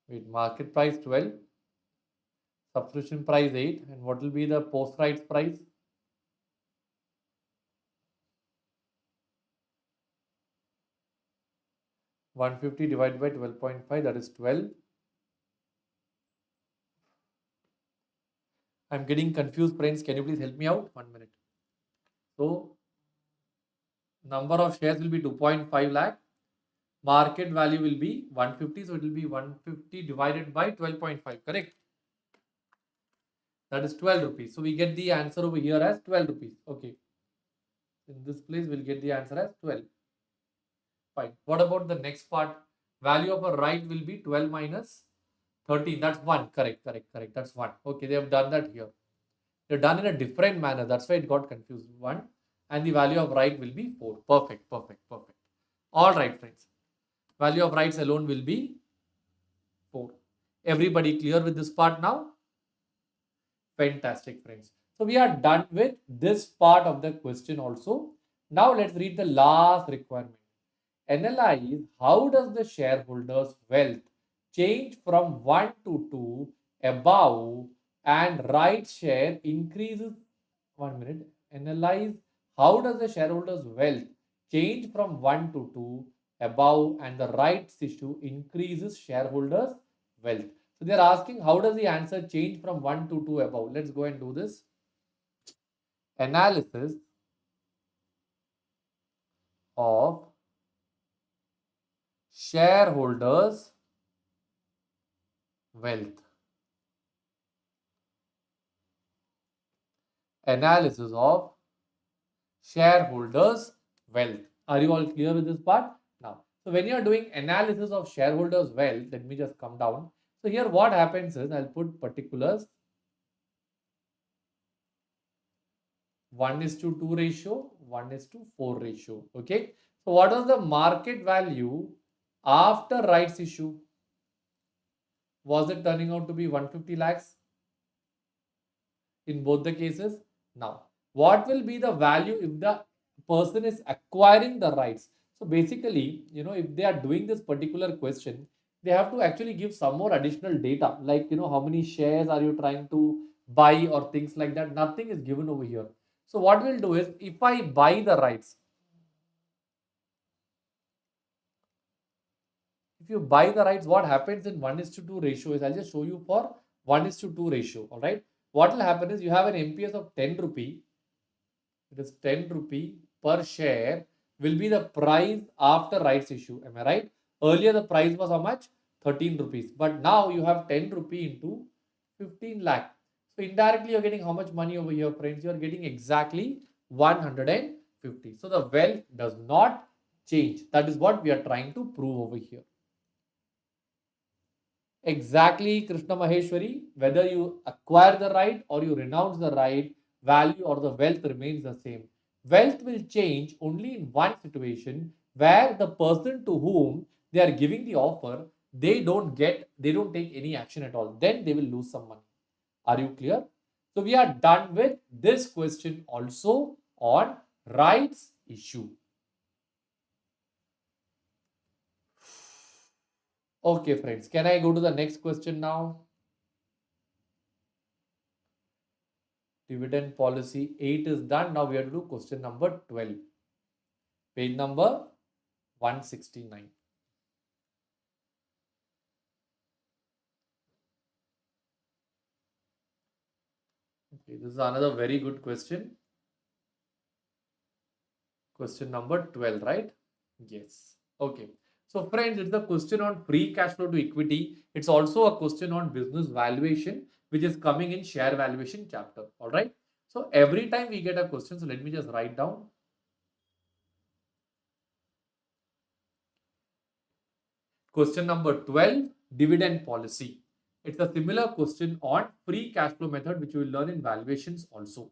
Wait, market price 12, subscription price 8, and what will be the post right's price? 150 divided by 12.5, that is 12. I'm getting confused, friends. Can you please help me out? 1 minute. So, number of shares will be 2.5 lakh. Market value will be 150. So, it will be 150 divided by 12.5. Correct? That is 12 rupees. So, we get the answer over here as 12 rupees. Okay. In this place, we'll get the answer as 12. Fine. What about the next part? Value of a right will be 12 minus 13. That's 1. Correct, correct, correct. That's 1. Okay, they have done that here. They're done in a different manner. That's why it got confused. 1. And the value of right will be 4. Perfect, perfect, perfect. All right, friends. Value of rights alone will be 4. Everybody clear with this part now? Fantastic, friends. So we are done with this part of the question also. Now let's read the last requirement. Analyze how does the shareholders' wealth change from 1 to 2 above and right share increases. 1 minute. Analyze how does the shareholders' wealth change from 1 to 2 above and the rights issue increases shareholders' wealth. So they are asking how does the answer change from 1 to 2 above. Let's go and do this. Analysis of shareholders' wealth. Analysis of shareholders' wealth. Are you all clear with this part? Now, so when you are doing analysis of shareholders' wealth, let me just come down. So here what happens is, I'll put particulars. 1:2 ratio, 1:4 ratio. Okay. So what was the market value after rights issue? Was it turning out to be 150 lakhs in both the cases? Now, what will be the value if the person is acquiring the rights? So basically, if they are doing this particular question, they have to actually give some more additional data, like, how many shares are you trying to buy or things like that. Nothing is given over here. So what we'll do is, if I buy the rights, if you buy the rights, what happens in 1:2 ratio is, I'll just show you for 1:2 ratio. All right. What will happen is, you have an MPS of 10 rupee. It is 10 rupee per share will be the price after rights issue. Am I right? Earlier the price was how much? 13 rupees. But now you have 10 rupee into 15 lakh. So indirectly you're getting how much money over here, friends? You're getting exactly 150. So the wealth does not change. That is what we are trying to prove over here. Exactly, Krishna Maheshwari. Whether you acquire the right or you renounce the right, value or the wealth remains the same. Wealth will change only in one situation, where the person to whom they are giving the offer, they don't take any action at all. Then they will lose some money. Are you clear? So we are done with this question also on rights issue. Okay, friends, can I go to the next question now? Dividend policy 8 is done. Now we have to do question number 12. Page number 169. Okay, this is another very good question. Question number 12, right? Yes. Okay. So friends, it's a question on free cash flow to equity. It's also a question on business valuation, which is coming in share valuation chapter. All right. So every time we get a question, so let me just write down. Question number 12, dividend policy. It's a similar question on free cash flow method, which you will learn in valuations also.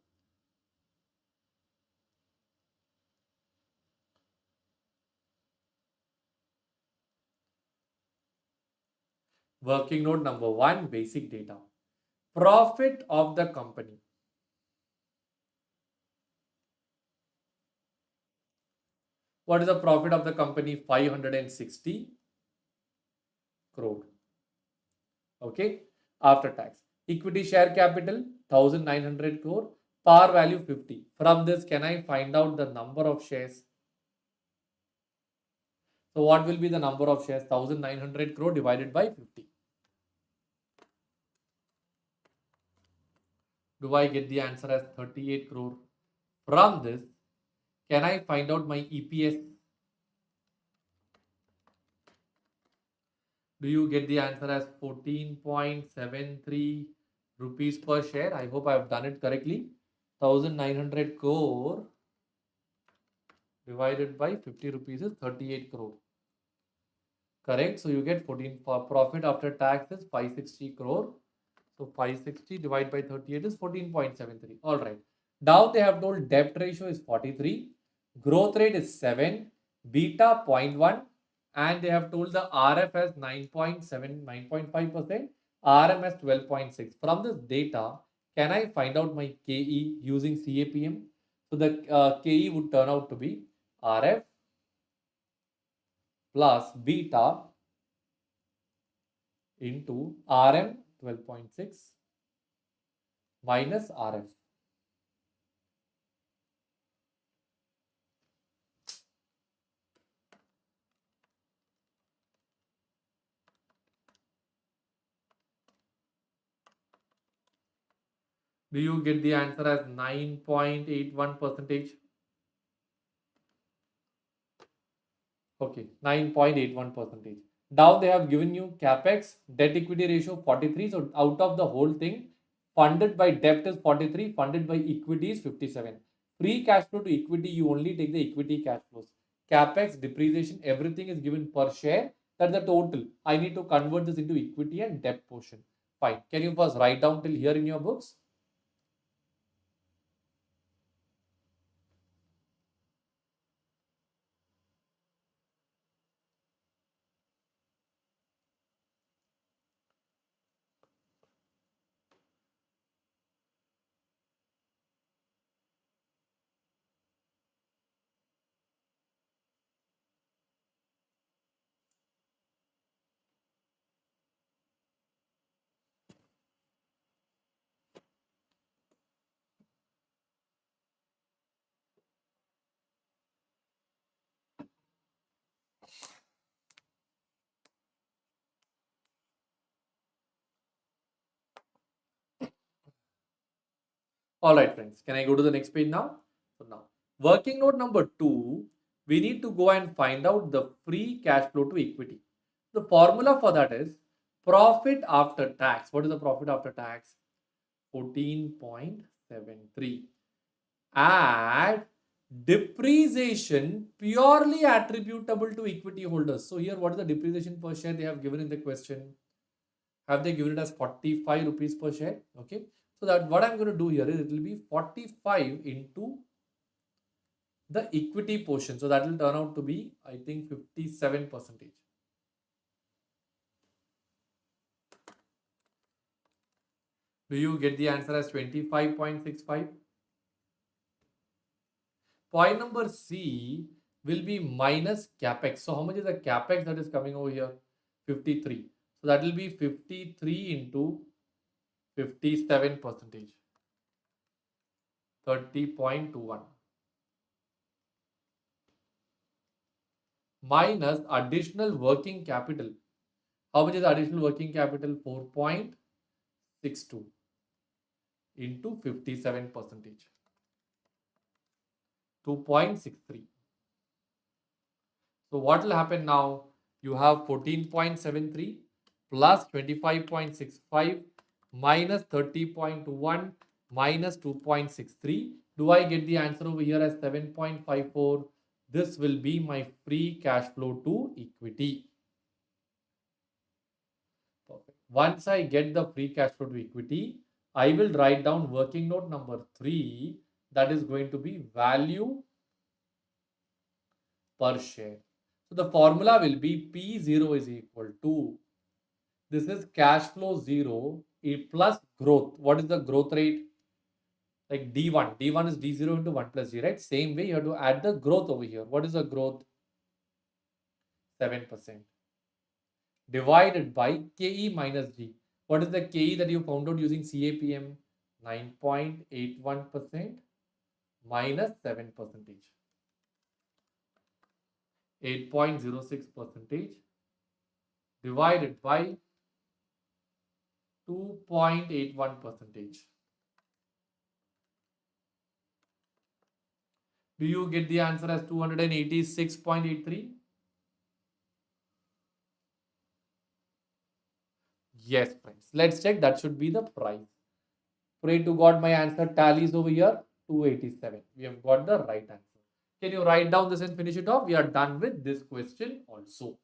Working note number 1, basic data. Profit of the company. What is the profit of the company? 560 crore. Okay. After tax. Equity share capital 1900 crore. Par value 50. From this, can I find out the number of shares? So what will be the number of shares? 1900 crore divided by 50. Do I get the answer as 38 crore? From this, can I find out my EPS? Do you get the answer as 14.73 rupees per share? I hope I have done it correctly. 1900 crore divided by 50 rupees is 38 crore. Correct. So you get 14 for profit after tax is 560 crore. So 560 divided by 38 is 14.73. All right. Now they have told debt ratio is 43. Growth rate is 7. Beta 0.1. And they have told the RF as 9.7, 9.5%. RM as 12.6. From this data, can I find out my KE using CAPM? So the KE would turn out to be RF plus beta into RM 12.6 minus RF. Do you get the answer as 9.81 percentage? Okay, 9.81 percentage. Now they have given you capex, debt equity ratio 43. So out of the whole thing, funded by debt is 43, funded by equity is 57. Free cash flow to equity, you only take the equity cash flows. Capex, depreciation, everything is given per share. That's the total. I need to convert this into equity and debt portion. Fine. Can you first write down till here in your books? All right, friends. Can I go to the next page now? So now, working note number 2, we need to go and find out the free cash flow to equity. The formula for that is profit after tax. What is the profit after tax? 14.73. Add depreciation purely attributable to equity holders. So here, what is the depreciation per share they have given in the question? Have they given it as 45 rupees per share? Okay. So that what I'm going to do here is it will be 45 into the equity portion. So that will turn out to be, I think, 57 percentage. Do you get the answer as 25.65? Point number C will be minus capex. So how much is the capex that is coming over here? 53. So that will be 53 into 57 percentage. 30.21. Minus additional working capital. How much is additional working capital? 4.62 into 57 percentage. 2.63. So what will happen now? You have 14.73 plus 25.65 minus 30.1 minus 2.63. Do I get the answer over here as 7.54? This will be my free cash flow to equity. Once I get the free cash flow to equity, I will write down working note number 3, that is going to be value per share. So the formula will be P0 is equal to, this is cash flow 0 plus growth. What is the growth rate? Like D1. D1 is D0 into 1 plus G, right? Same way you have to add the growth over here. What is the growth? 7%. Divided by KE minus G. What is the KE that you found out using CAPM? 9.81% minus 7 percentage. 8.06 percentage divided by 2.81 percentage. Do you get the answer as 286.83? Yes, friends. Let's check. That should be the price. Pray to God my answer tallies over here. 287. We have got the right answer. Can you write down this and finish it off? We are done with this question also.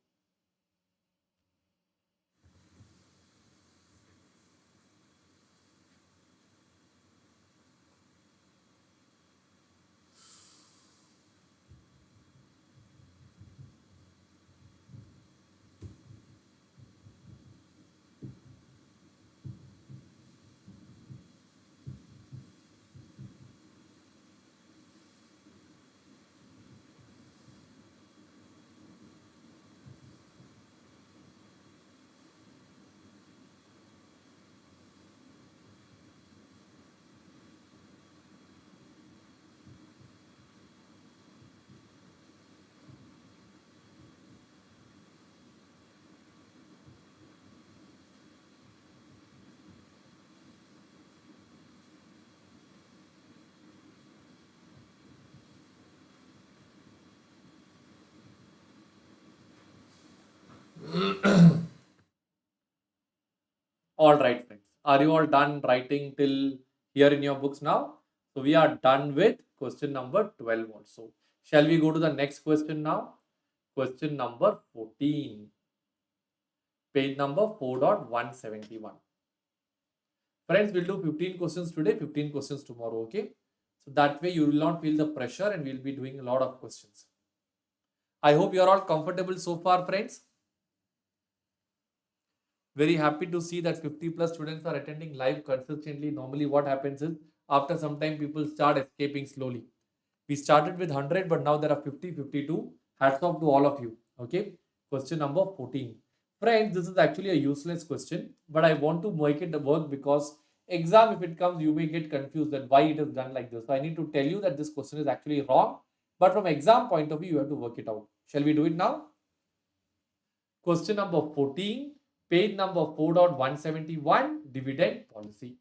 All right, friends. Are you all done writing till here in your books now? So we are done with question number 12 also. Shall we go to the next question now? Question number 14. Page number 4.171. Friends, we'll do 15 questions today, 15 questions tomorrow, okay? So that way you will not feel the pressure and we'll be doing a lot of questions. I hope you are all comfortable so far, friends. Very happy to see that 50 plus students are attending live consistently. Normally what happens is after some time people start escaping slowly. We started with 100 but now there are 50, 52. Hats off to all of you. Okay. Question number 14. Friends, this is actually a useless question, but I want to make it work because exam, if it comes, you may get confused that why it is done like this. So I need to tell you that this question is actually wrong, but from exam point of view, you have to work it out. Shall we do it now? Question number 14, page number 4.171, dividend policy.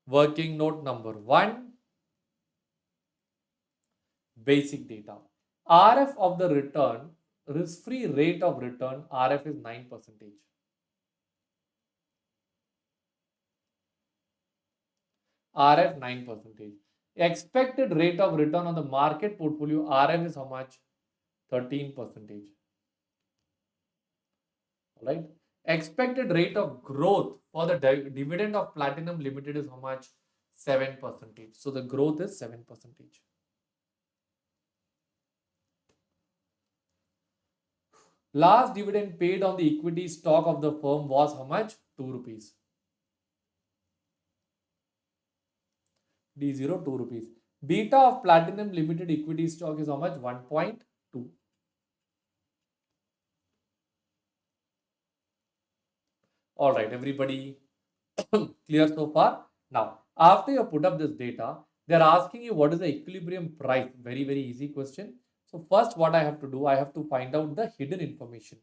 Working note number 1, basic data. RF of the return, risk-free rate of return, RF is 9%. RF 9%. Expected rate of return on the market portfolio, RM is how much? 13%. Alright. Expected rate of growth for the dividend of Platinum Limited is how much? 7%. So the growth is 7%. Last dividend paid on the equity stock of the firm was how much? 2 rupees. D0 2 rupees. Beta of Platinum Limited equity stock is how much? 1.2. All right, everybody clear so far? Now, after you put up this data, they're asking you what is the equilibrium price. Very, very easy question. So first what I have to do, I have to find out the hidden information,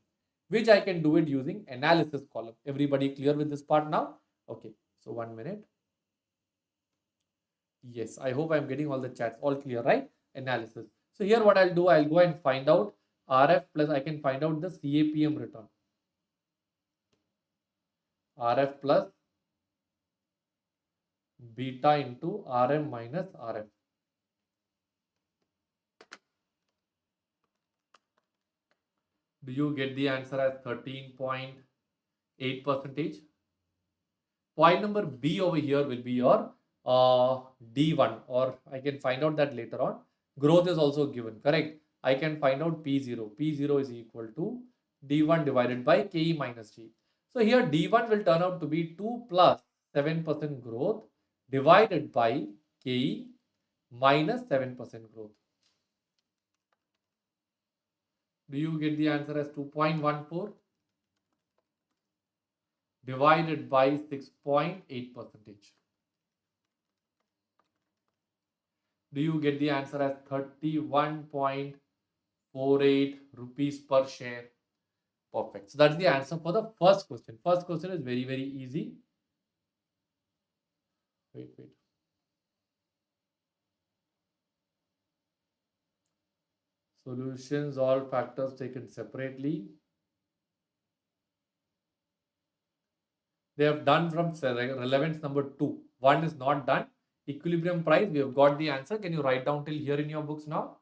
which I can do it using analysis column. Everybody clear with this part now? Okay, so 1 minute. Yes, I hope I'm getting all the chats all clear, right? Analysis. So here what I'll do, I'll go and find out RF plus I can find out the CAPM return. RF plus beta into RM minus RF. Do you get the answer as 13.8 percentage? Point number B over here will be your D1, or I can find out that later on. Growth is also given, correct? I can find out P0. P0 is equal to D1 divided by KE minus G. So here D1 will turn out to be 2 plus 7% growth divided by KE minus 7% growth. Do you get the answer as 2.14 divided by 6.8 percentage? Do you get the answer as 31.48 rupees per share? Perfect. So that's the answer for the first question. First question is very, very easy. Wait. Solutions, all factors taken separately. They have done from relevance number 2. 1 is not done. Equilibrium price, we have got the answer. Can you write down till here in your books now?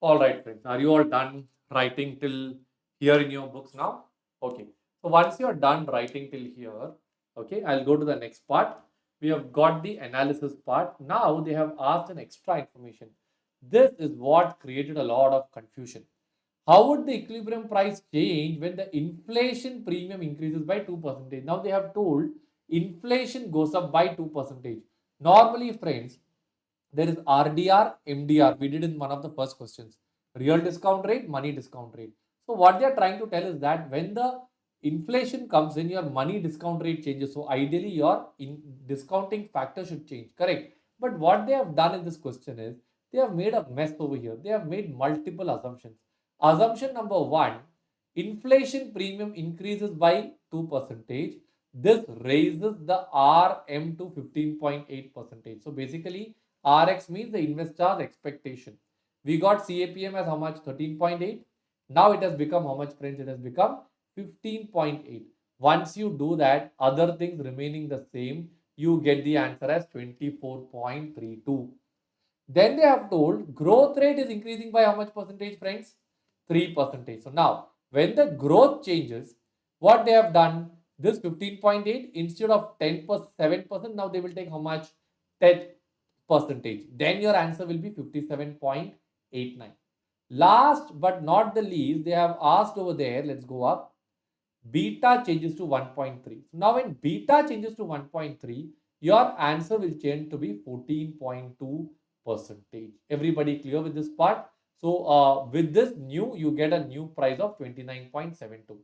All right, friends. Are you all done writing till here in your books now? Okay. So once you are done writing till here, okay, I'll go to the next part. We have got the analysis part. Now they have asked an extra information. This is what created a lot of confusion. How would the equilibrium price change when the inflation premium increases by 2%? Now they have told inflation goes up by 2%. Normally, friends, there is RDR, MDR. We did in one of the first questions. Real discount rate, money discount rate. So what they are trying to tell is that when the inflation comes in, your money discount rate changes. So ideally, your discounting factor should change, correct? But what they have done in this question is they have made a mess over here. They have made multiple assumptions. Assumption number 1, inflation premium increases by 2%. This raises the RM to 15.8%. So basically, RX means the investor's expectation. We got CAPM as how much? 13.8. Now it has become how much, friends? It has become 15.8. Once you do that, other things remaining the same, you get the answer as 24.32. Then they have told growth rate is increasing by how much percentage, friends? 3%. So now, when the growth changes, what they have done, this 15.8 instead of 10%, 7%, now they will take how much? 10 percentage. Then your answer will be 57.89. Last but not the least, they have asked over there, let's go up, beta changes to 1.3. So now when beta changes to 1.3, your answer will change to be 14.2%. Everybody clear with this part? So with this new, you get a new price of 29.72.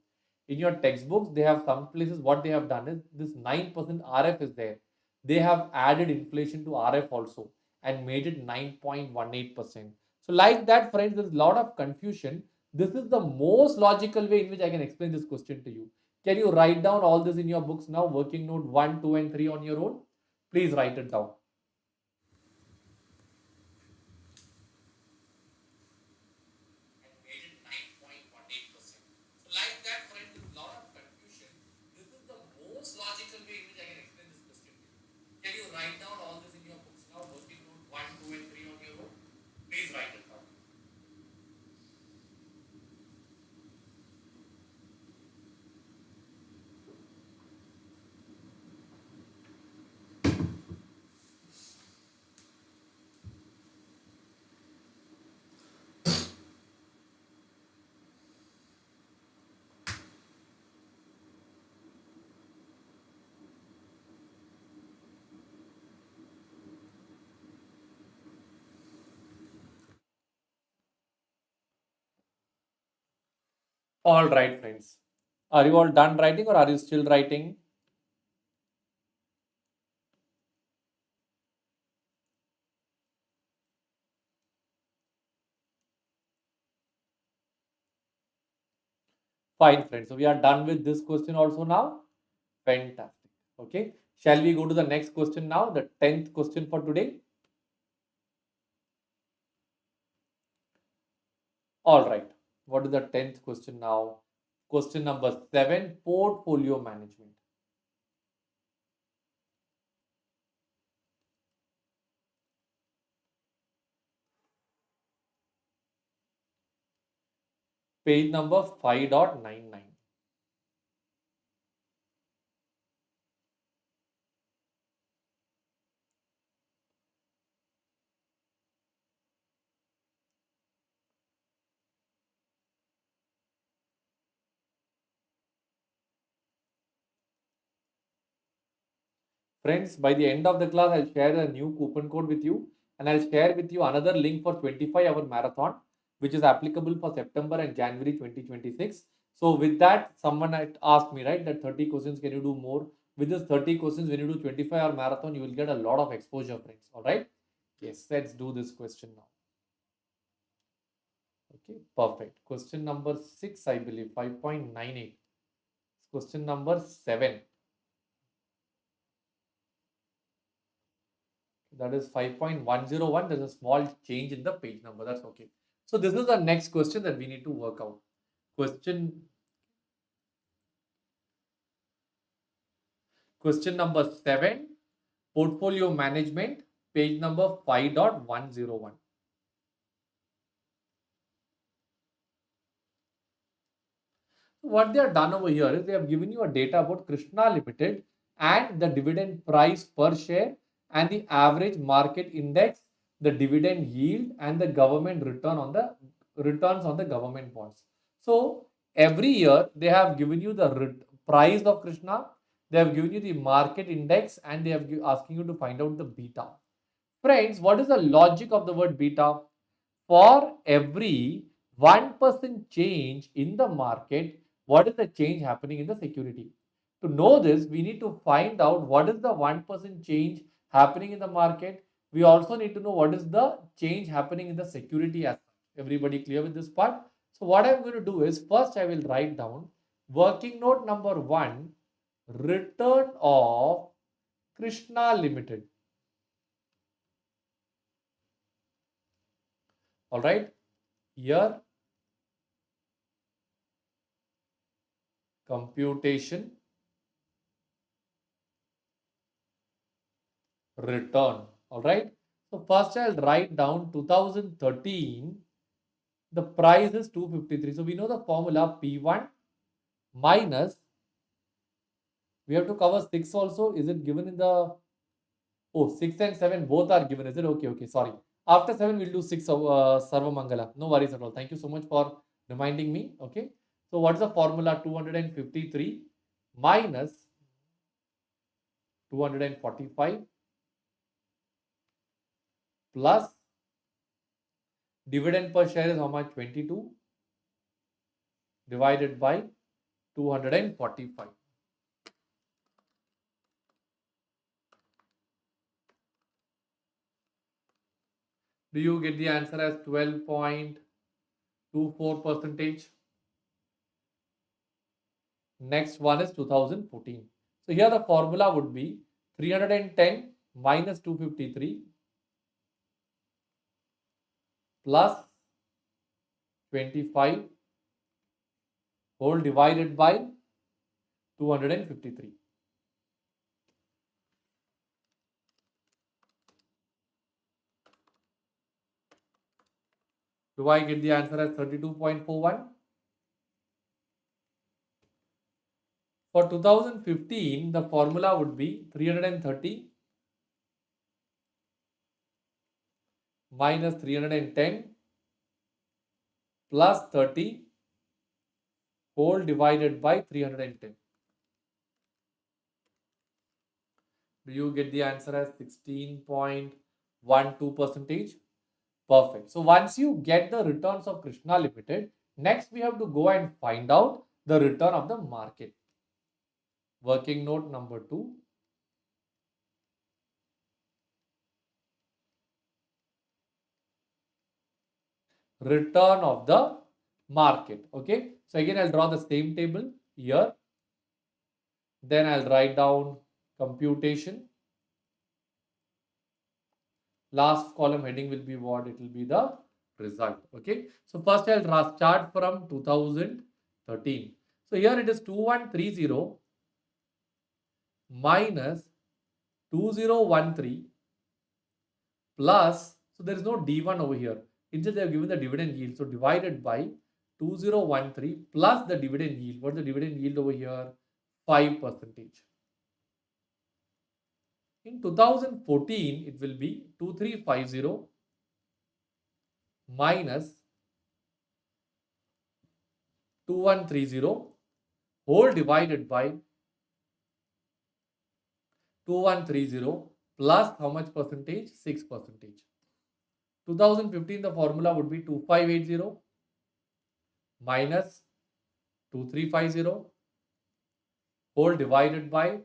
In your textbooks, they have some places, what they have done is this 9% RF is there. They have added inflation to RF also and made it 9.18%. So like that, friends, there's a lot of confusion. This is the most logical way in which I can explain this question to you. Can you write down all this in your books now? Working note 1, 2 and 3 on your own. Please write it down. And made it 9.18%. So like that, friends, there's a lot of confusion. This is the most logical way in which I can explain this question to you. Can you write down all this in your books now? Working note 1, 2 and 3 on your own. Please write it down. All right, friends. Are you all done writing or are you still writing? Fine, friends. So we are done with this question also now. Fantastic. Okay. Shall we go to the next question now? The 10th question for today. All right. What is the 10th question now? Question number 7, portfolio management. Page number 5.99. Friends, by the end of the class, I'll share a new coupon code with you and I'll share with you another link for 25-hour marathon, which is applicable for September and January 2026. So with that, someone had asked me, right, that 30 questions, can you do more? With this 30 questions, when you do 25-hour marathon, you will get a lot of exposure, friends. All right. Yes, let's do this question now. Okay, perfect. Question number 6, I believe, 5.98. Question number 7. That is 5.101. There's a small change in the page number. That's okay. So this is the next question that we need to work out. Question number 7, portfolio management, page number 5.101. What they have done over here is they have given you a data about Krishna Limited and the dividend price per share and the average market index, the dividend yield and the government returns on the government bonds. So every year they have given you the price of Krishna, they have given you the market index and they have asking you to find out the beta. Friends, what is the logic of the word beta? For every 1% change in the market, what is the change happening in the security? To know this, we need to find out what is the 1% change happening in the market. We also need to know what is the change happening in the security aspect. Everybody clear with this part? So what I'm going to do is first I will write down working note number 1, return of Krishna Limited. All right. Here computation return. All right. So first I'll write down 2013. The price is 253. So we know the formula P1 minus, we have to cover 6 also. Is it given in the, oh, 6 and 7 both are given. Is it? Okay, okay, sorry. After 7, we'll do 6 Sarva Mangala. No worries at all. Thank you so much for reminding me. Okay. So what is the formula? 253 minus 245 plus dividend per share is how much? 22 divided by 245. Do you get the answer as 12.24 percentage? Next one is 2014. So here the formula would be 310 minus 253 plus 25 whole divided by 253. Do I get the answer as 32.41? For 2015, the formula would be 330 minus 310 plus 30 whole divided by 310. Do you get the answer as 16.12 percentage? Perfect. So once you get the returns of Krishna Limited, Next, we have to go and find out the return of the market. Working note number 2. Return of the market. Okay. So again, I'll draw the same table here. Then I'll write down computation. Last column heading will be what? It will be the result. Okay. So first I'll start from 2013. So here it is 2130 minus 2013 plus, so there is no D1 over here. Instead, they have given the dividend yield. So divided by 2013 plus the dividend yield. What's the dividend yield over here? 5%. In 2014, it will be 2350 minus 2130 whole divided by 2130 plus how much percentage? 6%. 2015, the formula would be 2580 minus 2350 whole divided by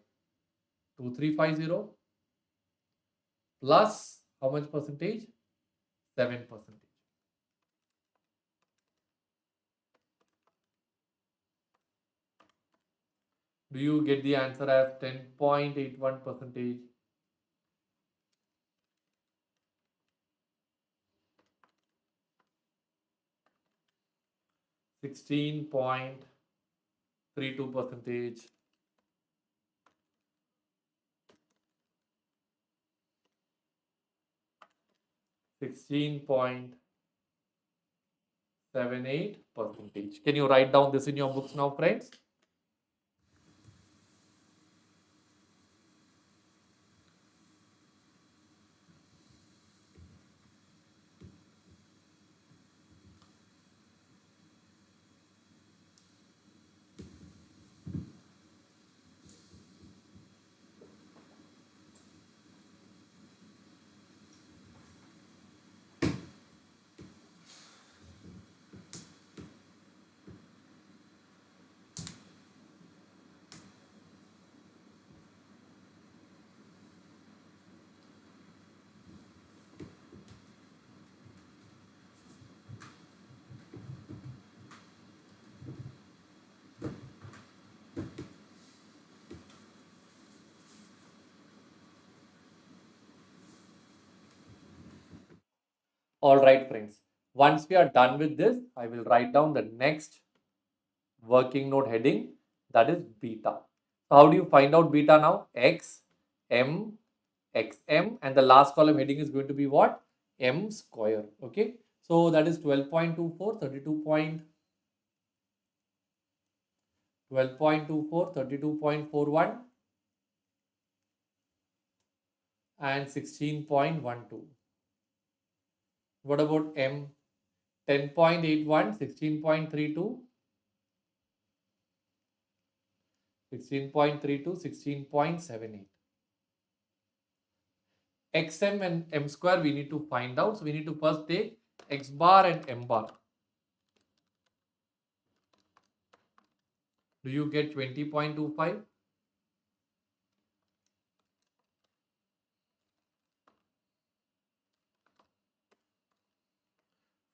2350 plus how much percentage? 7%. Do you get the answer as 10.81%? %32, 16.78%. Can you write down this in your books now, friends? All right, friends. Once we are done with this, I will write down the next working note heading, that is beta. So how do you find out beta now? X, M, XM, and the last column heading is going to be what? M square. Okay. So that is 12.24, 32.41 and 16.12. What about M? 10.81, 16.32, 16.32, 16.78. XM and M square we need to find out. So we need to first take X bar and M bar. Do you get 20.25?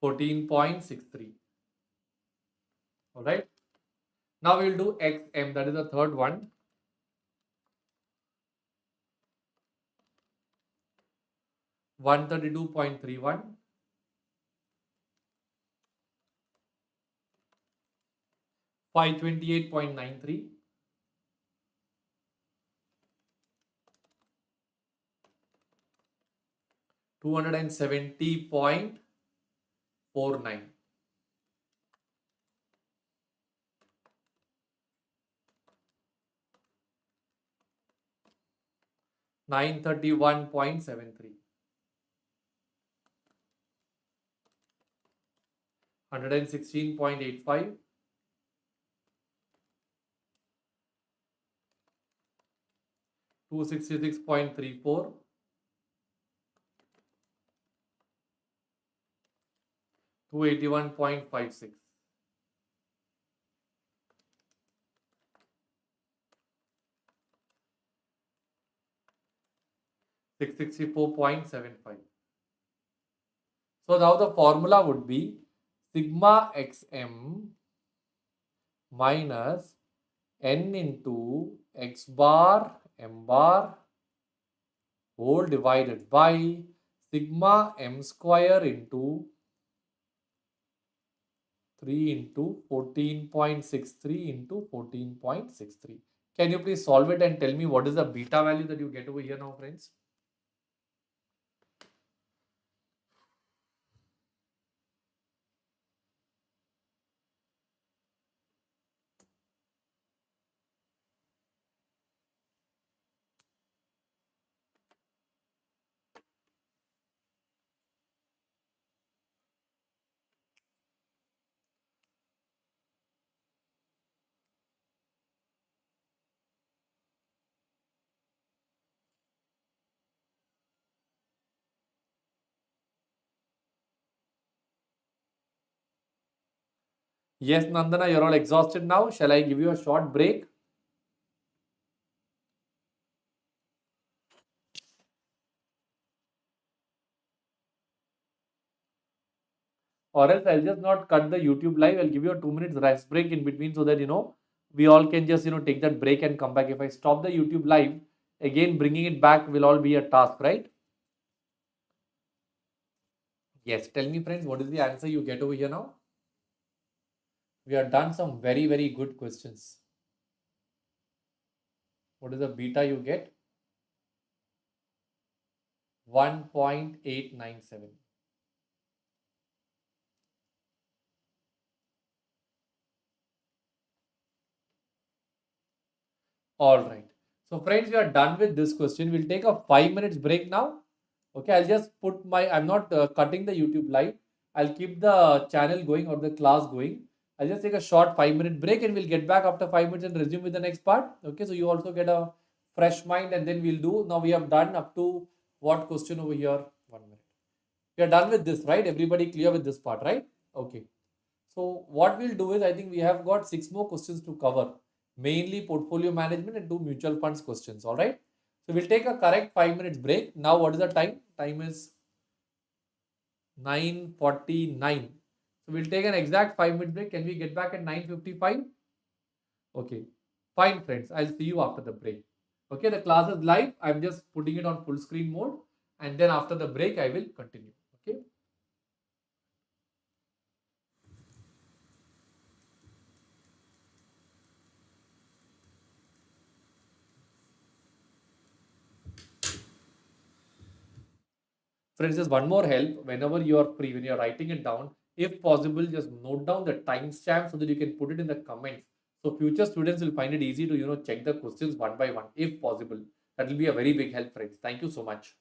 14.63. All right. Now we will do XM, that is the third one. 132.31. 528.93. 270.49. 931.73. 116.85. 266.34. 281.56. 664.75. So now the formula would be sigma xm minus n into x bar m bar whole divided by sigma m square into 3 into 14.63 into 14.63. Can you please solve it and tell me what is the beta value that you get over here now, friends? Yes, Nandana, you're all exhausted now. Shall I give you a short break? Or else I'll just not cut the YouTube live. I'll give you a 2 minutes rest break in between so that we all can just take that break and come back. If I stop the YouTube live, again bringing it back will all be a task, right? Yes, tell me friends, what is the answer you get over here now? We have done some very, very good questions. What is the beta you get? 1.897. All right. So friends, we are done with this question. We'll take a 5 minutes break now. Okay, I'll just put I'm not cutting the YouTube live. I'll keep the channel going or the class going. I'll just take a short 5 minute break and we'll get back after 5 minutes and resume with the next part. Okay, so you also get a fresh mind and then we'll do. Now we have done up to what question over here? 1 minute. We are done with this, right? Everybody clear with this part, right? Okay. So what we'll do is I think we have got 6 more questions to cover, mainly portfolio management and 2 mutual funds questions. All right. So we'll take a correct 5 minutes break. Now what is the time? Time is 9:49. So we'll take an exact 5 minute break. Can we get back at 9:55? Okay. Fine, friends. I'll see you after the break. Okay, the class is live. I'm just putting it on full screen mode. And then after the break, I will continue. Okay. Friends, just one more help. Whenever you are free, when you are writing it down, if possible, just note down the timestamp so that you can put it in the comments. So future students will find it easy to check the questions one by one, if possible. That will be a very big help, friends. Thank you so much.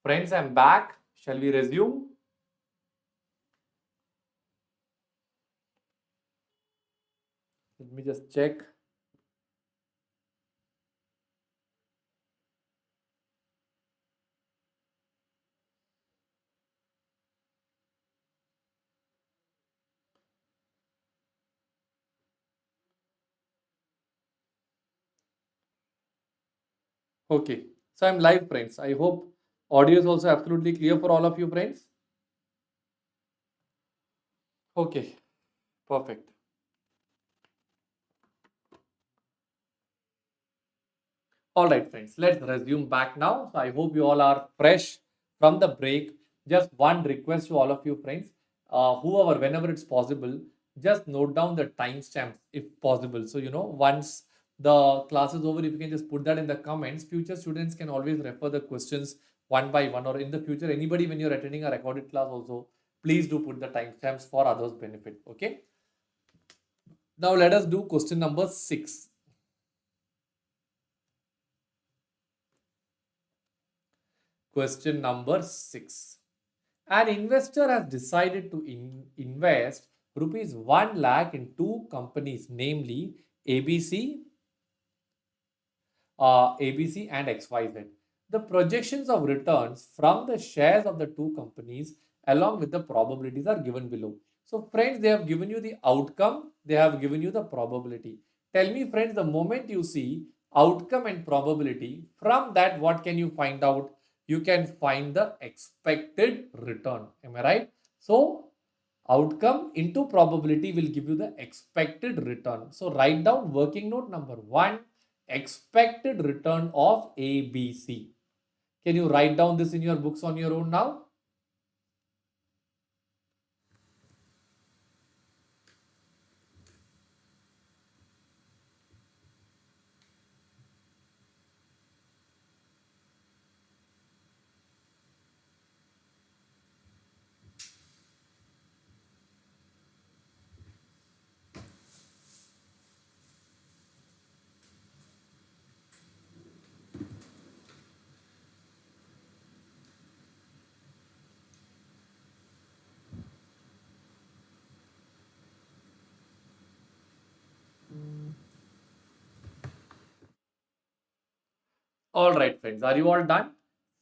Friends, I'm back. Shall we resume? Let me just check. Okay. So I'm live, friends. I hope audio is also absolutely clear for all of you, friends. Okay. Perfect. All right, friends, let's resume back now. So I hope you all are fresh from the break. Just one request to all of you, friends. Whoever, whenever it's possible, just note down the timestamps if possible. So, once the class is over, if you can just put that in the comments, future students can always refer the questions one by one, or in the future, anybody, when you're attending a recorded class also, please do put the timestamps for others' benefit. Okay. Now let us do question number 6. Question number 6. An investor has decided to invest rupees 1 lakh in two companies, namely ABC, ABC and XYZ. The projections of returns from the shares of the two companies along with the probabilities are given below. So friends, they have given you the outcome, they have given you the probability. Tell me friends, the moment you see outcome and probability, from that what can you find out? You can find the expected return. Am I right? So outcome into probability will give you the expected return. So write down working note number 1, expected return of ABC. Can you write down this in your books on your own now? All right, friends, are you all done?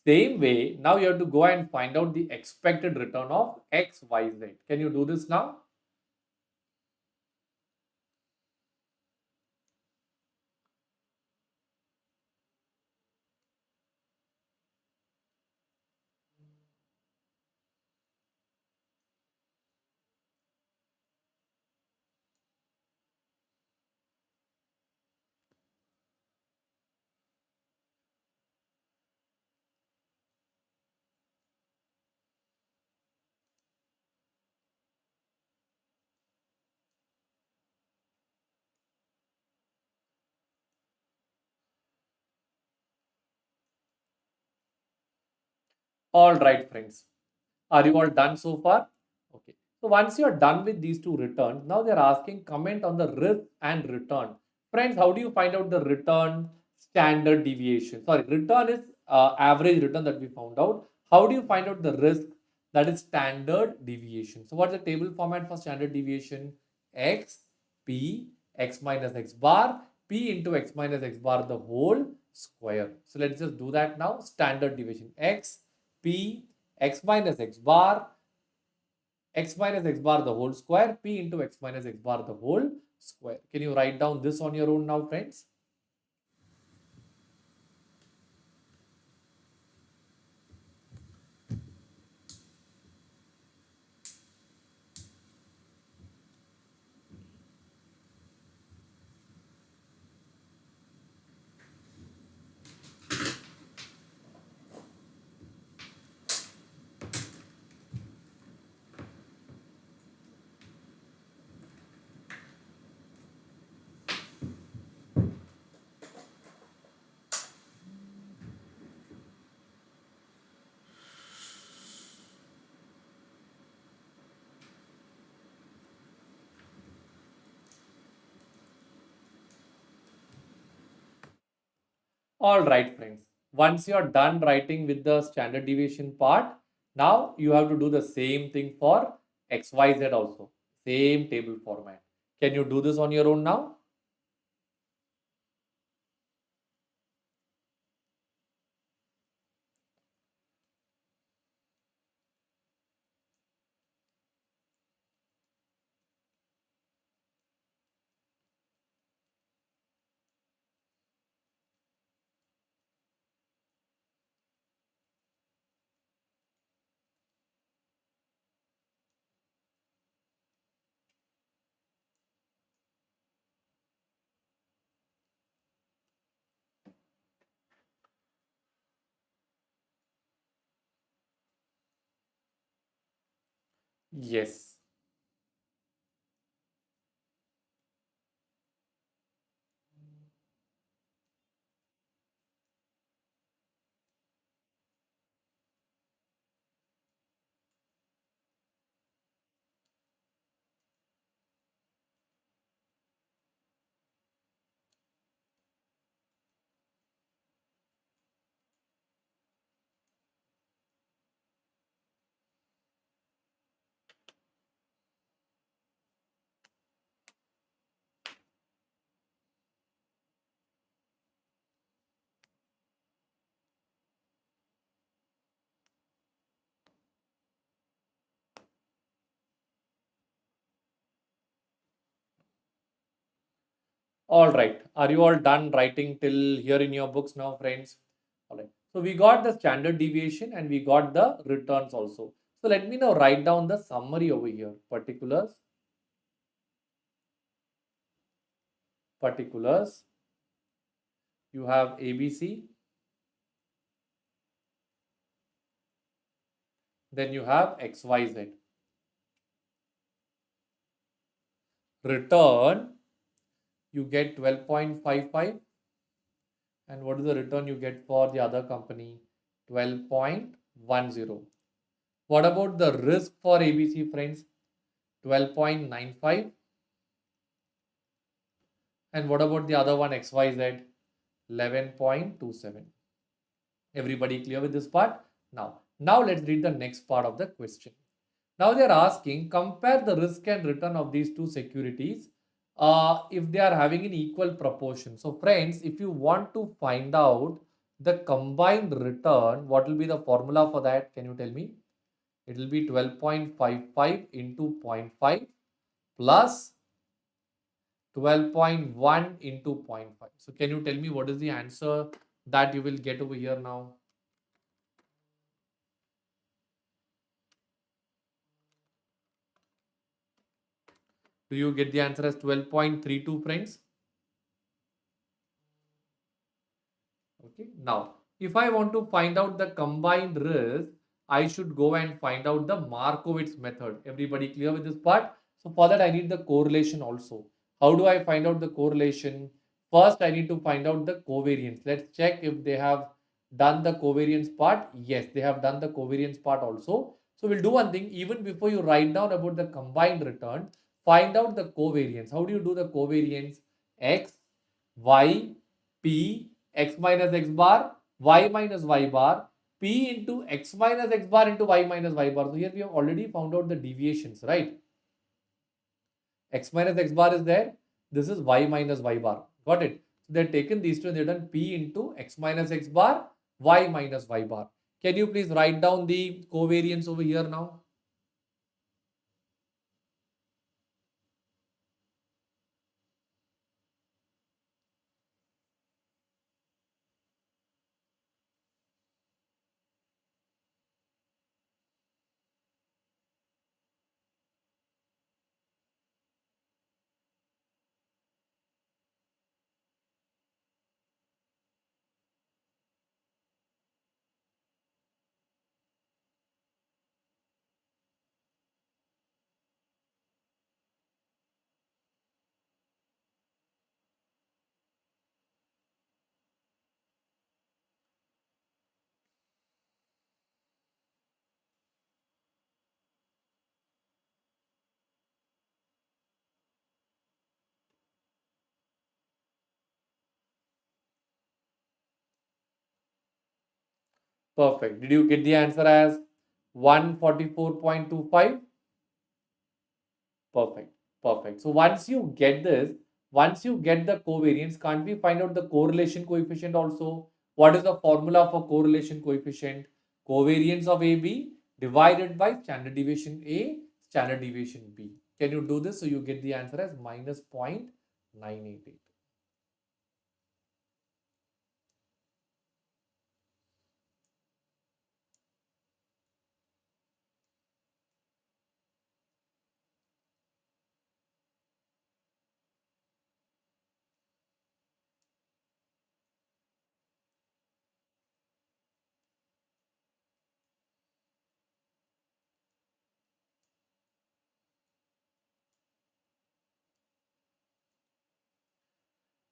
Same way, now you have to go and find out the expected return of XYZ. Can you do this now? All right, friends. Are you all done so far? Okay. So once you're done with these two returns, now they're asking comment on the risk and return. Friends, how do you find out the return standard deviation? Sorry, return is average return that we found out. How do you find out the risk? That is standard deviation. So what's the table format for standard deviation? X, P, X minus X bar, P into X minus X bar the whole square. So let's just do that now. Standard deviation X, P, X minus X bar, X minus X bar the whole square, P into X minus X bar the whole square. Can you write down this on your own now, friends? All right, friends. Once you're done writing with the standard deviation part, now you have to do the same thing for XYZ also. Same table format. Can you do this on your own now? Yes. All right. Are you all done writing till here in your books now, friends? All right. So we got the standard deviation and we got the returns also. So let me now write down the summary over here. Particulars, particulars. You have ABC, then you have XYZ. Return, you get 12.55. And what is the return you get for the other company? 12.10. What about the risk for ABC, friends? 12.95. And what about the other one, XYZ? 11.27. Everybody clear with this part? Now let's read the next part of the question. Now they are asking, compare the risk and return of these two securities if they are having an equal proportion. So friends, if you want to find out the combined return, what will be the formula for that? Can you tell me? It will be 12.55 into zero point 0.5 plus 12.1 into zero point 0.5. So can you tell me what is the answer that you will get over here now? Do you get the answer as 12.32, friends? Okay. Now, if I want to find out the combined risk, I should go and find out the Markowitz method. Everybody clear with this part? So for that, I need the correlation also. How do I find out the correlation? First, I need to find out the covariance. Let's check if they have done the covariance part. Yes, they have done the covariance part also. So we'll do one thing. Even before you write down about the combined return, find out the covariance. How do you do the covariance? X, Y, P, x minus x bar, y minus y bar, p into x minus x bar into y minus y bar. So here we have already found out the deviations, right? X minus x bar is there. This is y minus y bar. Got it? So they've taken these two and they've done p into x minus x bar, y minus y bar. Can you please write down the covariance over here now? Perfect. Did you get the answer as 144.25? Perfect. Perfect. So once you get this, once you get the covariance, can't we find out the correlation coefficient also? What is the formula for correlation coefficient? Covariance of AB divided by standard deviation A, standard deviation B. Can you do this? So you get the answer as minus 0.988.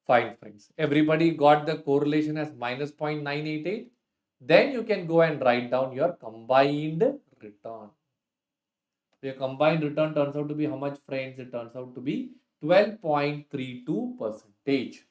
Fine, friends. Everybody got the correlation as minus 0.988. Then you can go and write down your combined return. So your combined return turns out to be how much, friends? It turns out to be 12.32 percentage.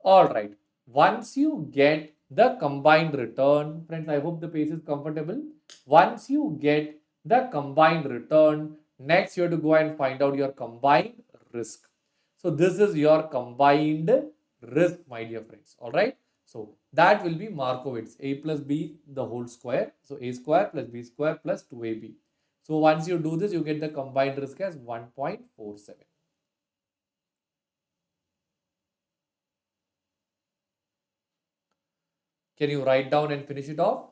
All right. Once you get the combined return, friends, I hope the pace is comfortable. Once you get the combined return, next you have to go and find out your combined risk. So this is your combined risk, my dear friends. All right. So that will be Markowitz, a plus b the whole square. So a square plus b square plus 2ab. So once you do this, you get the combined risk as 1.47. Can you write down and finish it off?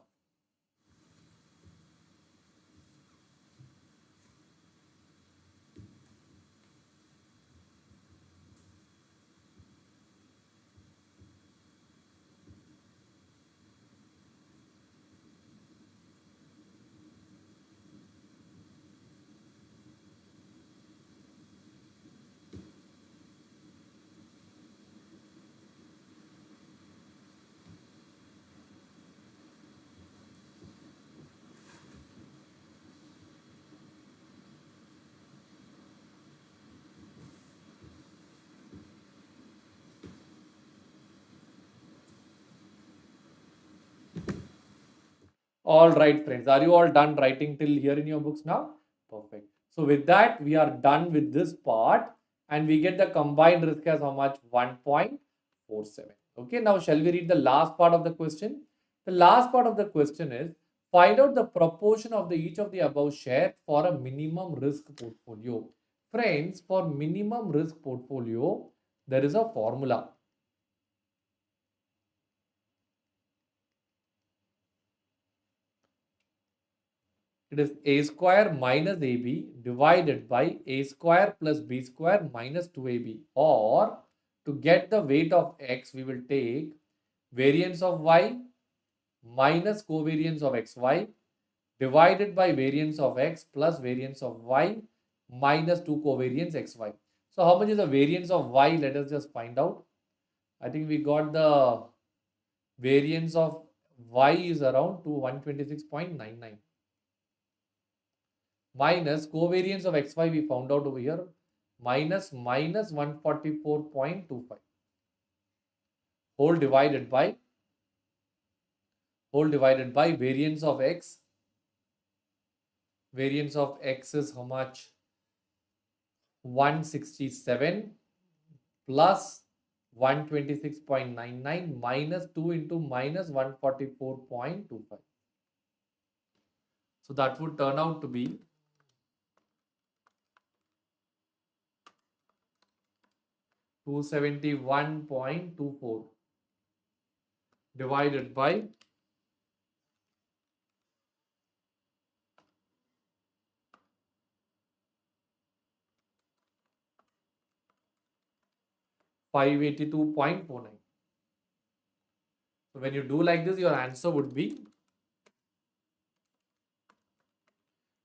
All right, friends. Are you all done writing till here in your books now? Perfect. So with that, we are done with this part and we get the combined risk as how much? 1.47. Okay, now shall we read the last part of the question? The last part of the question is find out the proportion of the each of the above share for a minimum risk portfolio. Friends, for minimum risk portfolio, there is a formula. It is a square minus ab divided by a square plus b square minus 2ab. Or to get the weight of x, we will take variance of y minus covariance of xy divided by variance of x plus variance of y minus 2 covariance xy. So how much is the variance of y? Let us just find out. I think we got the variance of y is around to 126.99. Minus covariance of xy we found out over here minus 144.25 whole divided by variance of x is how much, 167 plus 126.99 minus 2 into minus 144.25. So that would turn out to be 271.24 divided by 582.49. So when you do like this, your answer would be,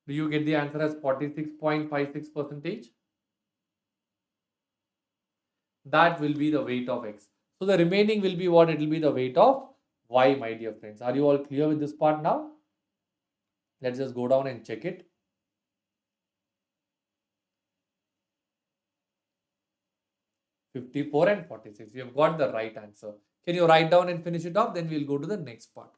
do you get the answer as 46.56 percentage? that will be the weight of x. So the remaining will be what? It will be the weight of y, my dear friends. Are you all clear with this part now? Let's just go down and check it. 54 and 46. We have got the right answer. Can you write down and finish it off? Then we'll go to the next part.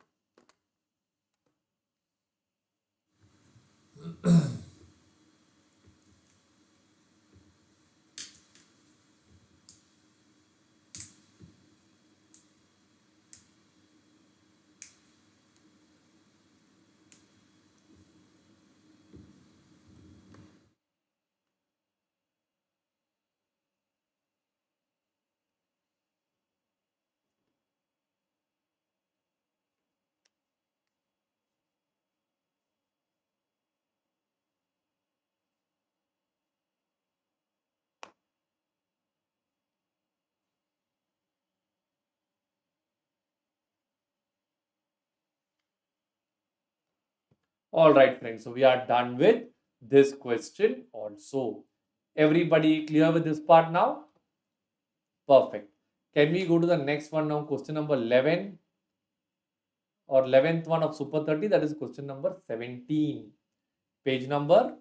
All right, friends. So we are done with this question also. Everybody clear with this part now? Perfect. Can we go to the next one now? Question number 11 or 11th one of Super 30. That is question number 17. Page number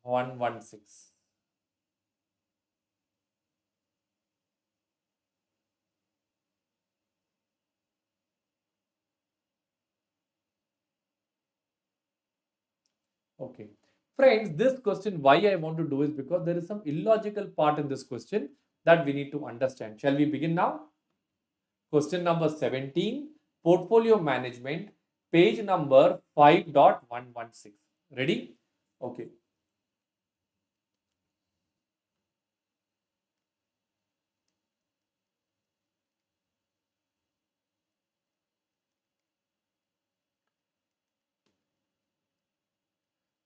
116. Okay. Friends, this question, why I want to do is because there is some illogical part in this question that we need to understand. Shall we begin now? Question number 17, portfolio management, page number 5.116. Ready? Okay.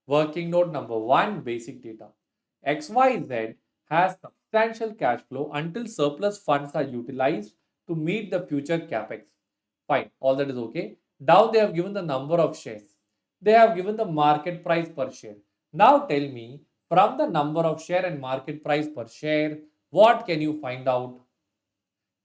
Working note number 1, basic data. XYZ has substantial cash flow until surplus funds are utilized to meet the future capex. Fine, all that is okay. Down they have given the number of shares. They have given the market price per share. Now tell me, from the number of share and market price per share, what can you find out?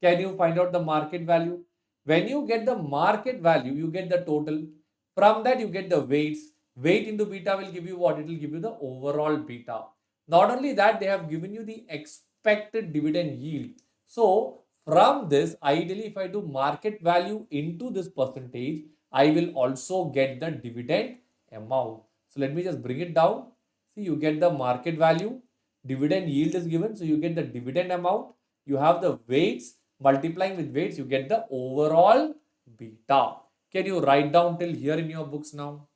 Can you find out the market value? When you get the market value, you get the total. From that, you get the weights. Weight into beta will give you what? It will give you the overall beta. Not only that, they have given you the expected dividend yield. So, from this, ideally, if I do market value into this percentage, I will also get the dividend amount. So, let me just bring it down. See, you get the market value. Dividend yield is given. So, you get the dividend amount. You have the weights. Multiplying with weights, you get the overall beta. Can you write down till here in your books now?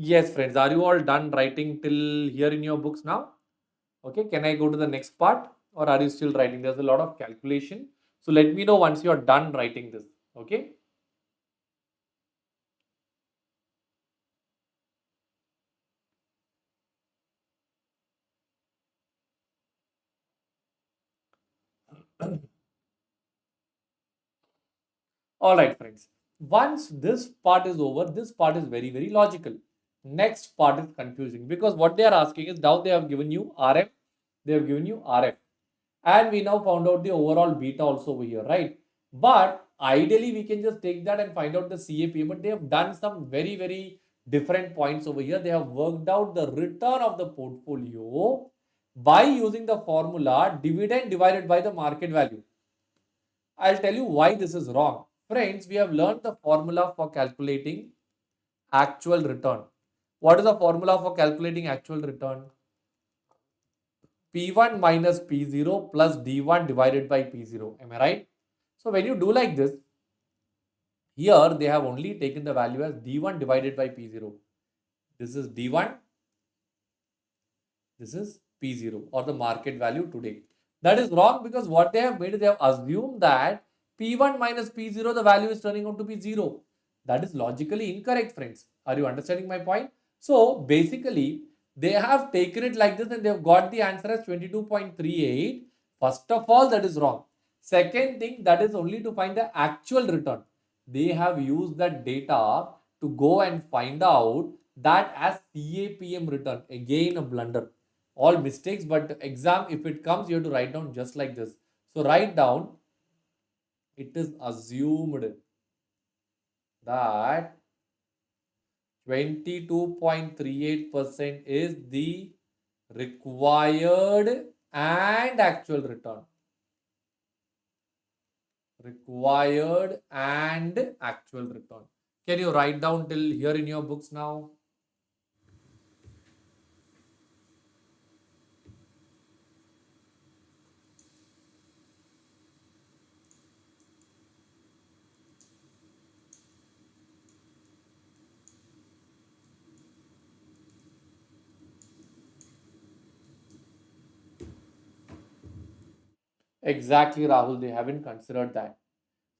Yes, friends, are you all done writing till here in your books now? Okay, can I go to the next part or are you still writing? There's a lot of calculation. So let me know once you are done writing this. Okay. All right, friends. Once this part is over, this part is very, very logical. Next part is confusing because what they are asking is now they have given you RF, they have given you RF, and we now found out the overall beta also over here, right? But ideally, we can just take that and find out the CAPM, but they have done some very, very different points over here. They have worked out the return of the portfolio by using the formula dividend divided by the market value. I'll tell you why this is wrong. Friends, we have learned the formula for calculating actual return. What is the formula for calculating actual return? P1 minus P0 plus D1 divided by P0. Am I right? So when you do like this, here they have only taken the value as D1 divided by P0. This is D1, this is P0 or the market value today. That is wrong because what they have made is they have assumed that P1 minus P0, the value is turning out to be 0. That is logically incorrect, friends. Are you understanding my point? So basically, they have taken it like this and they have got the answer as 22.38. First of all, that is wrong. Second thing, that is only to find the actual return. They have used that data to go and find out that as CAPM return. Again, a blunder. All mistakes, but exam, if it comes, you have to write down just like this. So write down, it is assumed that 22.38% is the required and actual return. Required and actual return. Can you write down till here in your books now? Exactly, Rahul. They haven't considered that.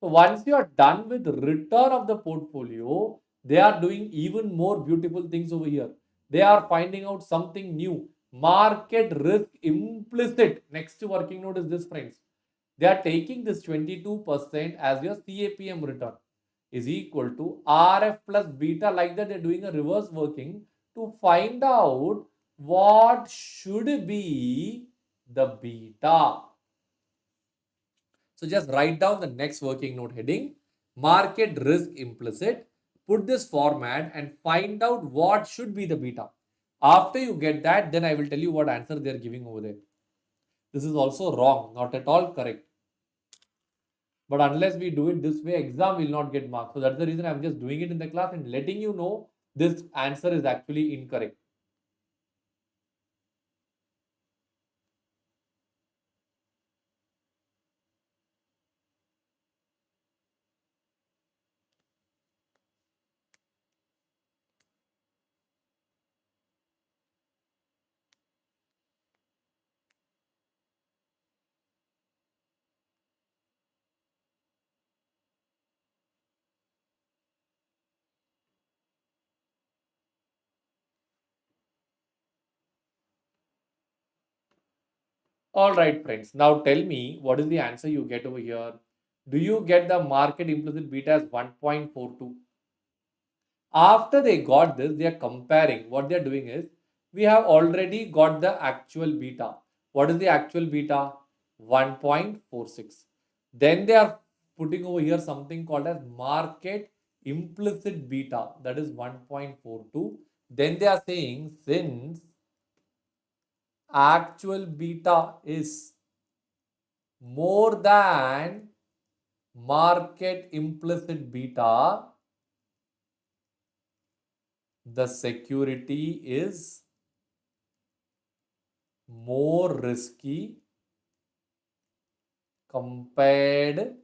So once you are done with return of the portfolio, they are doing even more beautiful things over here. They are finding out something new. Market risk implicit. Next working note is this, friends. They are taking this 22% as your CAPM return is equal to RF plus beta. Like that, they're doing a reverse working to find out what should be the beta. So just write down the next working note heading, market risk implicit, put this format and find out what should be the beta. After you get that, then I will tell you what answer they are giving over there. This is also wrong, not at all correct. But unless we do it this way, exam will not get marked. So that's the reason I'm just doing it in the class and letting you know this answer is actually incorrect. All right, friends. Now tell me what is the answer you get over here. Do you get the market implicit beta as 1.42? After they got this, they are comparing. What they are doing is, we have already got the actual beta. What is the actual beta? 1.46. Then they are putting over here something called as market implicit beta, that is 1.42. Then they are saying since actual beta is more than market implicit beta, the security is more risky compared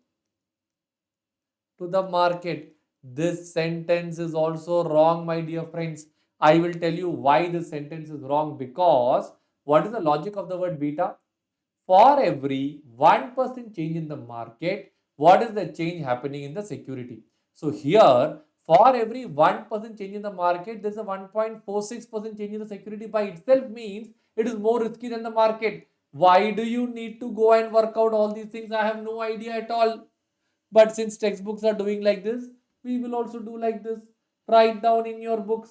to the market. This sentence is also wrong, my dear friends. I will tell you why this sentence is wrong, because what is the logic of the word beta? For every 1% change in the market, what is the change happening in the security? So here, for every 1% change in the market, there's a 1.46% change in the security. By itself means it is more risky than the market. Why do you need to go and work out all these things? I have no idea at all. But since textbooks are doing like this, we will also do like this. Write down in your books.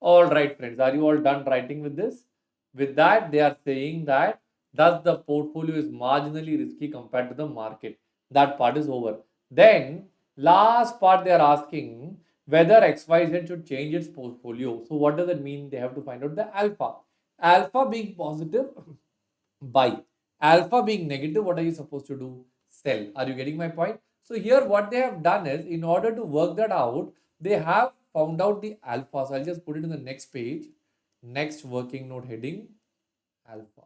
All right, friends, are you all done writing with this? With that, they are saying that thus the portfolio is marginally risky compared to the market. That part is over. Then, last part they are asking whether XYZ should change its portfolio. So, what does it mean? They have to find out the alpha. Alpha being positive, buy. Alpha being negative, what are you supposed to do? Sell. Are you getting my point? So here what they have done is, in order to work that out, they have found out the alpha. So I'll just put it in the next page. Next working note heading, alpha.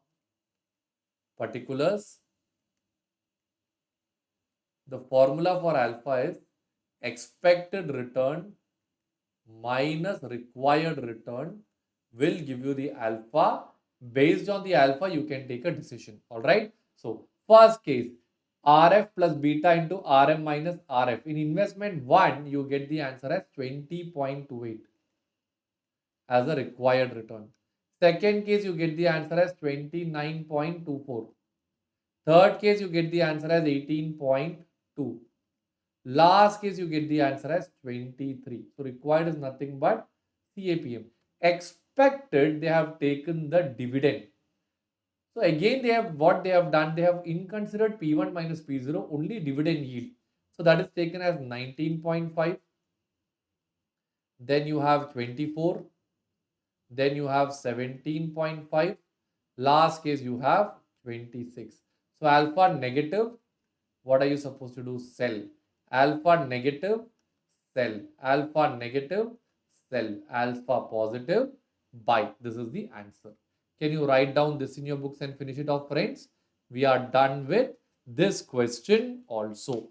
Particulars. The formula for alpha is expected return minus required return will give you the alpha. Based on the alpha, you can take a decision. All right. So first case, RF plus beta into RM minus RF. In investment 1, you get the answer as 20.28 as a required return. Second case, you get the answer as 29.24. Third case, you get the answer as 18.2. Last case, you get the answer as 23. So required is nothing but CAPM. Expected, they have taken the dividend. So again, they have what they have done, they have inconsidered P1 minus P0, only dividend yield. So that is taken as 19.5. Then you have 24. Then you have 17.5. Last case you have 26. So alpha negative, what are you supposed to do? Sell. Alpha negative, sell. Alpha negative, sell. Alpha positive, buy. This is the answer. Can you write down this in your books and finish it off, friends? We are done with this question also.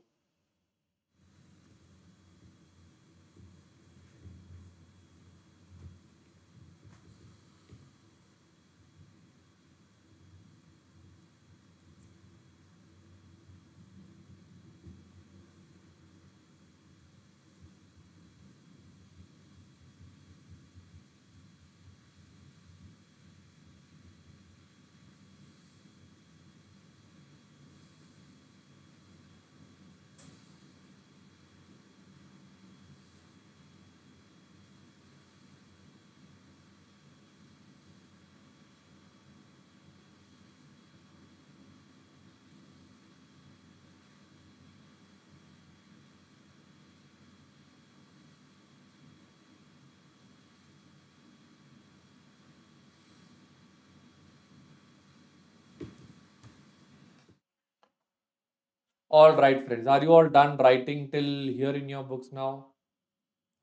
All right, friends. Are you all done writing till here in your books now?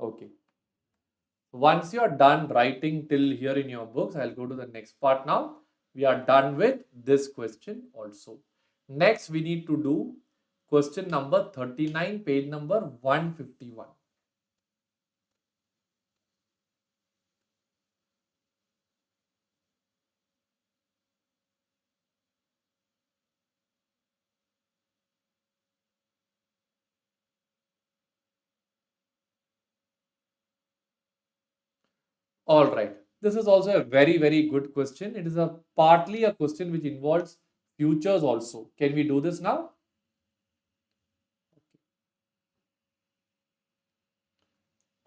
Okay. Once you are done writing till here in your books, I'll go to the next part now. We are done with this question also. Next, we need to do question number 39, page number 151. All right. This is also a very, very good question. It is a partly a question which involves futures also. Can we do this now?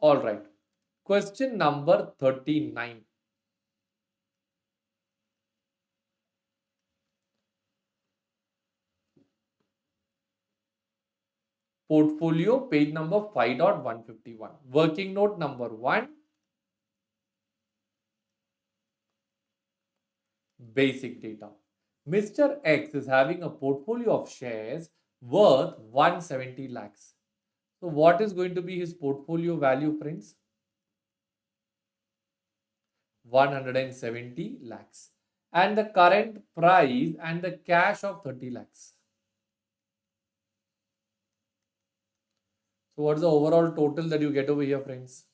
All right. Question number 39. Portfolio, page number 5.151. Working note number 1. Basic data. Mr. X is having a portfolio of shares worth 170 lakhs. So what is going to be his portfolio value, friends? 170 lakhs. And the current price and the cash of 30 lakhs. So what is the overall total that you get over here, friends?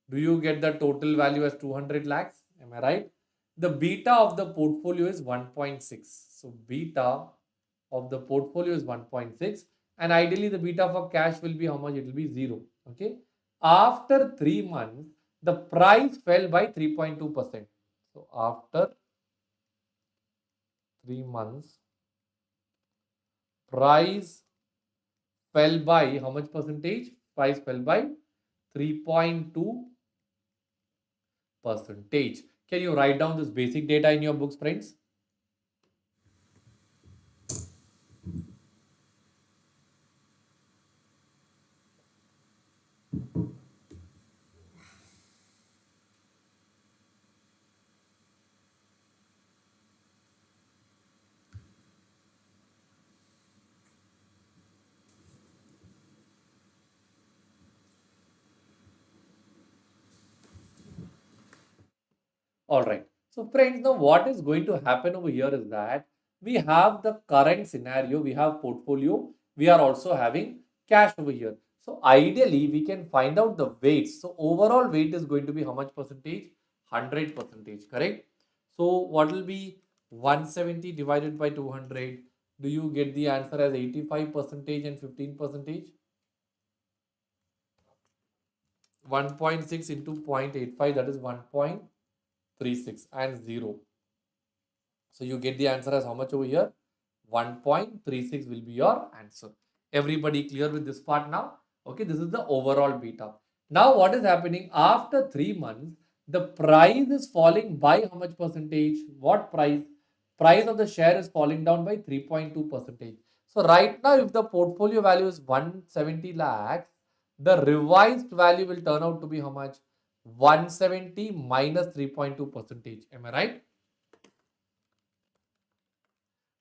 Do you get the total value as 200 lakhs? Am I right? The beta of the portfolio is 1.6. So beta of the portfolio is 1.6, and ideally the beta for cash will be how much? It will be 0. Okay. After 3 months, the price fell by 3.2%. So after 3 months, price fell by how much percentage? Price fell by 3.2 percentage. Can you write down this basic data in your books, friends? All right. So friends, now what is going to happen over here is that we have the current scenario, we have portfolio, we are also having cash over here. So ideally, we can find out the weights. So overall weight is going to be how much percentage? 100 percentage, correct? So what will be 170 divided by 200? Do you get the answer as 85 percentage and 15 percentage? 1.6 into 0.85, that is 1.36 and 0. So you get the answer as how much over here? 1.36 will be your answer. Everybody clear with this part now? Okay, this is the overall beta. Now what is happening after 3 months? The price is falling by how much percentage? What price? Price of the share is falling down by 3.2 percentage. So right now, if the portfolio value is 170 lakhs, the revised value will turn out to be how much? 170 minus 3.2 percentage. Am I right?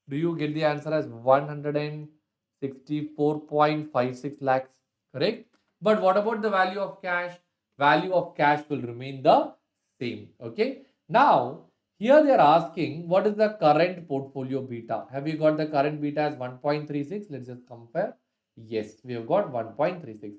Do you get the answer as 164.56 lakhs? Correct. But what about the value of cash? Value of cash will remain the same. Okay. Now, here they are asking what is the current portfolio beta? Have you got the current beta as 1.36? Let's just compare. Yes, we have got 1.36.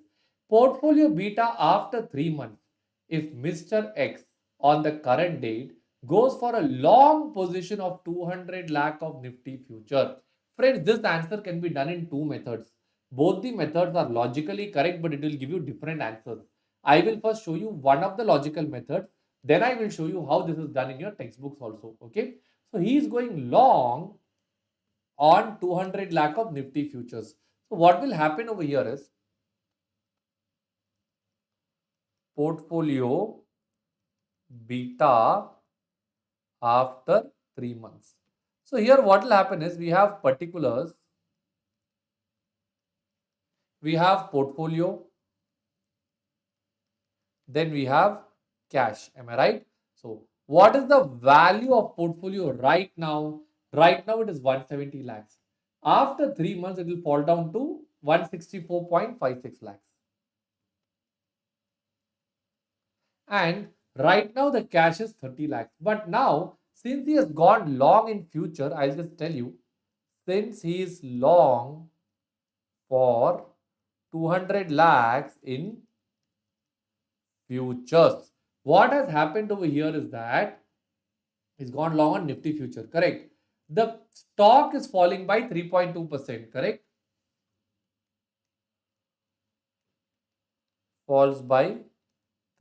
Portfolio beta after 3 months. If Mr. X on the current date goes for a long position of 200 lakh of Nifty future. Friends, this answer can be done in two methods. Both the methods are logically correct, but it will give you different answers. I will first show you one of the logical methods. Then I will show you how this is done in your textbooks also. Okay. So he is going long on 200 lakh of Nifty futures. So what will happen over here is portfolio beta after 3 months. So here what will happen is we have particulars, we have portfolio, then we have cash. Am I right? So what is the value of portfolio right now? Right now it is 170 lakhs. After 3 months it will fall down to 164.56 lakhs. And right now the cash is 30 lakhs. But now since he has gone long in future, I'll just tell you, since he is long for 200 lakhs in futures. What has happened over here is that it's gone long on Nifty future, correct? The stock is falling by 3.2%, correct? Falls by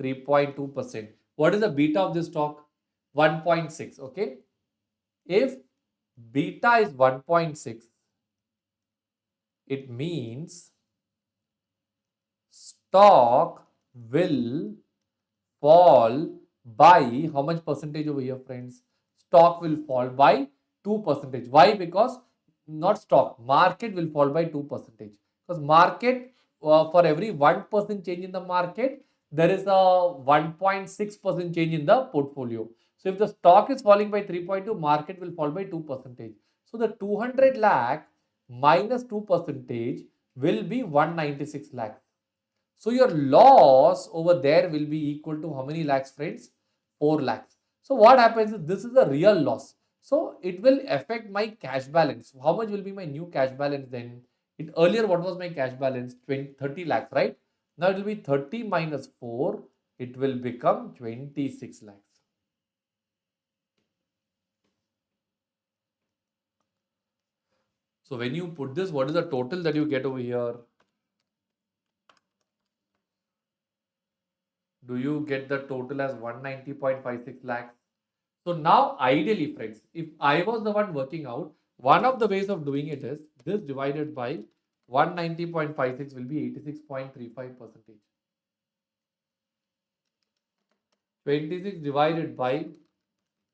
3.2%. What is the beta of this stock? 1.6, okay? If beta is 1.6, it means stock will fall by how much percentage over here, friends? Stock will fall by 2%. Why? Because not stock, market will fall by 2%. Because market, for every 1% change in the market, there is a 1.6% change in the portfolio. So if the stock is falling by 3.2, market will fall by 2%. So the 200 lakh minus 2% will be 196 lakh. So your loss over there will be equal to how many lakhs, friends? 4 lakhs. So what happens is this is a real loss. So it will affect my cash balance. How much will be my new cash balance then? Earlier, what was my cash balance? 30 lakhs, right? Now it will be 30 minus 4. It will become 26 lakhs. So when you put this, what is the total that you get over here? Do you get the total as 190.56 lakhs? So now ideally, friends, if I was the one working out, one of the ways of doing it is this divided by 190.56 will be 86.35%. 26 divided by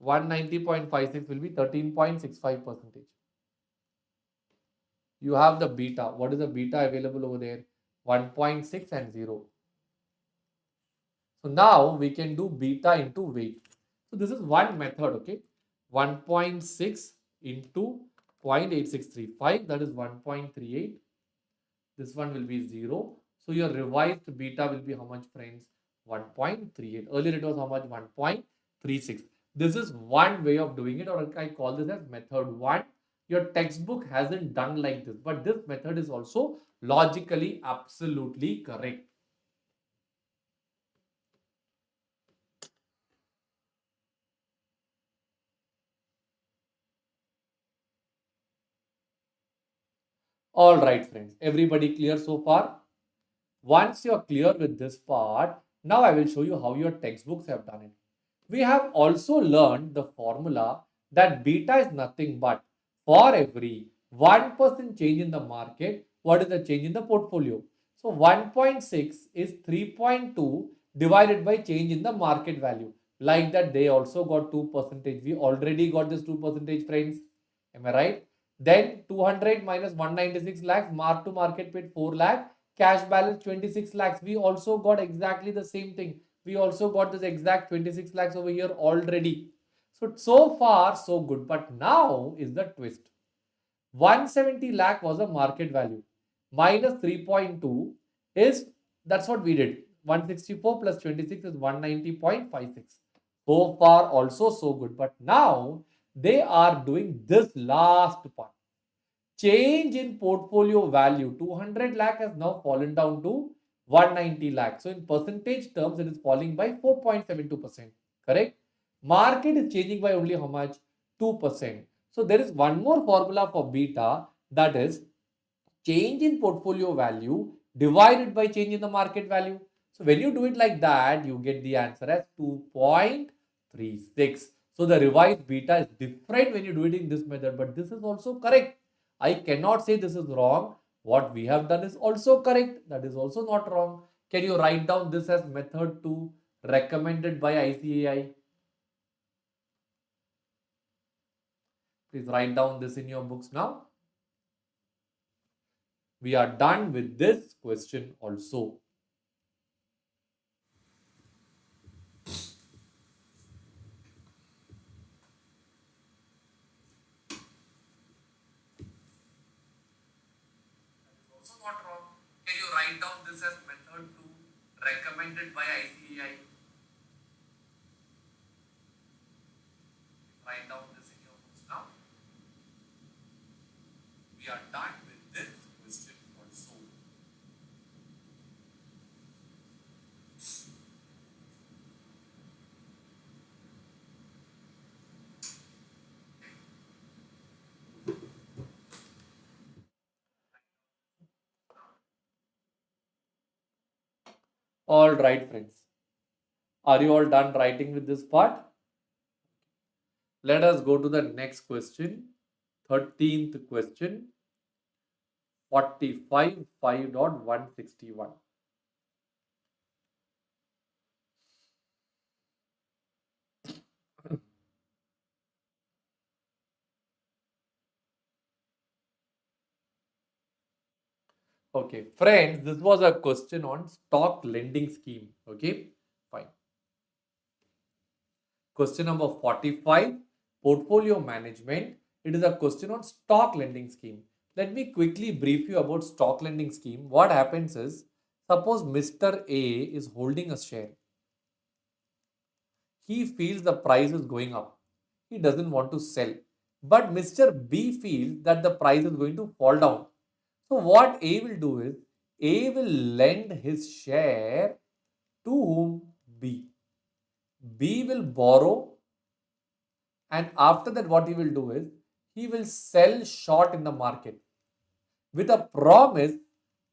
190.56 will be 13.65%. You have the beta. What is the beta available over there? 1.6 and 0. So now we can do beta into weight. So this is one method, okay? 1.6 into 0.8635, that is 1.38. This one will be 0. So your revised beta will be how much, friends? 1.38. Earlier it was how much? 1.36. This is one way of doing it, or I call this as method 1. Your textbook hasn't done like this, but this method is also logically absolutely correct. All right, friends. Everybody clear so far? Once you're clear with this part, now I will show you how your textbooks have done it. We have also learned the formula that beta is nothing but for every 1% change in the market, what is the change in the portfolio? So 1.6 is 3.2 divided by change in the market value. Like that, they also got 2%. We already got this 2%, friends. Am I right? Then 200 minus 196 lakhs, mark to market paid 4 lakh, cash balance 26 lakhs. We also got exactly the same thing. We also got this exact 26 lakhs over here already. So far, so good. But now is the twist. 170 lakh was a market value. Minus 3.2 is, that's what we did. 164 plus 26 is 190.56. So far, also so good. But now they are doing this last part. Change in portfolio value. 200 lakh has now fallen down to 190 lakh. So in percentage terms, it is falling by 4.72%. Correct? Market is changing by only how much? 2%. So there is one more formula for beta, that is change in portfolio value divided by change in the market value. So when you do it like that, you get the answer as 2.36. So the revised beta is different when you do it in this method, but this is also correct. I cannot say this is wrong. What we have done is also correct. That is also not wrong. Can you write down this as method 2 recommended by ICAI? Please write down this in your books now. We are done with this question also. Also not wrong. Can you write down this as method 2 recommended by ICAI? Write down this in your books now. We are done with this question also. All right, friends. Are you all done writing with this part? Let us go to the next question. 13th question. 45 5.161. Okay, friends, this was a question on stock lending scheme. Okay, fine. Question number 45, portfolio management. It is a question on stock lending scheme. Let me quickly brief you about stock lending scheme. What happens is, suppose Mr. A is holding a share. He feels the price is going up. He doesn't want to sell. But Mr. B feels that the price is going to fall down. So what A will do is, A will lend his share to whom? B. B will borrow, and after that what he will do is, he will sell short in the market with a promise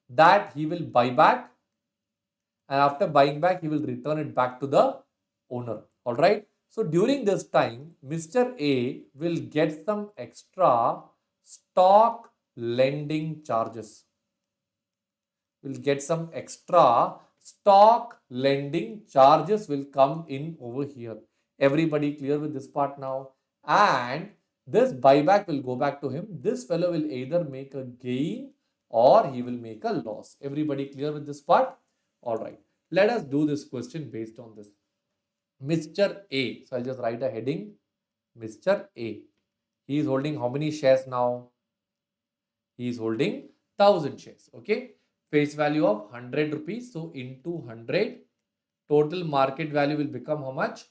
that he will buy back, and after buying back he will return it back to the owner. All right. So during this time, Mr. A will get some extra stock lending charges. Will get some extra stock lending charges will come in over here. Everybody clear with this part now? And this buyback will go back to him. This fellow will either make a gain or he will make a loss. Everybody clear with this part? All right. Let us do this question based on this. Mr. A. So I'll just write a heading. Mr. A. He is holding how many shares now? He is holding 1000 shares. Okay. Face value of 100 rupees. So into 100, total market value will become how much?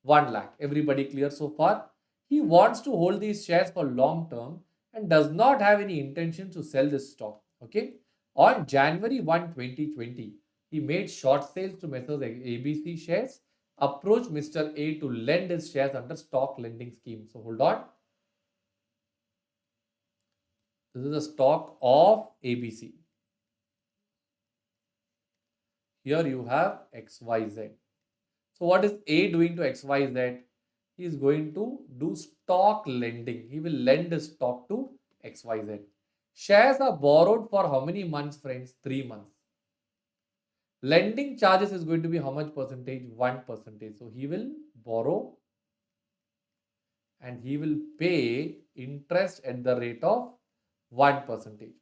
1 lakh. Everybody clear so far? He wants to hold these shares for long term and does not have any intention to sell this stock. Okay. On January 1, 2020, he made short sales to Messrs. ABC shares, approached Mr. A to lend his shares under stock lending scheme. So hold on. This is the stock of ABC. Here you have XYZ. So what is A doing to XYZ? He is going to do stock lending. He will lend his stock to XYZ. Shares are borrowed for how many months, friends? 3 months. Lending charges is going to be how much percentage? 1%. So he will borrow and he will pay interest at the rate of 1%.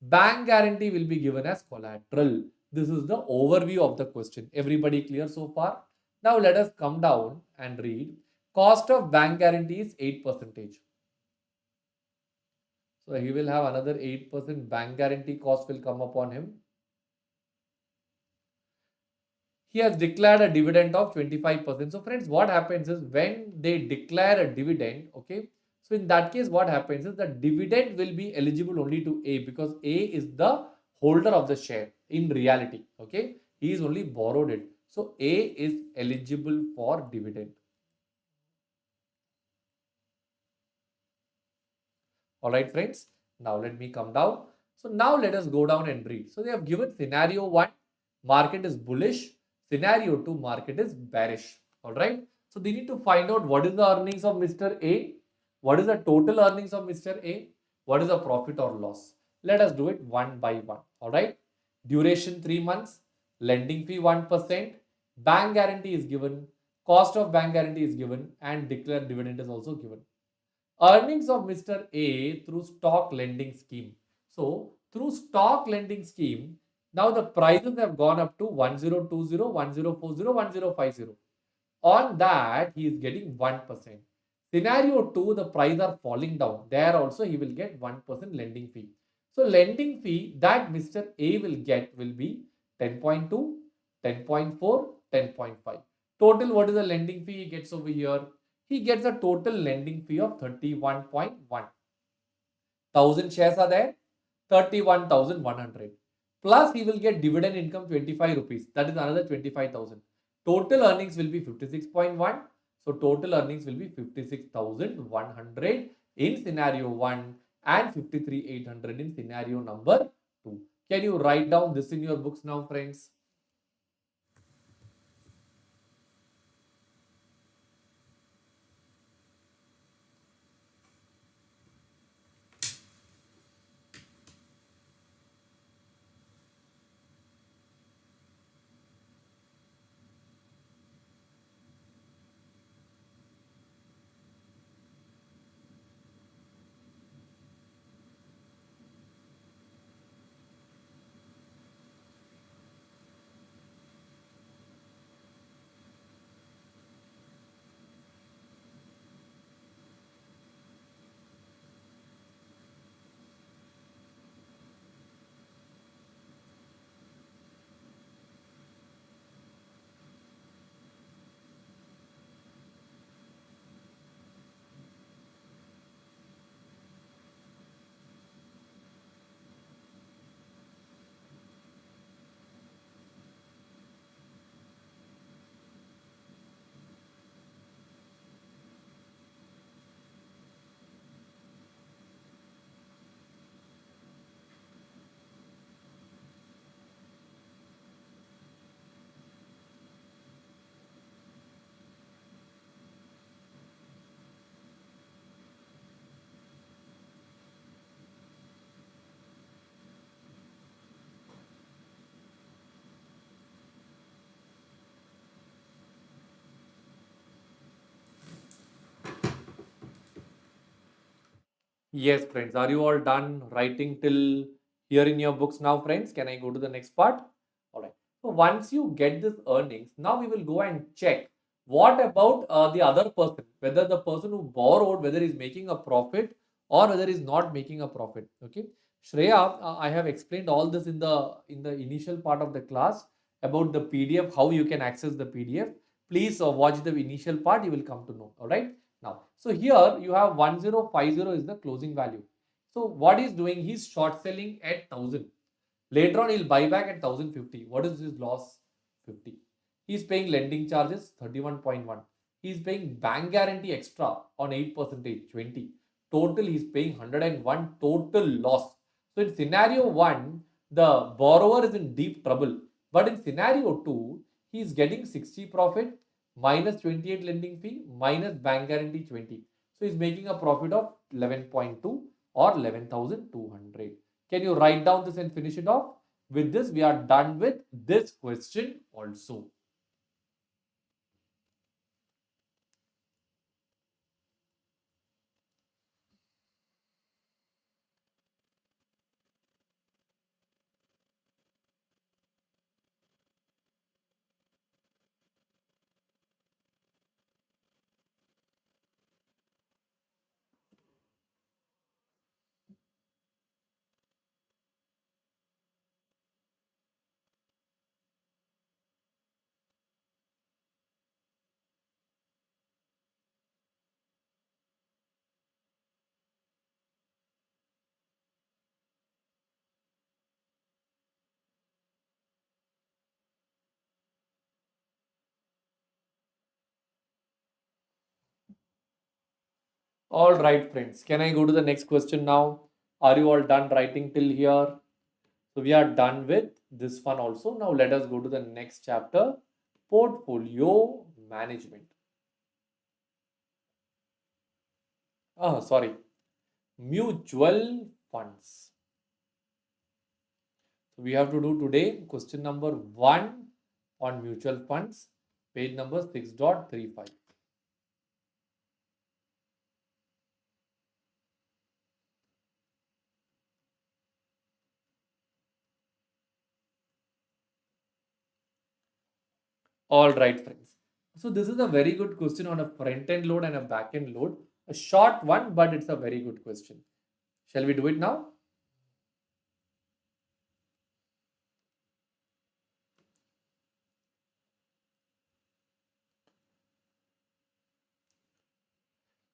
Bank guarantee will be given as collateral. This is the overview of the question. Everybody clear so far? Now let us come down and read. Cost of bank guarantee is 8%. So he will have another 8% bank guarantee cost will come upon him. He has declared a dividend of 25%. So friends, what happens is when they declare a dividend, okay, so in that case, what happens is the dividend will be eligible only to A because A is the holder of the share in reality, okay. He is only borrowed it. So A is eligible for dividend. All right, friends. Now let me come down. So now let us go down and read. So they have given scenario 1, market is bullish. Scenario 2, market is bearish. All right. So they need to find out what is the earnings of Mr. A, what is the total earnings of Mr. A, what is the profit or loss. Let us do it one by one. All right. Duration 3 months, lending fee 1%, bank guarantee is given, cost of bank guarantee is given, and declared dividend is also given. Earnings of Mr. A through stock lending scheme. So through stock lending scheme, now the prices have gone up to 1020, 1040, 1050. On that, he is getting 1%. Scenario 2, the prices are falling down. There also he will get 1% lending fee. So lending fee that Mr. A will get will be 10.2, 10.4, 10.5. Total, what is the lending fee he gets over here? He gets a total lending fee of 31.1. 1000 shares are there, 31,100. Plus he will get dividend income 25 rupees. That is another 25,000. Total earnings will be 56.1. So total earnings will be 56,100 in scenario 1 and 53,800 in scenario number 2. Can you write down this in your books now, friends? Yes, friends. Are you all done writing till here in your books now, friends? Can I go to the next part? All right. So once you get this earnings, now we will go and check what about the other person, whether the person who borrowed, whether he's making a profit or whether he's not making a profit. Okay. Shreya, I have explained all this in the initial part of the class about the PDF, how you can access the PDF. Please watch the initial part. You will come to know. All right. Now, so here you have 1050 is the closing value. So what he's doing, he's short selling at 1000. Later on, he'll buy back at 1050. What is his loss? 50. He's paying lending charges 31.1. He's paying bank guarantee extra on 8% 20. Total, he's paying 101 total loss. So in scenario 1, the borrower is in deep trouble. But in scenario 2, he's getting 60 profit minus 28 lending fee minus bank guarantee 20. So he's making a profit of 11.2 or 11,200. Can you write down this and finish it off? With this, we are done with this question also. All right, friends. Can I go to the next question now? Are you all done writing till here? So we are done with this one also. Now let us go to the next chapter, portfolio management. Sorry, mutual funds. So we have to do today question number 1 on mutual funds, page number 6.35. All right, friends. So this is a very good question on a front end load and a back end load. A short one, but it's a very good question. Shall we do it now?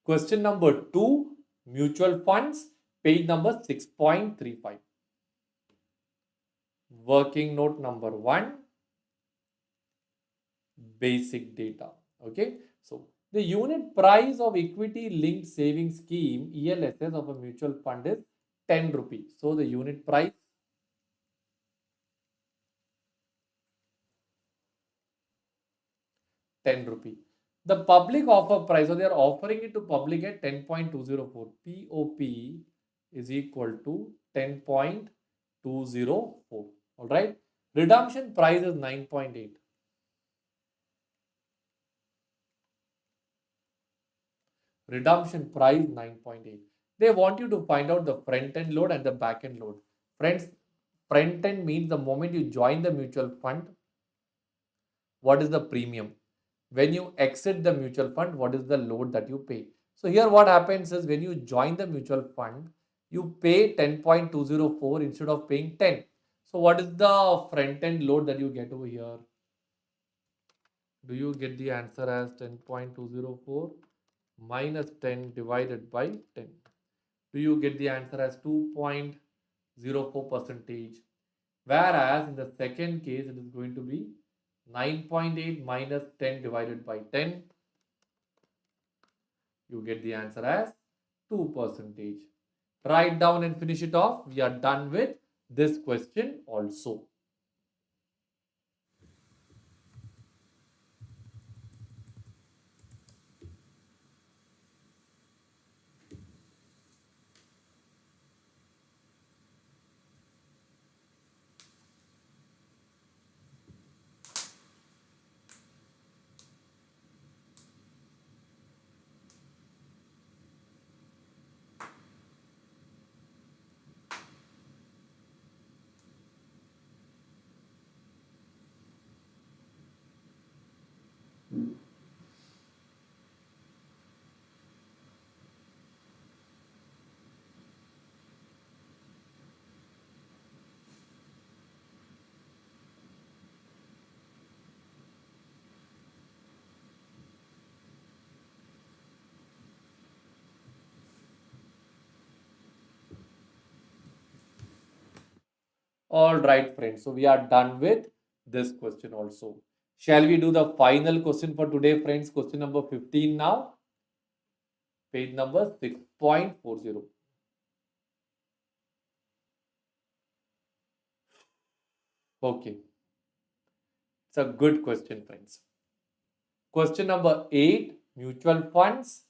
Question number 2, mutual funds, page number 6.35. Working note number 1, basic data. Okay. So the unit price of equity linked savings scheme ELSS of a mutual fund is 10 rupees. So the unit price 10 rupee. The public offer price, so they are offering it to public at 10.204. POP is equal to 10.204. All right. Redemption price is 9.8. Redemption price 9.8. They want you to find out the front end load and the back end load. Friends, front end means the moment you join the mutual fund, what is the premium? When you exit the mutual fund, what is the load that you pay? So here what happens is when you join the mutual fund, you pay 10.204 instead of paying 10. So what is the front end load that you get over here? Do you get the answer as 10.204 minus 10 divided by 10? Do you get the answer as 2.04 percentage? Whereas in the second case, it is going to be 9.8 minus 10 divided by 10. You get the answer as 2 percentage. Write down and finish it off. We are done with this question also. All right, friends. So we are done with this question also. Shall we do the final question for today, friends? Question number 15 now. Page number 6.40. Okay. It's a good question, friends. Question number 8, mutual funds,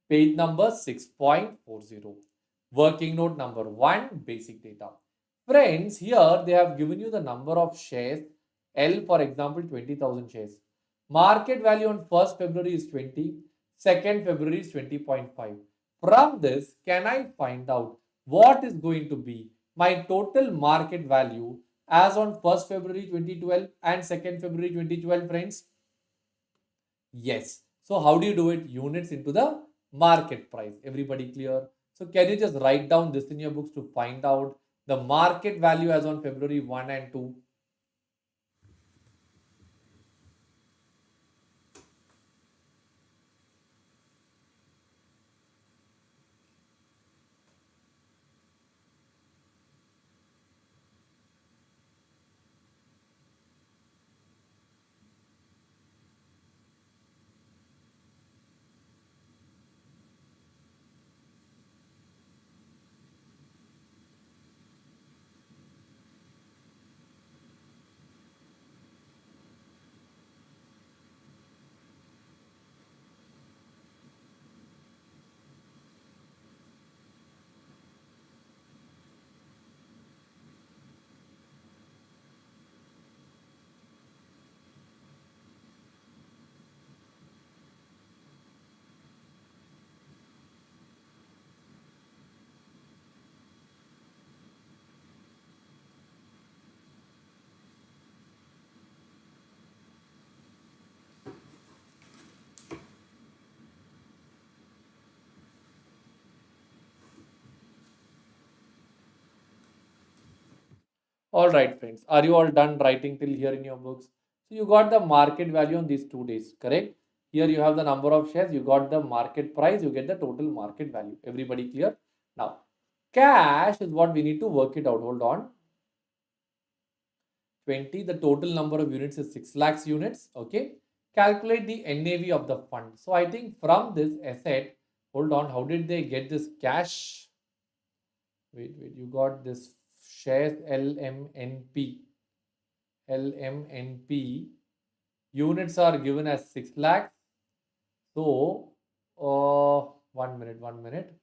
page number 6.40. Working note number 1, basic data. Friends, here they have given you the number of shares. L, for example, 20,000 shares. Market value on 1st February is 20. 2nd February is 20.5. From this, can I find out what is going to be my total market value as on 1st February 2012 and 2nd February 2012, friends? Yes. So how do you do it? Units into the market price. Everybody clear? So can you just write down this in your books to find out the market value as on February 1 and 2? All right, friends. Are you all done writing till here in your books? So you got the market value on these 2 days, correct? Here you have the number of shares, you got the market price, you get the total market value. Everybody clear? Now, cash is what we need to work it out. Hold on. 20, the total number of units is 6 lakhs units. Okay. Calculate the NAV of the fund. So I think from this asset, hold on, how did they get this cash? Wait, you got this shares LMNP. LMNP units are given as 6 lakhs. So, 1 minute.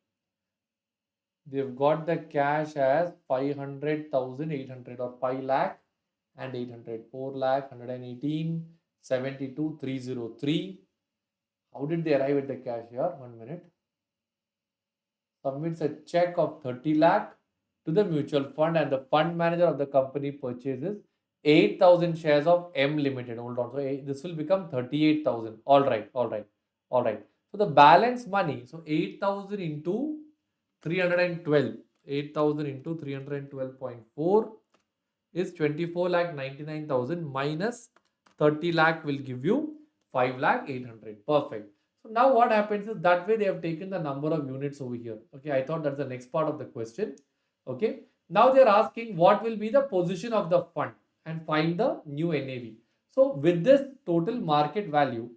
They've got the cash as 500,800 or 5 lakh and 800, 4 lakh, 118, 72, 303. How did they arrive at the cash here? 1 minute. Submits a check of 30 lakh to the mutual fund and the fund manager of the company purchases 8,000 shares of M Limited. Hold on. So this will become 38,000. All right. All right. So the balance money. So 8,000 into 312. 8,000 into 312.4 is 24 lakh 99,000 minus 30 lakh will give you 5 lakh 800. Perfect. So now what happens is that way they have taken the number of units over here. Okay, I thought that's the next part of the question. Okay, now they are asking what will be the position of the fund and find the new NAV. So with this total market value,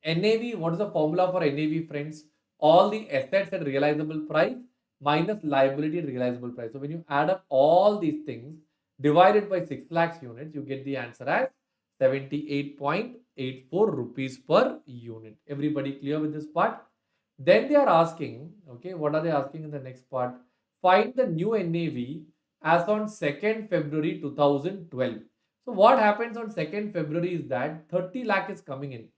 NAV, what is the formula for NAV, friends? All the assets at realizable price minus liability at realizable price. So when you add up all these things divided by 6 lakhs units, you get the answer as 78.84 rupees per unit. Everybody clear with this part? Then they are asking, okay, what are they asking in the next part? Find the new NAV as on 2nd February 2012. So what happens on 2nd February is that 30 lakh is coming in.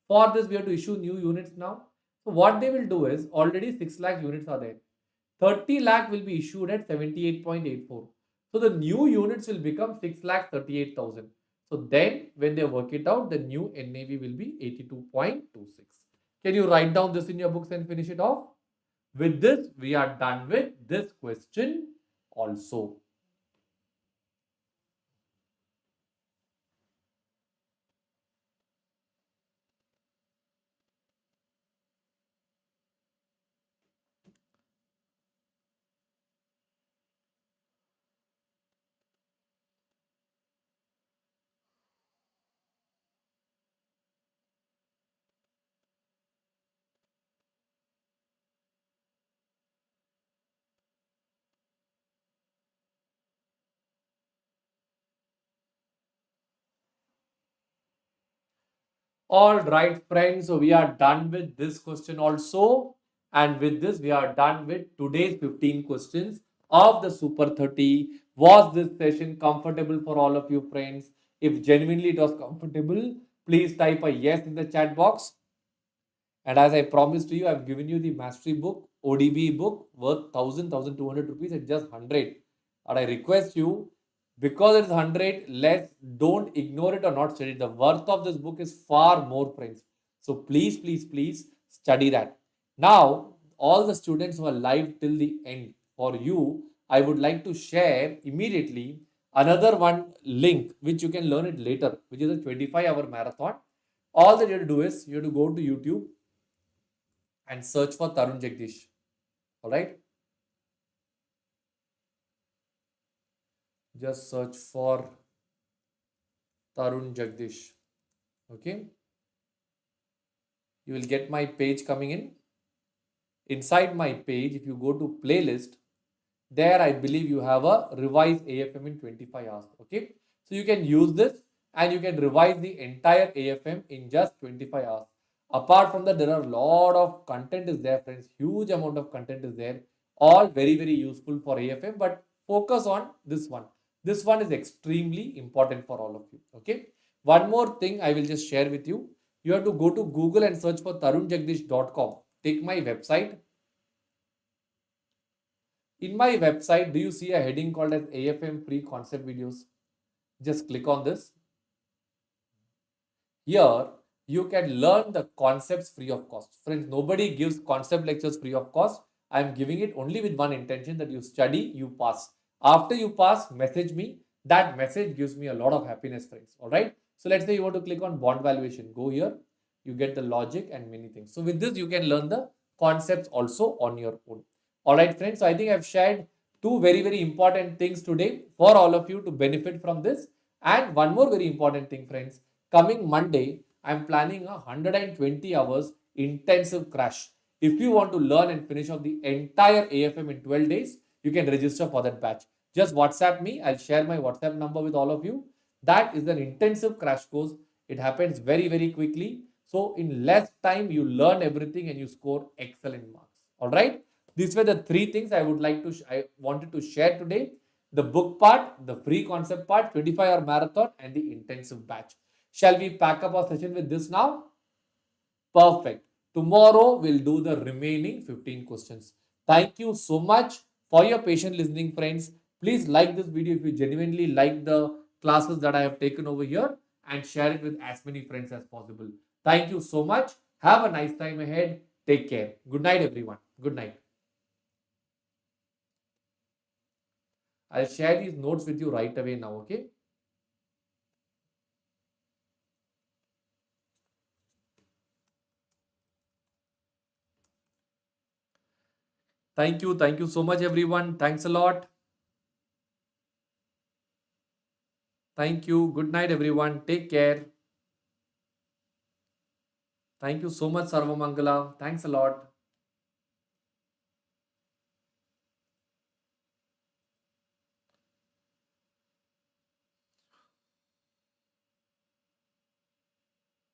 For this, we have to issue new units now. So what they will do is already 6 lakh units are there. 30 lakh will be issued at 78.84. So the new units will become 6 lakh 38,000. So then when they work it out, the new NAV will be 82.26. Can you write down this in your books and finish it off? With this, we are done with this question also. All right, friends. So we are done with this question also. And with this, we are done with today's 15 questions of the Super 30. Was this session comfortable for all of you, friends? If genuinely it was comfortable, please type a yes in the chat box. And as I promised to you, I've given you the mastery book, ODB book worth 1,200 rupees at just 100. And I request you, because it's 100, don't ignore it or not study it. The worth of this book is far more, friends. So please, please, please study that. Now, all the students who are live till the end, for you, I would like to share immediately another one link which you can learn it later, which is a 25-hour marathon. All that you have to do is you have to go to YouTube and search for Tarun Jagdish. All right. Just search for Tarun Jagdish. Okay. You will get my page coming in. Inside my page, if you go to playlist, there I believe you have a revised AFM in 25 hours. Okay. So you can use this and you can revise the entire AFM in just 25 hours. Apart from that, there are a lot of content is there, friends. Huge amount of content is there. All very, very useful for AFM, but focus on this one. This one is extremely important for all of you. Okay. One more thing I will just share with you. You have to go to Google and search for tarunjagdish.com. Take my website. In my website, do you see a heading called as AFM free concept videos? Just click on this. Here, you can learn the concepts free of cost. Friends, nobody gives concept lectures free of cost. I am giving it only with one intention, that you study, you pass. After you pass, message me. That message gives me a lot of happiness, friends. All right. So let's say you want to click on bond valuation. Go here. You get the logic and many things. So with this, you can learn the concepts also on your own. All right, friends. So I think I've shared two very, very important things today for all of you to benefit from this. And one more very important thing, friends. Coming Monday, I'm planning a 120 hours intensive crash. If you want to learn and finish off the entire AFM in 12 days, you can register for that batch. Just WhatsApp me. I'll share my WhatsApp number with all of you. That is an intensive crash course. It happens very, very quickly. So in less time, you learn everything and you score excellent marks. All right. These were the three things I wanted to share today. The book part, the free concept part, 25-hour marathon, and the intensive batch. Shall we pack up our session with this now? Perfect. Tomorrow we'll do the remaining 15 questions. Thank you so much for your patient listening, friends. Please like this video if you genuinely like the classes that I have taken over here, and share it with as many friends as possible. Thank you so much. Have a nice time ahead. Take care. Good night, everyone. Good night. I'll share these notes with you right away now, okay? Thank you. Thank you so much, everyone. Thanks a lot. Thank you. Good night, everyone. Take care. Thank you so much, Sarvamangala. Thanks a lot.